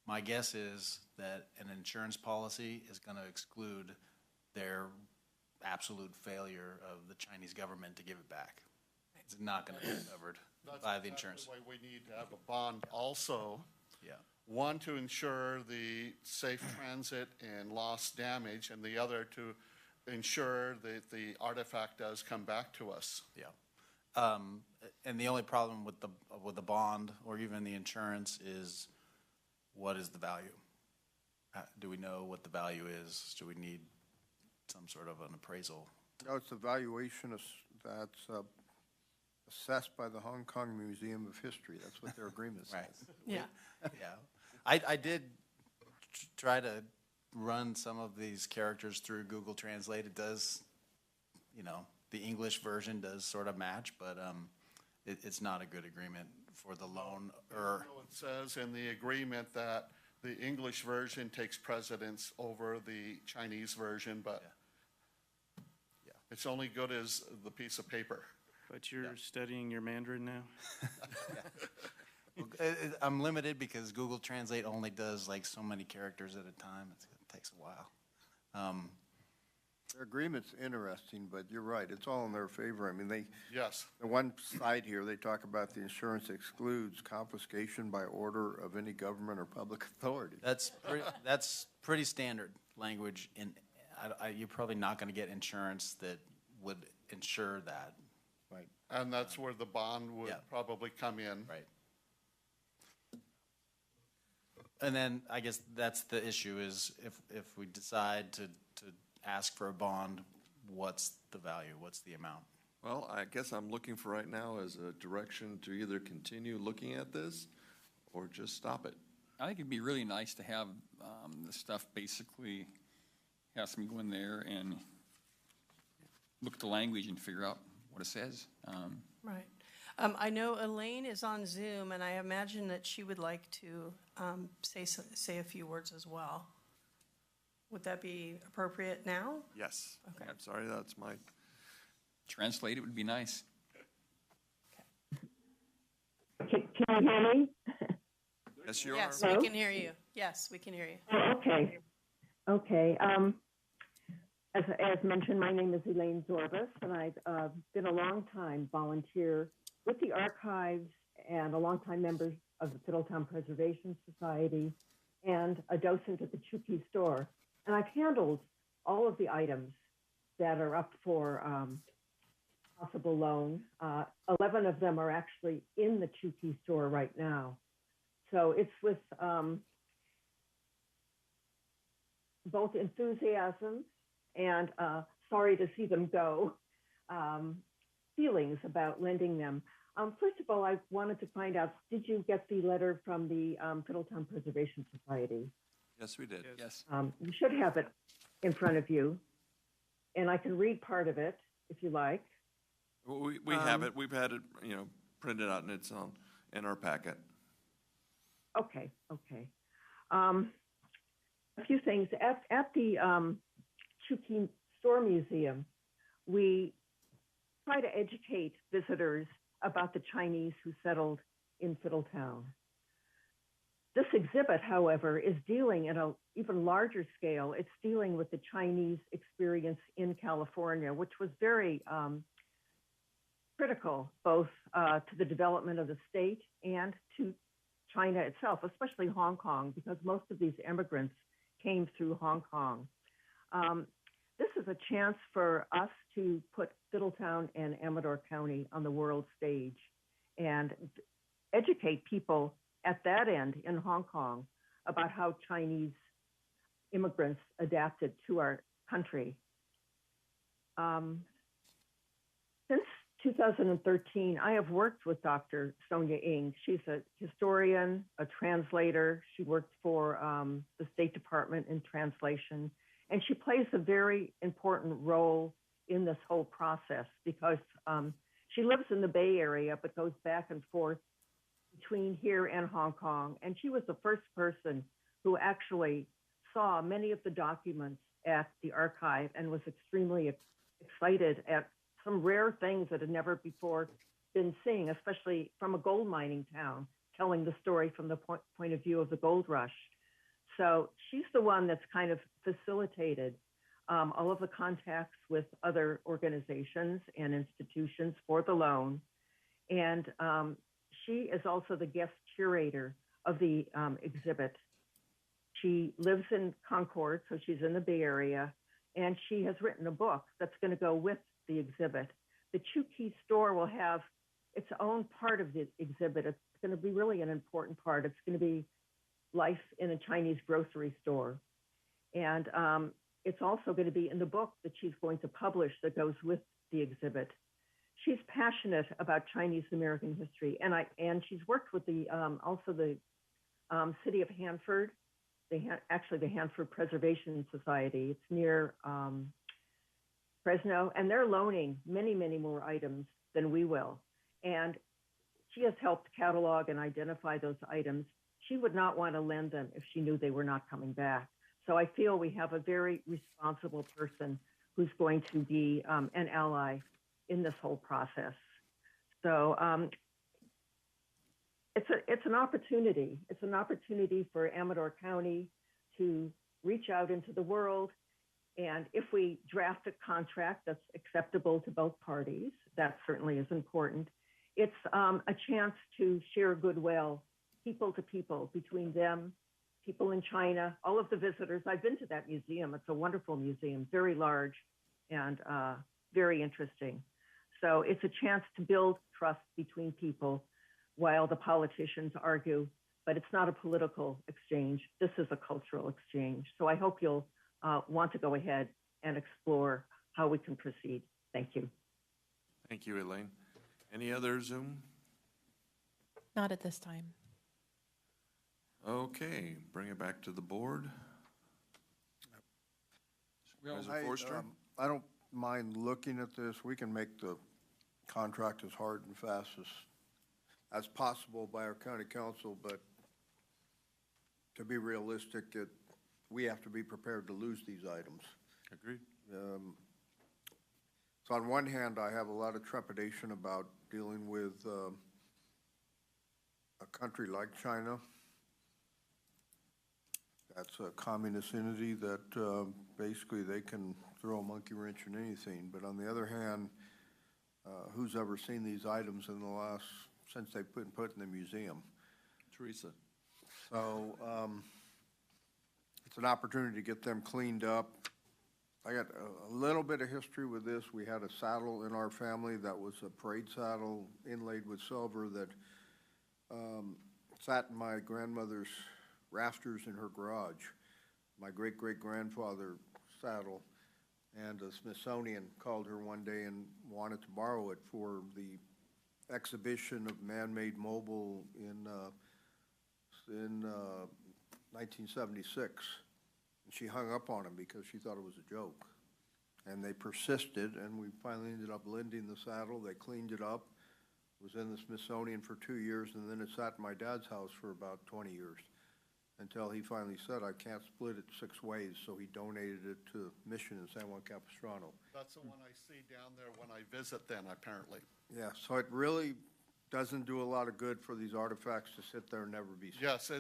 my guess is that an insurance policy is going to exclude their absolute failure of the Chinese government to give it back. It's not going to be covered by the insurance. That's why we need to have a bond also. Yeah. One, to ensure the safe transit and lost damage, and the other to ensure that the artifact does come back to us. Yeah. And the only problem with the bond or even the insurance is, what is the value? Do we know what the value is? Do we need some sort of an appraisal? No, it's the valuation that's assessed by the Hong Kong Museum of History. That's what their agreement says. Right. Yeah. Yeah. I did try to run some of these characters through Google Translate. It does, the English version does sort of match, but it's not a good agreement for the loan. It says in the agreement that the English version takes precedence over the Chinese version, but it's only good as the piece of paper. But you're studying your Mandarin now? I'm limited because Google Translate only does like so many characters at a time. It takes a while. Their agreement's interesting, but you're right, it's all in their favor. I mean, Yes. the one side here, they talk about the insurance excludes confiscation by order of any government or public authority. That's pretty standard language you're probably not going to get insurance that would insure that. Right. And that's where the bond would probably come in. Right. And then I guess that's the issue is if we decide to ask for a bond, what's the value? What's the amount? Well, I guess I'm looking for right now as a direction to either continue looking at this or just stop it. I think it'd be really nice to have the stuff basically, have some go in there and look at the language and figure out what it says. Right. I know Elaine is on Zoom, and I imagine that she would like to say a few words as well. Would that be appropriate now? Yes. Okay. I'm sorry, that's my... Translate it would be nice. Can you hear me? Yes, you Yes, are. we can hear you. Yes, we can hear you. Oh, okay. Okay. As mentioned, my name is Elaine Zorbas, and I've been a long time volunteer with the archives and a longtime member of the Fiddletown Preservation Society and a docent at the Chukey store. And I've handled all of the items that are up for possible loan. 11 of them are actually in the Chukey store right now. So it's with both enthusiasm and sorry to see them go feelings about lending them. First of all, I wanted to find out, did you get the letter from the Fiddletown Preservation Society? Yes, we did. Yes. You should have it in front of you, and I can read part of it if you like. Well, we have it. We've had it, printed out, and it's in our packet. Okay. A few things. At the Chukey Store Museum, we try to educate visitors about the Chinese who settled in Fiddletown. This exhibit, however, is dealing at an even larger scale. It's dealing with the Chinese experience in California, which was very critical both to the development of the state and to China itself, especially Hong Kong, because most of these immigrants came through Hong Kong. This is a chance for us to put Fiddletown and Amador County on the world stage and educate people at that end in Hong Kong about how Chinese immigrants adapted to our country. Since 2013, I have worked with Dr. Sonia Ng. She's a historian, a translator. She worked for the State Department in translation, and she plays a very important role in this whole process because she lives in the Bay Area but goes back and forth between here and Hong Kong. And she was the first person who actually saw many of the documents at the archive and was extremely excited at some rare things that had never before been seen, especially from a gold mining town, telling the story from the point of view of the gold rush. So she's the one that's kind of facilitated all of the contacts with other organizations and institutions for the loan. And she is also the guest curator of the exhibit. She lives in Concord, so she's in the Bay Area, and she has written a book that's going to go with the exhibit. The Chukey store will have its own part of the exhibit. It's going to be really an important part. It's going to be life in a Chinese grocery store. And it's also going to be in the book that she's going to publish that goes with the exhibit. She's passionate about Chinese American history, and she's worked with the city of Hanford, actually the Hanford Preservation Society. It's near Fresno, and they're loaning many, many more items than we will. And she has helped catalog and identify those items. She would not want to lend them if she knew they were not coming back. So I feel we have a very responsible person who's going to be an ally in this whole process. So it's an opportunity. It's an opportunity for Amador County to reach out into the world And if we draft a contract that's acceptable to both parties, that certainly is important. It's a chance to share goodwill, people to people, between them, people in China, all of the visitors. I've been to that museum. It's a wonderful museum, very large and very interesting. So it's a chance to build trust between people while the politicians argue, but it's not a political exchange. This is a cultural exchange. So I hope you'll want to go ahead and explore how we can proceed. Thank you. Thank you, Elaine. Any other Zoom? Not at this time. Okay, bring it back to the board. Supervisor Forster? I don't mind looking at this. We can make the contract as hard and fast as possible by our county council, but to be realistic, we have to be prepared to lose these items. Agreed. So on one hand, I have a lot of trepidation about dealing with a country like China. That's a communist entity that basically they can throw a monkey wrench in anything. But on the other hand, who's ever seen these items in the last, since they've been put in the museum? Teresa. So it's an opportunity to get them cleaned up. I got a little bit of history with this. We had a saddle in our family that was a parade saddle inlaid with silver that sat in my grandmother's rafters in her garage. My great-great-grandfather saddle, and the Smithsonian called her one day and wanted to borrow it for the exhibition of man-made mobile in 1976. And she hung up on him because she thought it was a joke. And they persisted, and we finally ended up lending the saddle. They cleaned it up. It was in the Smithsonian for 2 years, and then it sat in my dad's house for about 20 years until he finally said, I can't split it 6 ways, so he donated it to Mission in San Juan Capistrano. That's the one I see down there when I visit then, apparently. Yeah, so it really doesn't do a lot of good for these artifacts to sit there and never be seen. Yes,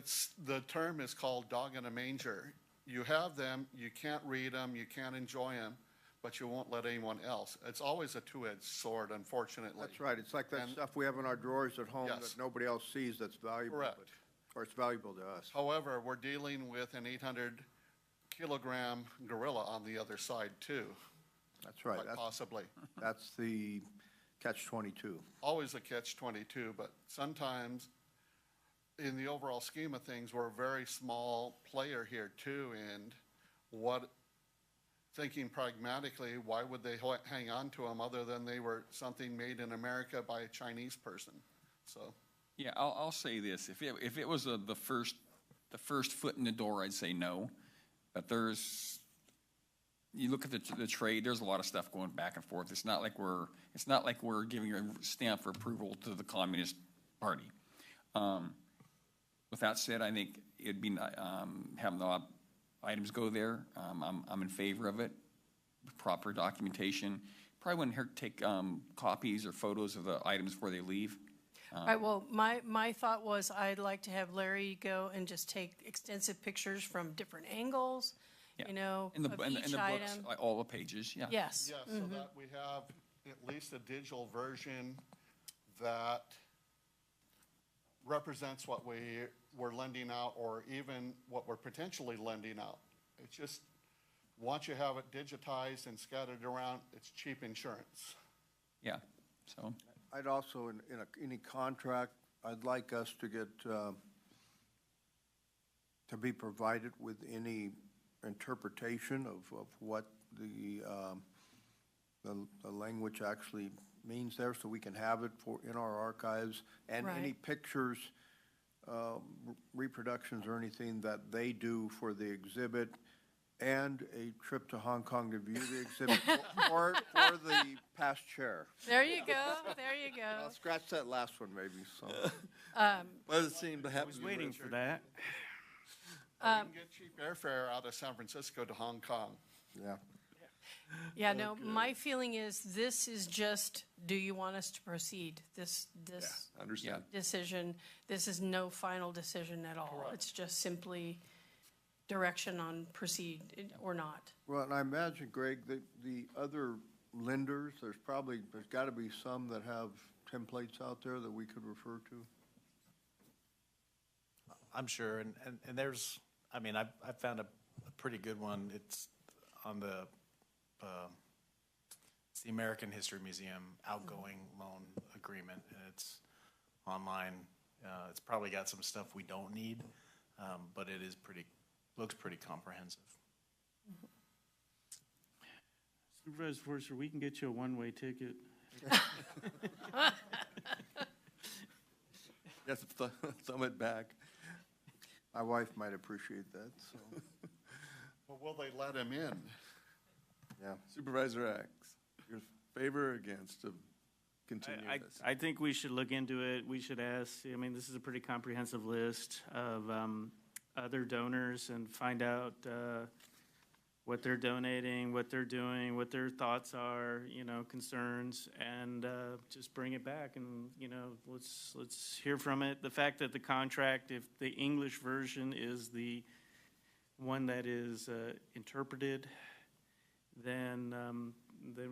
the term is called dog in a manger. You have them, you can't read them, you can't enjoy them, but you won't let anyone else. It's always a two-edged sword, unfortunately. That's right. It's like that stuff we have in our drawers at home that nobody else sees that's valuable. Correct. Or it's valuable to us. However, we're dealing with an 800-kilogram gorilla on the other side, too. That's right. Quite possibly. That's the catch-22. Always a catch-22, but sometimes in the overall scheme of things, we're a very small player here, too, and thinking pragmatically, why would they hang on to them other than they were something made in America by a Chinese person? So. Yeah, I'll say this: if it was the first foot in the door, I'd say no. But you look at the trade. There's a lot of stuff going back and forth. It's not like we're giving a stamp for approval to the Communist Party. With that said, I think it'd be having the items go there. I'm in favor of it. Proper documentation. Probably wouldn't hurt to take copies or photos of the items before they leave. All right, well, my thought was I'd like to have Larry go and just take extensive pictures from different angles, in of the each books, item. all the pages. Yeah. Yes. Yeah, so that we have at least a digital version that represents what we're lending out, or even what we're potentially lending out. It's just, once you have it digitized and scattered around, it's cheap insurance. Yeah, so. I'd also, in any contract, I'd like us to get, to be provided with any interpretation of what the language actually means there, so we can have it in our archives, and any pictures, reproductions or anything that they do for the exhibit, and a trip to Hong Kong to view the exhibit for the past chair. There you go. There you go. I'll scratch that last one maybe. So. Does it seem to have? I was waiting for that. You can get cheap airfare out of San Francisco to Hong Kong. Yeah. Yeah, no, my feeling is this is just, do you want us to proceed? This understand. decision, this is no final decision at all. Correct. It's just simply, direction on proceed or not. Well, and I imagine, Greg, that the other lenders, there's got to be some that have templates out there that we could refer to. I'm sure, and there's, I mean, I've found a pretty good one. It's on the, it's the American History Museum outgoing loan agreement, and it's online. It's probably got some stuff we don't need, but it is looks pretty comprehensive. Supervisor Forster, we can get you a one-way ticket. Yes, thumb it back. My wife might appreciate that, so. Well, will they let him in? Yeah. Supervisor X, your favor or against to continue this? I think we should look into it. We should ask, I mean, this is a pretty comprehensive list of other donors and find out what they're donating, what they're doing, what their thoughts are, concerns, and just bring it back and, let's hear from it. The fact that the contract, if the English version is the one that is interpreted, then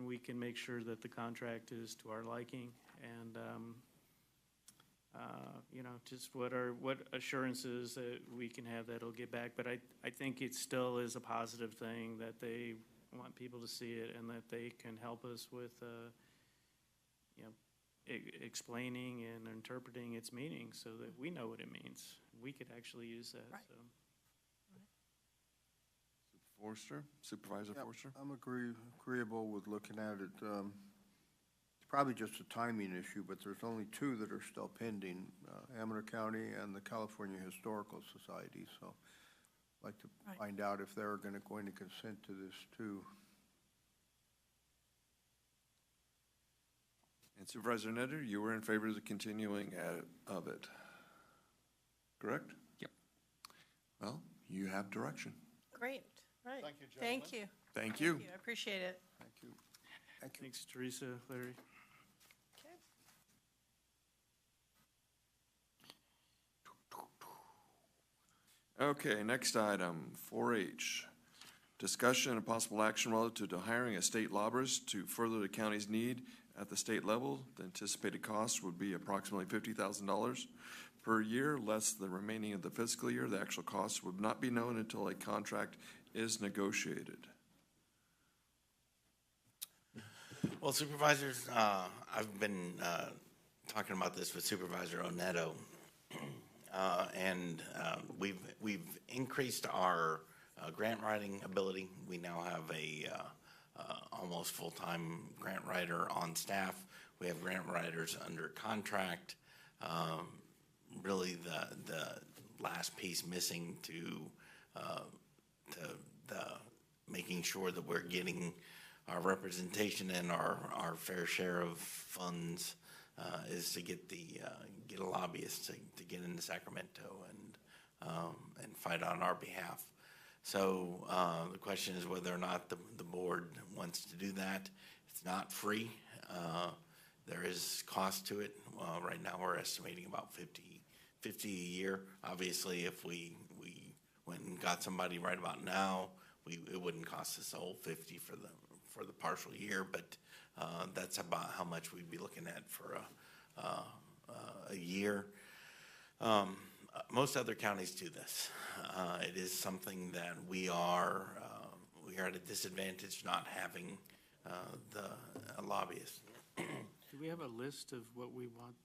we can make sure that the contract is to our liking, and just what assurances that we can have that it'll get back. But I think it still is a positive thing that they want people to see it and that they can help us with explaining and interpreting its meaning so that we know what it means. We could actually use that. Right. So. Forster, Supervisor Forster? I'm agreeable with looking at it. It's probably just a timing issue, but there's only two that are still pending, Amador County and the California Historical Society. So I'd like to find out if they're going to consent to this too. And Supervisor Netter, you were in favor of the continuing of it, correct? Yep. Well, you have direction. Great. Right. Thank you, gentlemen. Thank you. Thank you. I appreciate it. Thank you. Thanks, Teresa, Larry. Okay, next item, 4H. Discussion and possible action relative to hiring a state lobbyist to further the county's need at the state level. The anticipated cost would be approximately $50,000 per year, less the remaining of the fiscal year. The actual cost would not be known until a contract is negotiated. Well, Supervisors, I've been talking about this with Supervisor Oneto, and we've increased our grant writing ability. We now have a almost full-time grant writer on staff. We have grant writers under contract. Really, the last piece missing to the making sure that we're getting our representation and our fair share of funds is to get a lobbyist to get into Sacramento and fight on our behalf. So the question is whether or not the board wants to do that. It's not free. There is cost to it. Right now we're estimating about $50 a year. Obviously, if we went and got somebody right about now, it wouldn't cost us the whole $50 for the partial year, but that's about how much we'd be looking at for a year. Most other counties do this. It is something that we are at a disadvantage not having a lobbyist. Do we have a list of what we want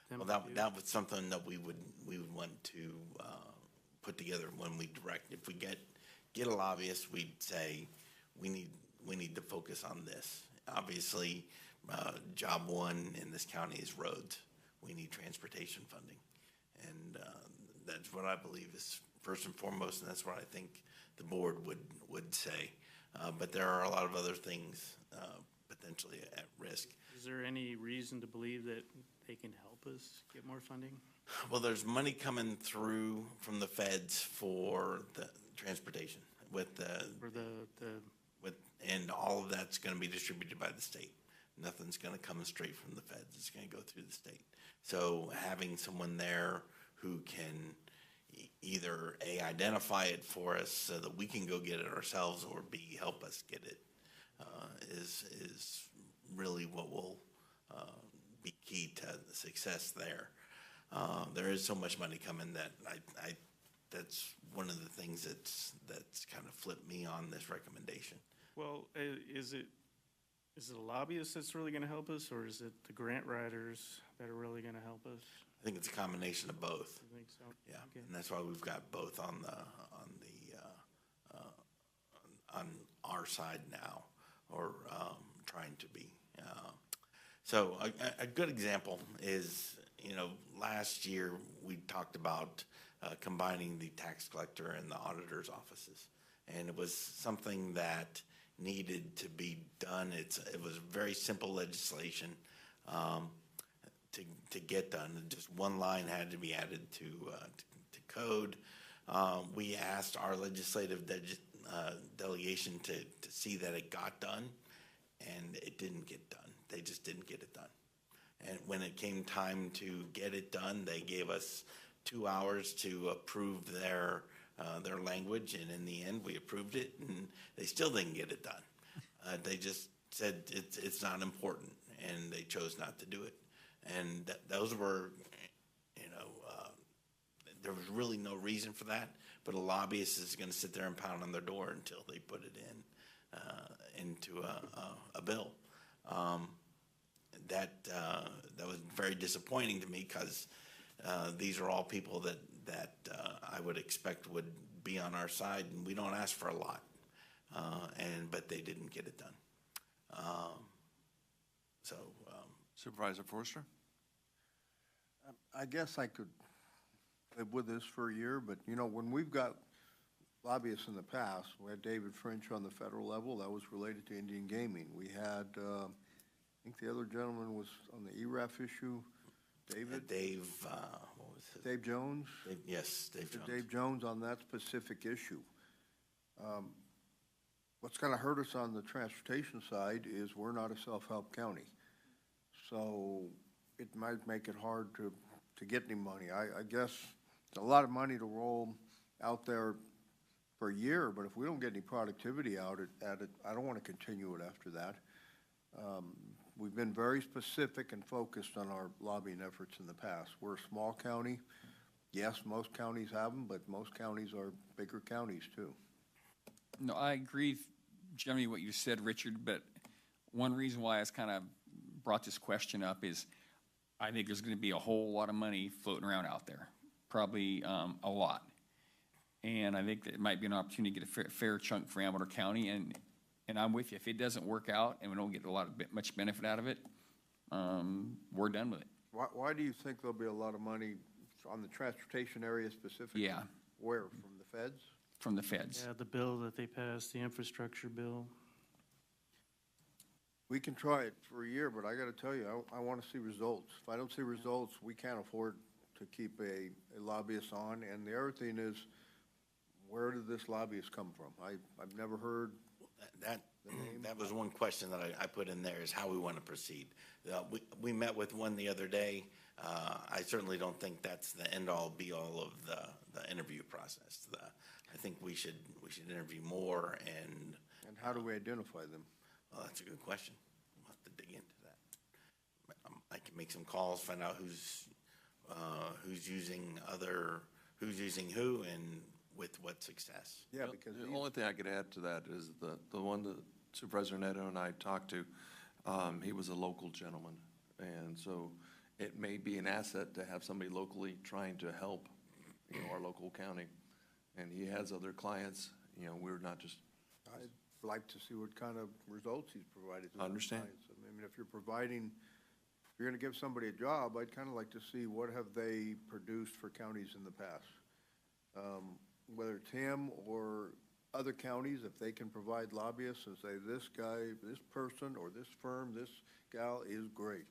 them Well, to do? that was something that we would want to put together when we direct. If we get a lobbyist, we'd say we need to focus on this. Obviously, job one in this county is roads. We need transportation funding, and that's what I believe is first and foremost, and that's what I think the board would say. But there are a lot of other things potentially at risk. Is there any reason to believe that they can help us get more funding? Well, there's money coming through from the feds for the transportation and all of that's going to be distributed by the state. Nothing's going to come straight from the feds. It's going to go through the state. So having someone there who can, either A, identify it for us so that we can go get it ourselves, or B, help us get it, is really what will be key to the success there. There is so much money coming that that's one of the things that's kind of flipped me on this recommendation. Well, is it a lobbyist that's really going to help us, or is it the grant writers that are really going to help us? I think it's a combination of both. You think so? Yeah, Okay. and that's why we've got both on our side now, or trying to be. So a good example is, last year we talked about combining the tax collector and the auditor's offices, and it was something that needed to be done. It was very simple legislation to get done. Just one line had to be added to code. We asked our legislative delegation to see that it got done, and it didn't get done. They just didn't get it done. And when it came time to get it done, they gave us 2 hours to approve their language, and in the end, we approved it, and they still didn't get it done. They just said it's not important, and they chose not to do it. And those were, there was really no reason for that, but a lobbyist is going to sit there and pound on their door until they put it into a bill. That was very disappointing to me, because these are all people that I would expect would be on our side, and we don't ask for a lot, but they didn't get it done. Supervisor Forster? I guess I could live with this for a year, but when we've got lobbyists in the past, we had David French on the federal level. That was related to Indian gaming. We had, I think the other gentleman was on the ERAF issue. Dave, what was his? Dave Jones? Yes, Dave Jones. Dave Jones on that specific issue. What's going to hurt us on the transportation side is we're not a self-help county. So it might make it hard to get any money. I guess it's a lot of money to roll out there for a year, but if we don't get any productivity out at it, I don't want to continue it after that. We've been very specific and focused on our lobbying efforts in the past. We're a small county. Yes, most counties have them, but most counties are bigger counties too. No, I agree generally what you said, Richard, but one reason why I kind of brought this question up is I think there's going to be a whole lot of money floating around out there, probably a lot. And I think that it might be an opportunity to get a fair chunk for Amador County, and I'm with you. If it doesn't work out and we don't get much benefit out of it, we're done with it. Why do you think there'll be a lot of money on the transportation area specifically? Yeah. Where, from the feds? From the feds. Yeah, the bill that they passed, the infrastructure bill. We can try it for a year, but I got to tell you, I want to see results. If I don't see results, we can't afford to keep a lobbyist on. And the other thing is, where did this lobbyist come from? I've never heard that name. That was one question that I put in there, is how we want to proceed. We met with one the other day. I certainly don't think that's the end-all, be-all of the interview process. I think we should interview more. And how do we identify them? Well, that's a good question. We'll have to dig into that. I can make some calls, find out who's using who, and with what success. Yeah, because the only thing I could add to that is the one that Supervisor Neto and I talked to, he was a local gentleman, and so it may be an asset to have somebody locally trying to help, our local county, and he has other clients. We're not just. I'd like to see what kind of results he's provided. I understand. I mean, if you're going to give somebody a job, I'd kind of like to see what have they produced for counties in the past. Whether it's him or other counties, if they can provide lobbyists and say, this guy, this person, or this firm, this gal is great.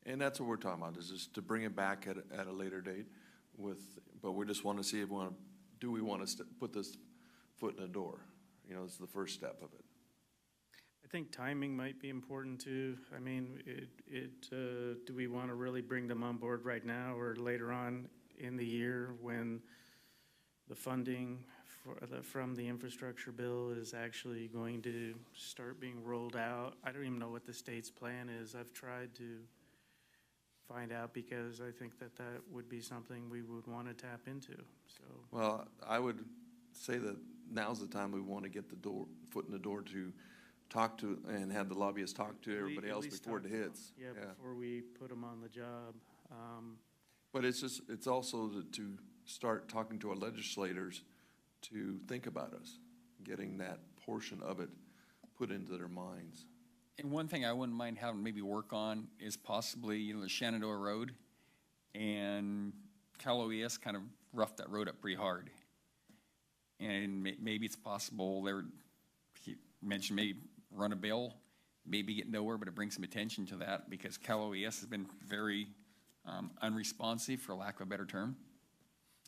And that's what we're talking about, is just to bring it back at a later date but we just want to see if do we want to put this foot in the door? It's the first step of it. I think timing might be important too. I mean, do we want to really bring them on board right now or later on in the year when the funding from the infrastructure bill is actually going to start being rolled out. I don't even know what the state's plan is. I've tried to find out because I think that that would be something we would want to tap into, so. Well, I would say that now's the time we want to get the foot in the door to talk to and have the lobbyists talk to everybody At else least before it talk to them. hits. Yeah, before we put them on the job. But it's also to start talking to our legislators to think about us, getting that portion of it put into their minds. And one thing I wouldn't mind having maybe work on is possibly, the Shenandoah Road, and Cal OES kind of roughed that road up pretty hard. And maybe it's possible he mentioned maybe run a bill, maybe get nowhere, but it brings some attention to that because Cal OES has been very unresponsive, for lack of a better term.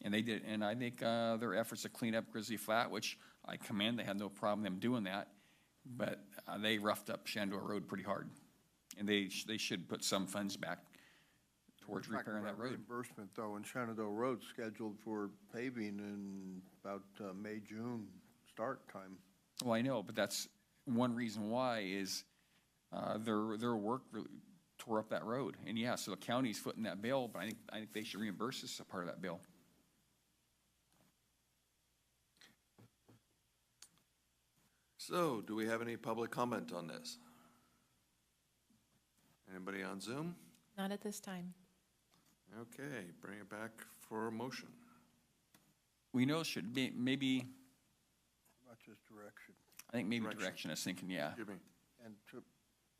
And I think their efforts to clean up Grizzly Flat, which I commend, they had no problem them doing that, but they roughed up Shenandoah Road pretty hard. And they should put some funds back towards repairing that road. Reimbursement, though, in Shenandoah Road scheduled for paving in about May, June start time. Well, I know, but that's one reason why is their work really tore up that road. And yeah, so the county's footing that bill, but I think they should reimburse us a part of that bill. So, do we have any public comment on this? Anybody on Zoom? Not at this time. Okay, bring it back for a motion. We know it should be, maybe, Not just direction. I think maybe direction, I was thinking, yeah. Give me. And to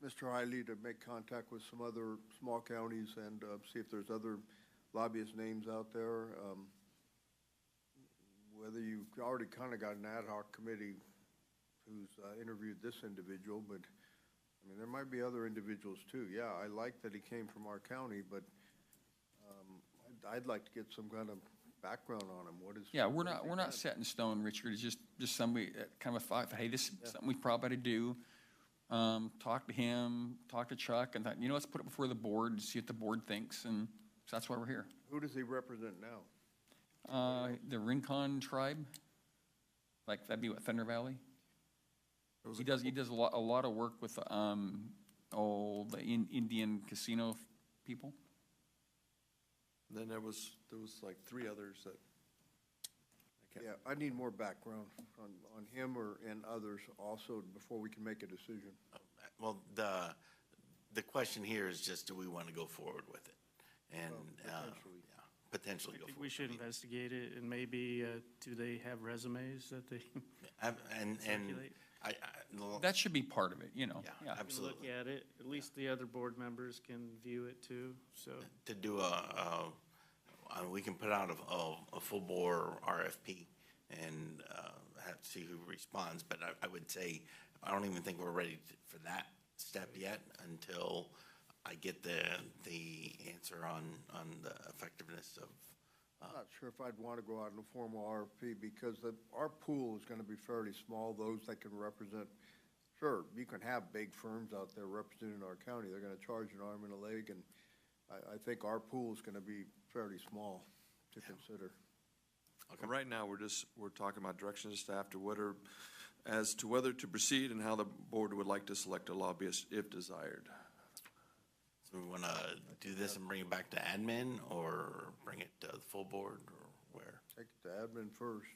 Mr. Hiley to make contact with some other small counties and see if there's other lobbyist names out there. Whether you've already kind of got an ad hoc committee who's interviewed this individual, but I mean, there might be other individuals too. Yeah, I like that he came from our county, but I'd like to get some kind of background on him. What is? Yeah, we're not set in stone, Richard. It's just somebody that kind of thought, hey, this is something we probably ought to do. Talk to him, talk to Chuck, and thought, let's put it before the board and see what the board thinks, and so that's why we're here. Who does he represent now? The Rincon tribe, like that'd be what, Thunder Valley. He does a lot of work with the Indian casino people. And then there was like three others that. Yeah, I need more background on him and others also before we can make a decision. Well, the question here is just, do we want to go forward with it? And potentially go I think forward. we should investigate it, and maybe do they have resumes that they circulate? That should be part of it, Yeah, Look absolutely. at it. At least the other board members can view it too. So To do we can put out a full bore RFP and have to see who responds. But I would say I don't even think we're ready for that step yet until I get the answer on the effectiveness of. I'm not sure if I'd want to go out in a formal RFP because our pool is going to be fairly small, those that can represent. Sure, you can have big firms out there representing our county. They're going to charge an arm and a leg, and I think our pool is going to be fairly small to consider. Okay. Right now, we're talking about direction to staff as to whether to proceed and how the board would like to select a lobbyist if desired. So we want to do this and bring it back to admin, or bring it to the full board, or where? Take it to admin first.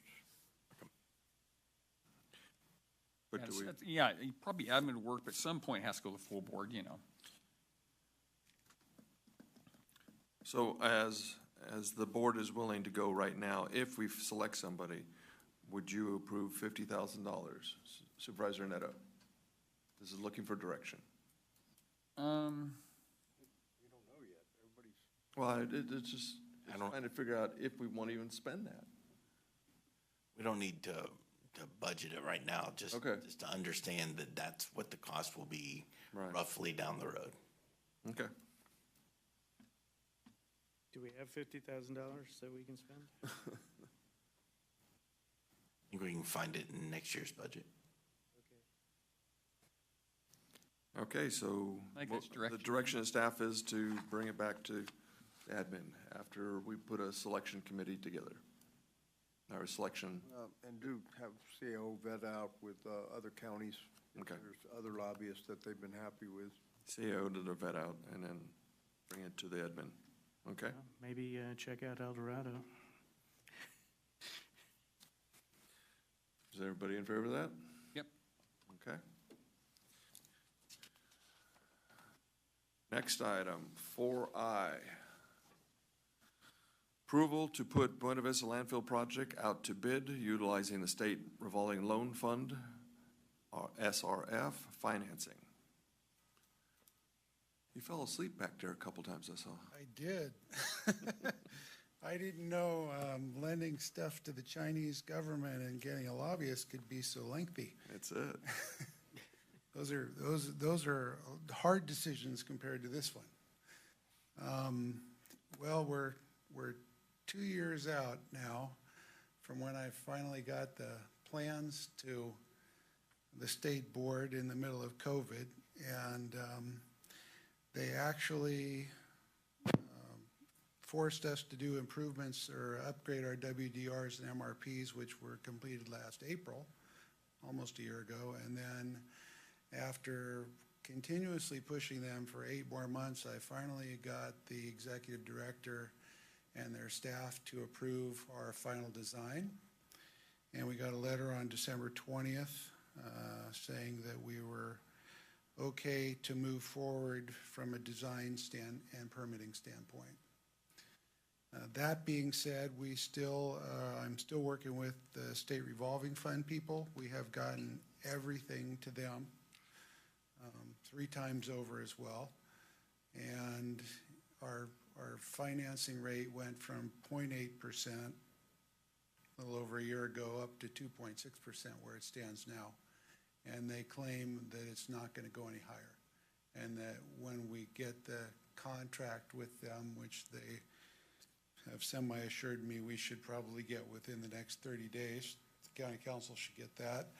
But probably admin would work, but at some point it has to go to the full board, So as the board is willing to go right now, if we select somebody, would you approve $50,000? Supervisor Neto, this is looking for direction. We don't know yet. Everybody's. Well, it's just trying to figure out if we want to even spend that. We don't need to budget it right now, just to understand that that's what the cost will be roughly down the road. Okay. do we have $50,000 that we can spend? I think we can find it in next year's budget. Okay, so the direction of staff is to bring it back to admin after we put a selection committee together. our selection? And do have CAO vet out with other counties. If Okay. there's other lobbyists that they've been happy with. CAO to the vet out and then bring it to the admin. Okay? Maybe check out El Dorado. Is everybody in favor of that? Yep. Okay. Next item, 4I. Approval to put Buena Vista landfill project out to bid utilizing the state revolving loan fund, or SRF, financing. You fell asleep back there a couple times, I saw. I did. I didn't know lending stuff to the Chinese government and getting a lobbyist could be so lengthy. That's it. Those are hard decisions compared to this one. Well, we're 2 years out now from when I finally got the plans to the state board in the middle of COVID, and they actually forced us to do improvements or upgrade our WDRs and MRPs, which were completed last April, almost a year ago. And then after continuously pushing them for 8 more months, I finally got the executive director and their staff to approve our final design. And we got a letter on December 20th saying that we were okay to move forward from a design and permitting standpoint. That being said, I'm still working with the state revolving fund people. We have gotten everything to them 3 times over as well. And our financing rate went from 0.8% a little over a year ago up to 2.6% where it stands now. And they claim that it's not going to go any higher. And that when we get the contract with them, which they have semi-assured me we should probably get within the next 30 days, the county council should get that,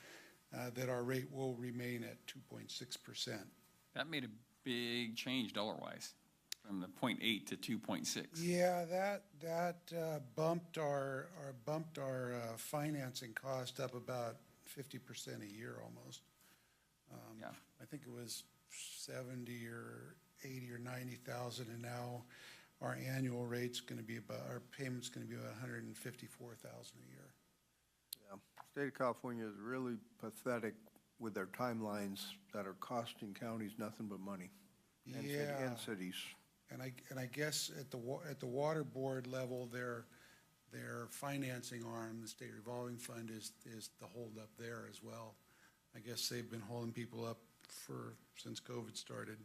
that our rate will remain at 2.6%. That made a big change dollar-wise, from the 0.8 to 2.6. Yeah, that bumped our financing cost up about 50% a year almost. Yeah. I think it was 70 or 80 or 90,000, and now our annual rate's going to be about, our payment's going to be about 154,000 a year. Yeah. State of California is really pathetic with their timelines that are costing counties nothing but money. And cities. And I guess at the water board level, their financing arm, the state revolving fund, is the holdup there as well. I guess they've been holding people up since COVID started.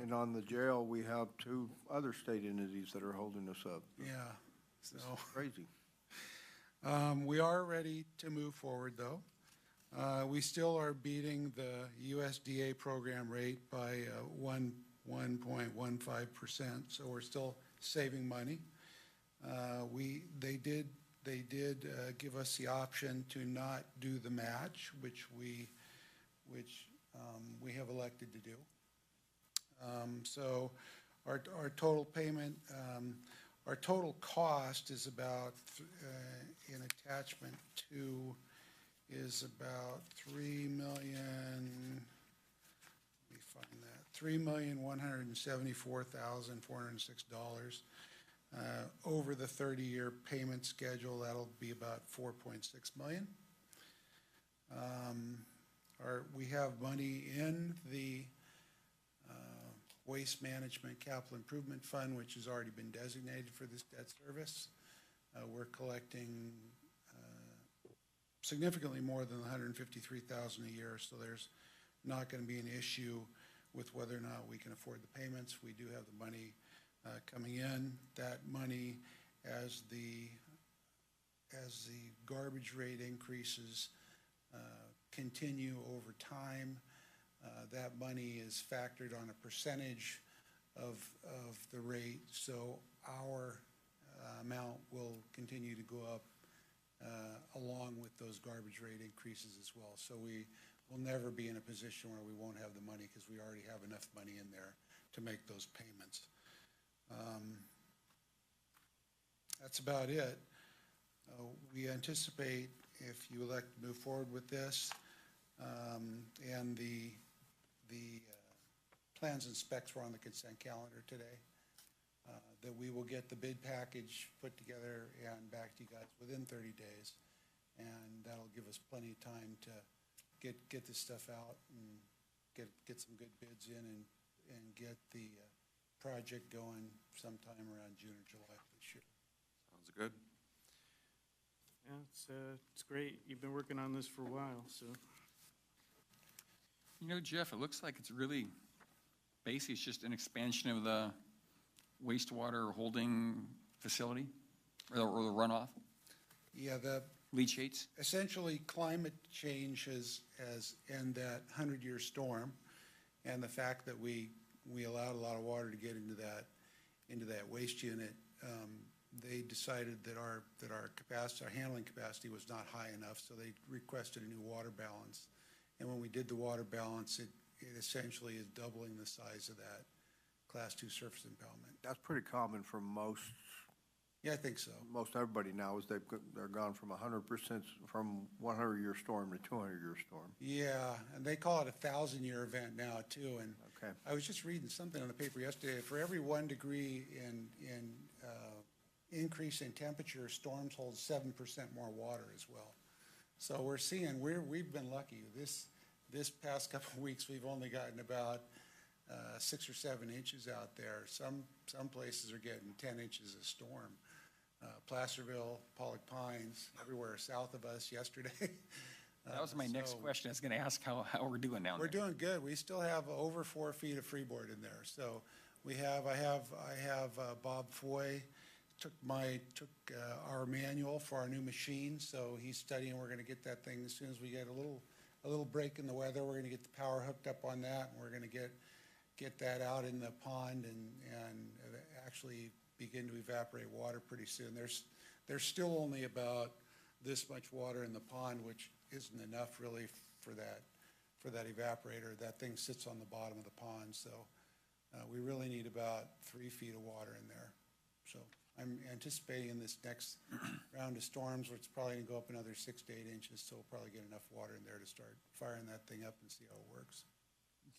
And on the jail, we have 2 other state entities that are holding us up. Yeah, so it's crazy. We are ready to move forward, though. We still are beating the USDA program rate by 1.15%, so we're still saving money. They did give us the option to not do the match, which we have elected to do. So our total payment, our total cost is about, in attachment 2, is about $3,174,406. Over the 30-year payment schedule, that'll be about $4.6 million. We have money in the Waste Management Capital Improvement Fund, which has already been designated for this debt service. We're collecting significantly more than $153,000 a year, so there's not going to be an issue with whether or not we can afford the payments. We do have the money coming in. That money, as the garbage rate increases continue over time, that money is factored on a percentage of the rate, so our amount will continue to go up along with those garbage rate increases as well. So we will never be in a position where we won't have the money because we already have enough money in there to make those payments. That's about it. We anticipate, if you elect to move forward with this, and the plans and specs were on the consent calendar today, that we will get the bid package put together and back to you guys within 30 days. And that'll give us plenty of time to get this stuff out and get some good bids in and get the project going sometime around June or July of this year. Sounds good. Yeah, it's great. You've been working on this for a while, so. You know, Jeff, it looks like it's really, basically it's just an expansion of the wastewater holding facility or the runoff Yeah, leachates. essentially climate change has and that 100-year storm and the fact that we allowed a lot of water to get into that waste unit, they decided that our capacity, our handling capacity was not high enough, so they requested a new water balance. And when we did the water balance, it essentially is doubling the size of that Class 2 surface impoundment. That's pretty common for most. Yeah, I think so. Most everybody now is they're gone from 100% from 100-year storm to 200-year storm. Yeah, and they call it a 1,000-year event now too. And okay. I was just reading something in the paper yesterday. For every 1 degree in increase in temperature, storms hold 7% more water as well. So we're seeing we've been lucky. This past couple of weeks, we've only gotten about 6 or 7 inches out there. Some places are getting 10 inches of storm. Placerville, Pollock Pines, everywhere south of us yesterday. That was my next question. I was going to ask how we're doing down there. We're doing good. We still have over 4 feet of freeboard in there. So I have Bob Foy took our manual for our new machine. So he's studying. We're going to get that thing as soon as we get a little break in the weather. We're going to get the power hooked up on that, and we're going to get that out in the pond and actually begin to evaporate water pretty soon. There's still only about this much water in the pond, which isn't enough really for that evaporator. That thing sits on the bottom of the pond, so we really need about 3 feet of water in there. So I'm anticipating in this next round of storms, which is probably going to go up another 6 to 8 inches, so we'll probably get enough water in there to start firing that thing up and see how it works.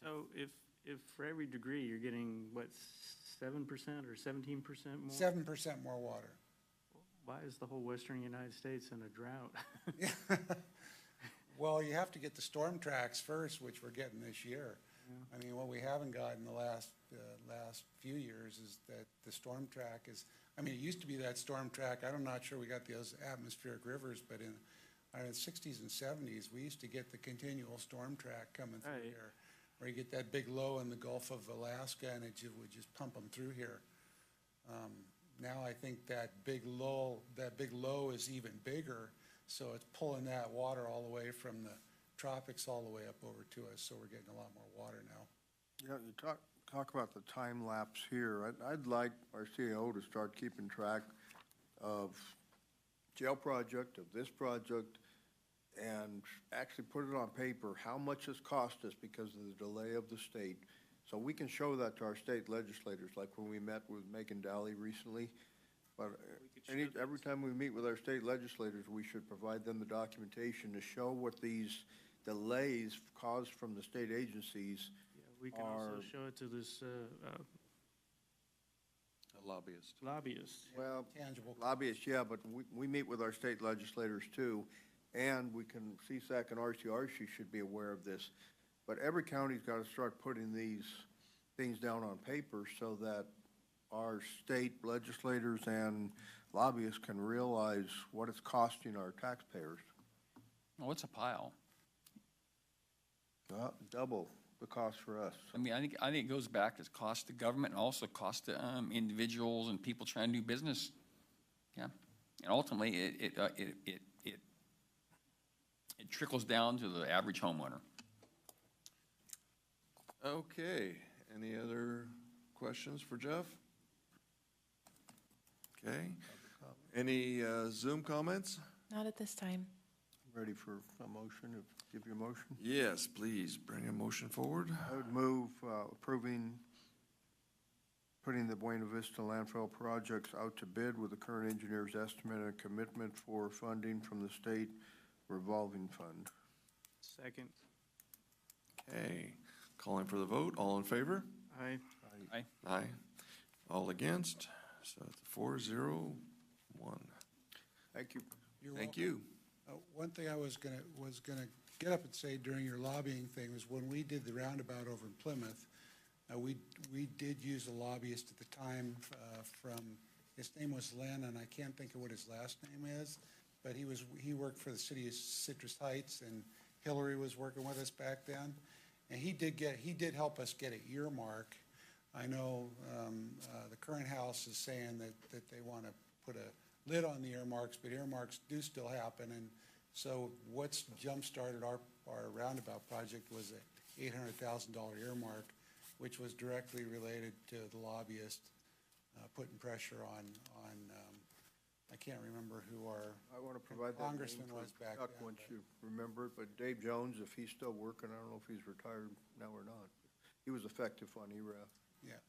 So if for every degree you're getting, what, 7% or 17% more? 7% more water. Why is the whole western United States in a drought? Well, you have to get the storm tracks first, which we're getting this year. Yeah. I mean, what we haven't gotten the last few years is that the storm track is, I mean, it used to be that storm track. I'm not sure we got those atmospheric rivers, but in the 60s and 70s, we used to get the continual storm track coming through here, where you get that big low in the Gulf of Alaska, and it would just pump them through here. Now I think that big low is even bigger, so it's pulling that water all the way from the tropics all the way up over to us, so we're getting a lot more water now. Yeah, you talk about the time lapse here. I'd like our CEO to start keeping track of jail project, of this project, and actually put it on paper, how much it's cost us because of the delay of the state. So we can show that to our state legislators, like when we met with Megan Daly recently. But every time we meet with our state legislators, we should provide them the documentation to show what these delays caused from the state agencies. Yeah, we can also show it to this lobbyist. Well, tangible lobbyists, yeah, but we meet with our state legislators too, and we can, CSAC and RCRC should be aware of this. But every county's got to start putting these things down on paper so that our state legislators and lobbyists can realize what it's costing our taxpayers. Oh, it's a pile. Double the cost for us. I mean, I think it goes back to cost to government and also cost to individuals and people trying to do business. Yeah, and ultimately it trickles down to the average homeowner. Okay, any other questions for Jeff? Okay, any Zoom comments? Not at this time. Ready for a motion, give you a motion? Yes, please, bring a motion forward. I would move approving putting the Buena Vista landfill projects out to bid with the current engineer's estimate and commitment for funding from the state revolving fund. Second. Okay, calling for the vote. All in favor? Aye. Aye. Aye. All against? So it's 4-0-1. Thank you. You're Thank welcome. you. One thing I was gonna get up and say during your lobbying thing was when we did the roundabout over in Plymouth, we did use a lobbyist at the time from, his name was Len, and I can't think of what his last name is, but he worked for the city of Citrus Heights, and Hillary was working with us back then, and he did help us get an earmark. I know the current House is saying that they want to put a lid on the earmarks, but earmarks do still happen, and so what's jump-started our roundabout project was an $800,000 earmark, which was directly related to the lobbyist putting pressure on I can't remember who I want to provide that congressman name for was back Chuck then. once you remember it, but Dave Jones, if he's still working, I don't know if he's retired now or not. He was effective on ERAF. Yeah.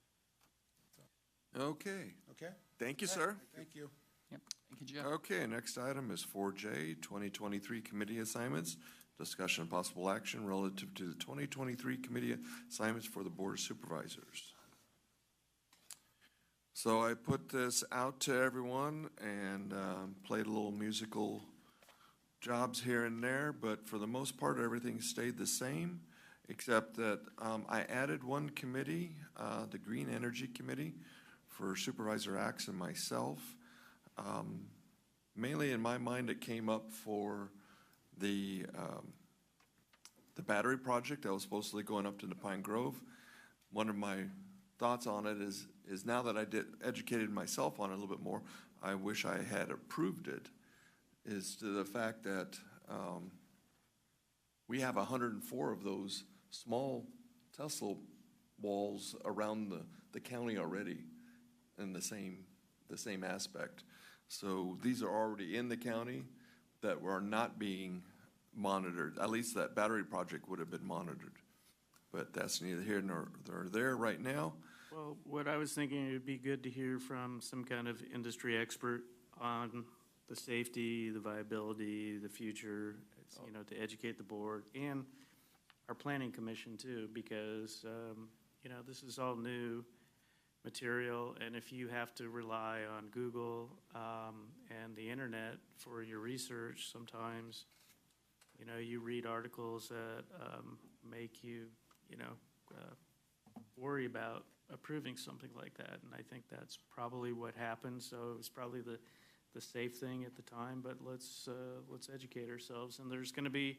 Okay. Okay. Thank you, All sir. right, Thank you. Yep. Thank you, Jeff. Okay, next item is 4J, 2023 committee assignments. Discussion and possible action relative to the 2023 committee assignments for the Board of Supervisors. So I put this out to everyone and played a little musical jobs here and there, but for the most part, everything stayed the same, except that I added one committee, the Green Energy Committee, for Supervisor Axe and myself. Mainly in my mind, it came up for the battery project that was supposedly going up to the Pine Grove. One of my thoughts on it is now that I educated myself on it a little bit more, I wish I had approved it, is to the fact that we have 104 of those small Tesla walls around the county already in the same aspect. So these are already in the county that are not being monitored. At least that battery project would have been monitored. But that's neither here nor there right now. Well, what I was thinking, it would be good to hear from some kind of industry expert on the safety, the viability, the future, to educate the board and our planning commission too, because, this is all new material, and if you have to rely on Google and the internet for your research, sometimes, you read articles that make you, worry about approving something like that, and I think that's probably what happened. So it was probably the safe thing at the time, but let's educate ourselves. And there's going to be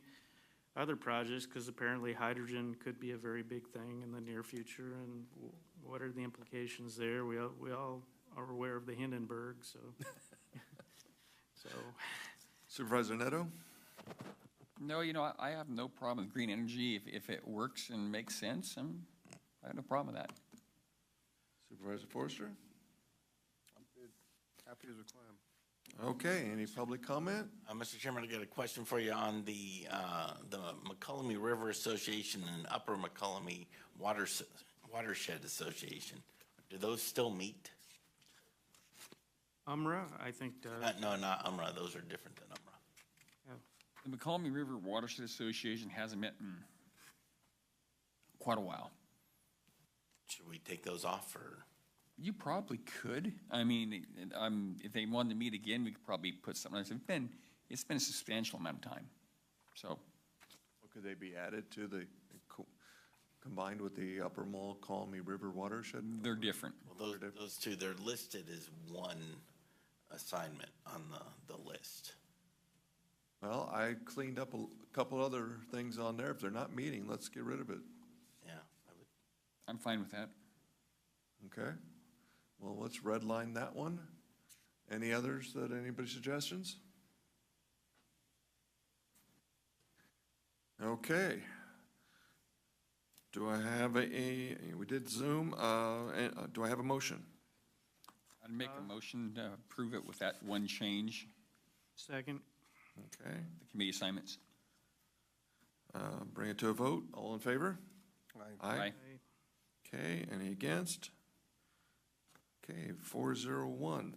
other projects, because apparently hydrogen could be a very big thing in the near future, and what are the implications there? We all are aware of the Hindenburg, so. Supervisor Neto? No, I have no problem with green energy. If it works and makes sense, I have no problem with that. Supervisor Forrester? I'm good. Happy as a clam. Okay, any public comment? Mr. Chairman, I got a question for you on the McCollum River Association and Upper McCollum Watershed Association. Do those still meet? UMRA, I think, does. No, not UMRA. Those are different than UMRA. The McCollum River Watershed Association hasn't met in quite a while. Should we take those off, or? You probably could. I mean, if they wanted to meet again, we could probably put something else. It's been a substantial amount of time. So, Or could they be added to the, combined with the Upper McCollum River Watershed? They're different. Well, those two, they're listed as one assignment on the list. Well, I cleaned up a couple other things on there. If they're not meeting, let's get rid of it. Yeah, I'm fine with that. Okay. Well, let's redline that one. Any others anybody suggestions? Okay. Do I have we did Zoom, do I have a motion? I'd make a motion to approve it with that one change. Second. Okay. The committee assignments. Bring it to a vote. All in favor? Aye. Okay, any against? Okay, 401.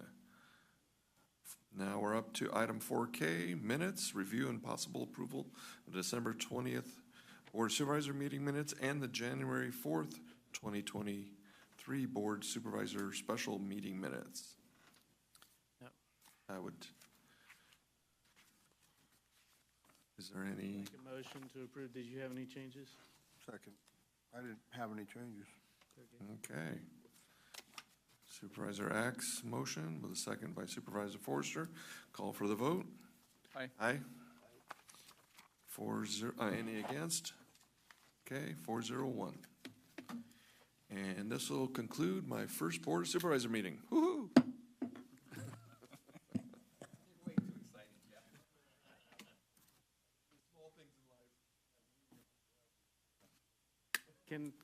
Now we're up to item 4K, minutes, review and possible approval of December 20th Board of Supervisor meeting minutes and the January 4th, 2023 Board Supervisor special meeting minutes. Yep. Is there any? Make a motion to approve. Did you have any changes? Second. I didn't have any changes. Okay. Supervisor Axe motion with a second by Supervisor Forster. Call for the vote. Aye. Aye. 4-0, any against? Okay, 401. And this will conclude my first Board of Supervisor meeting. Woo-hoo!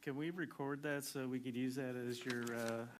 Can we record that so we could use that as your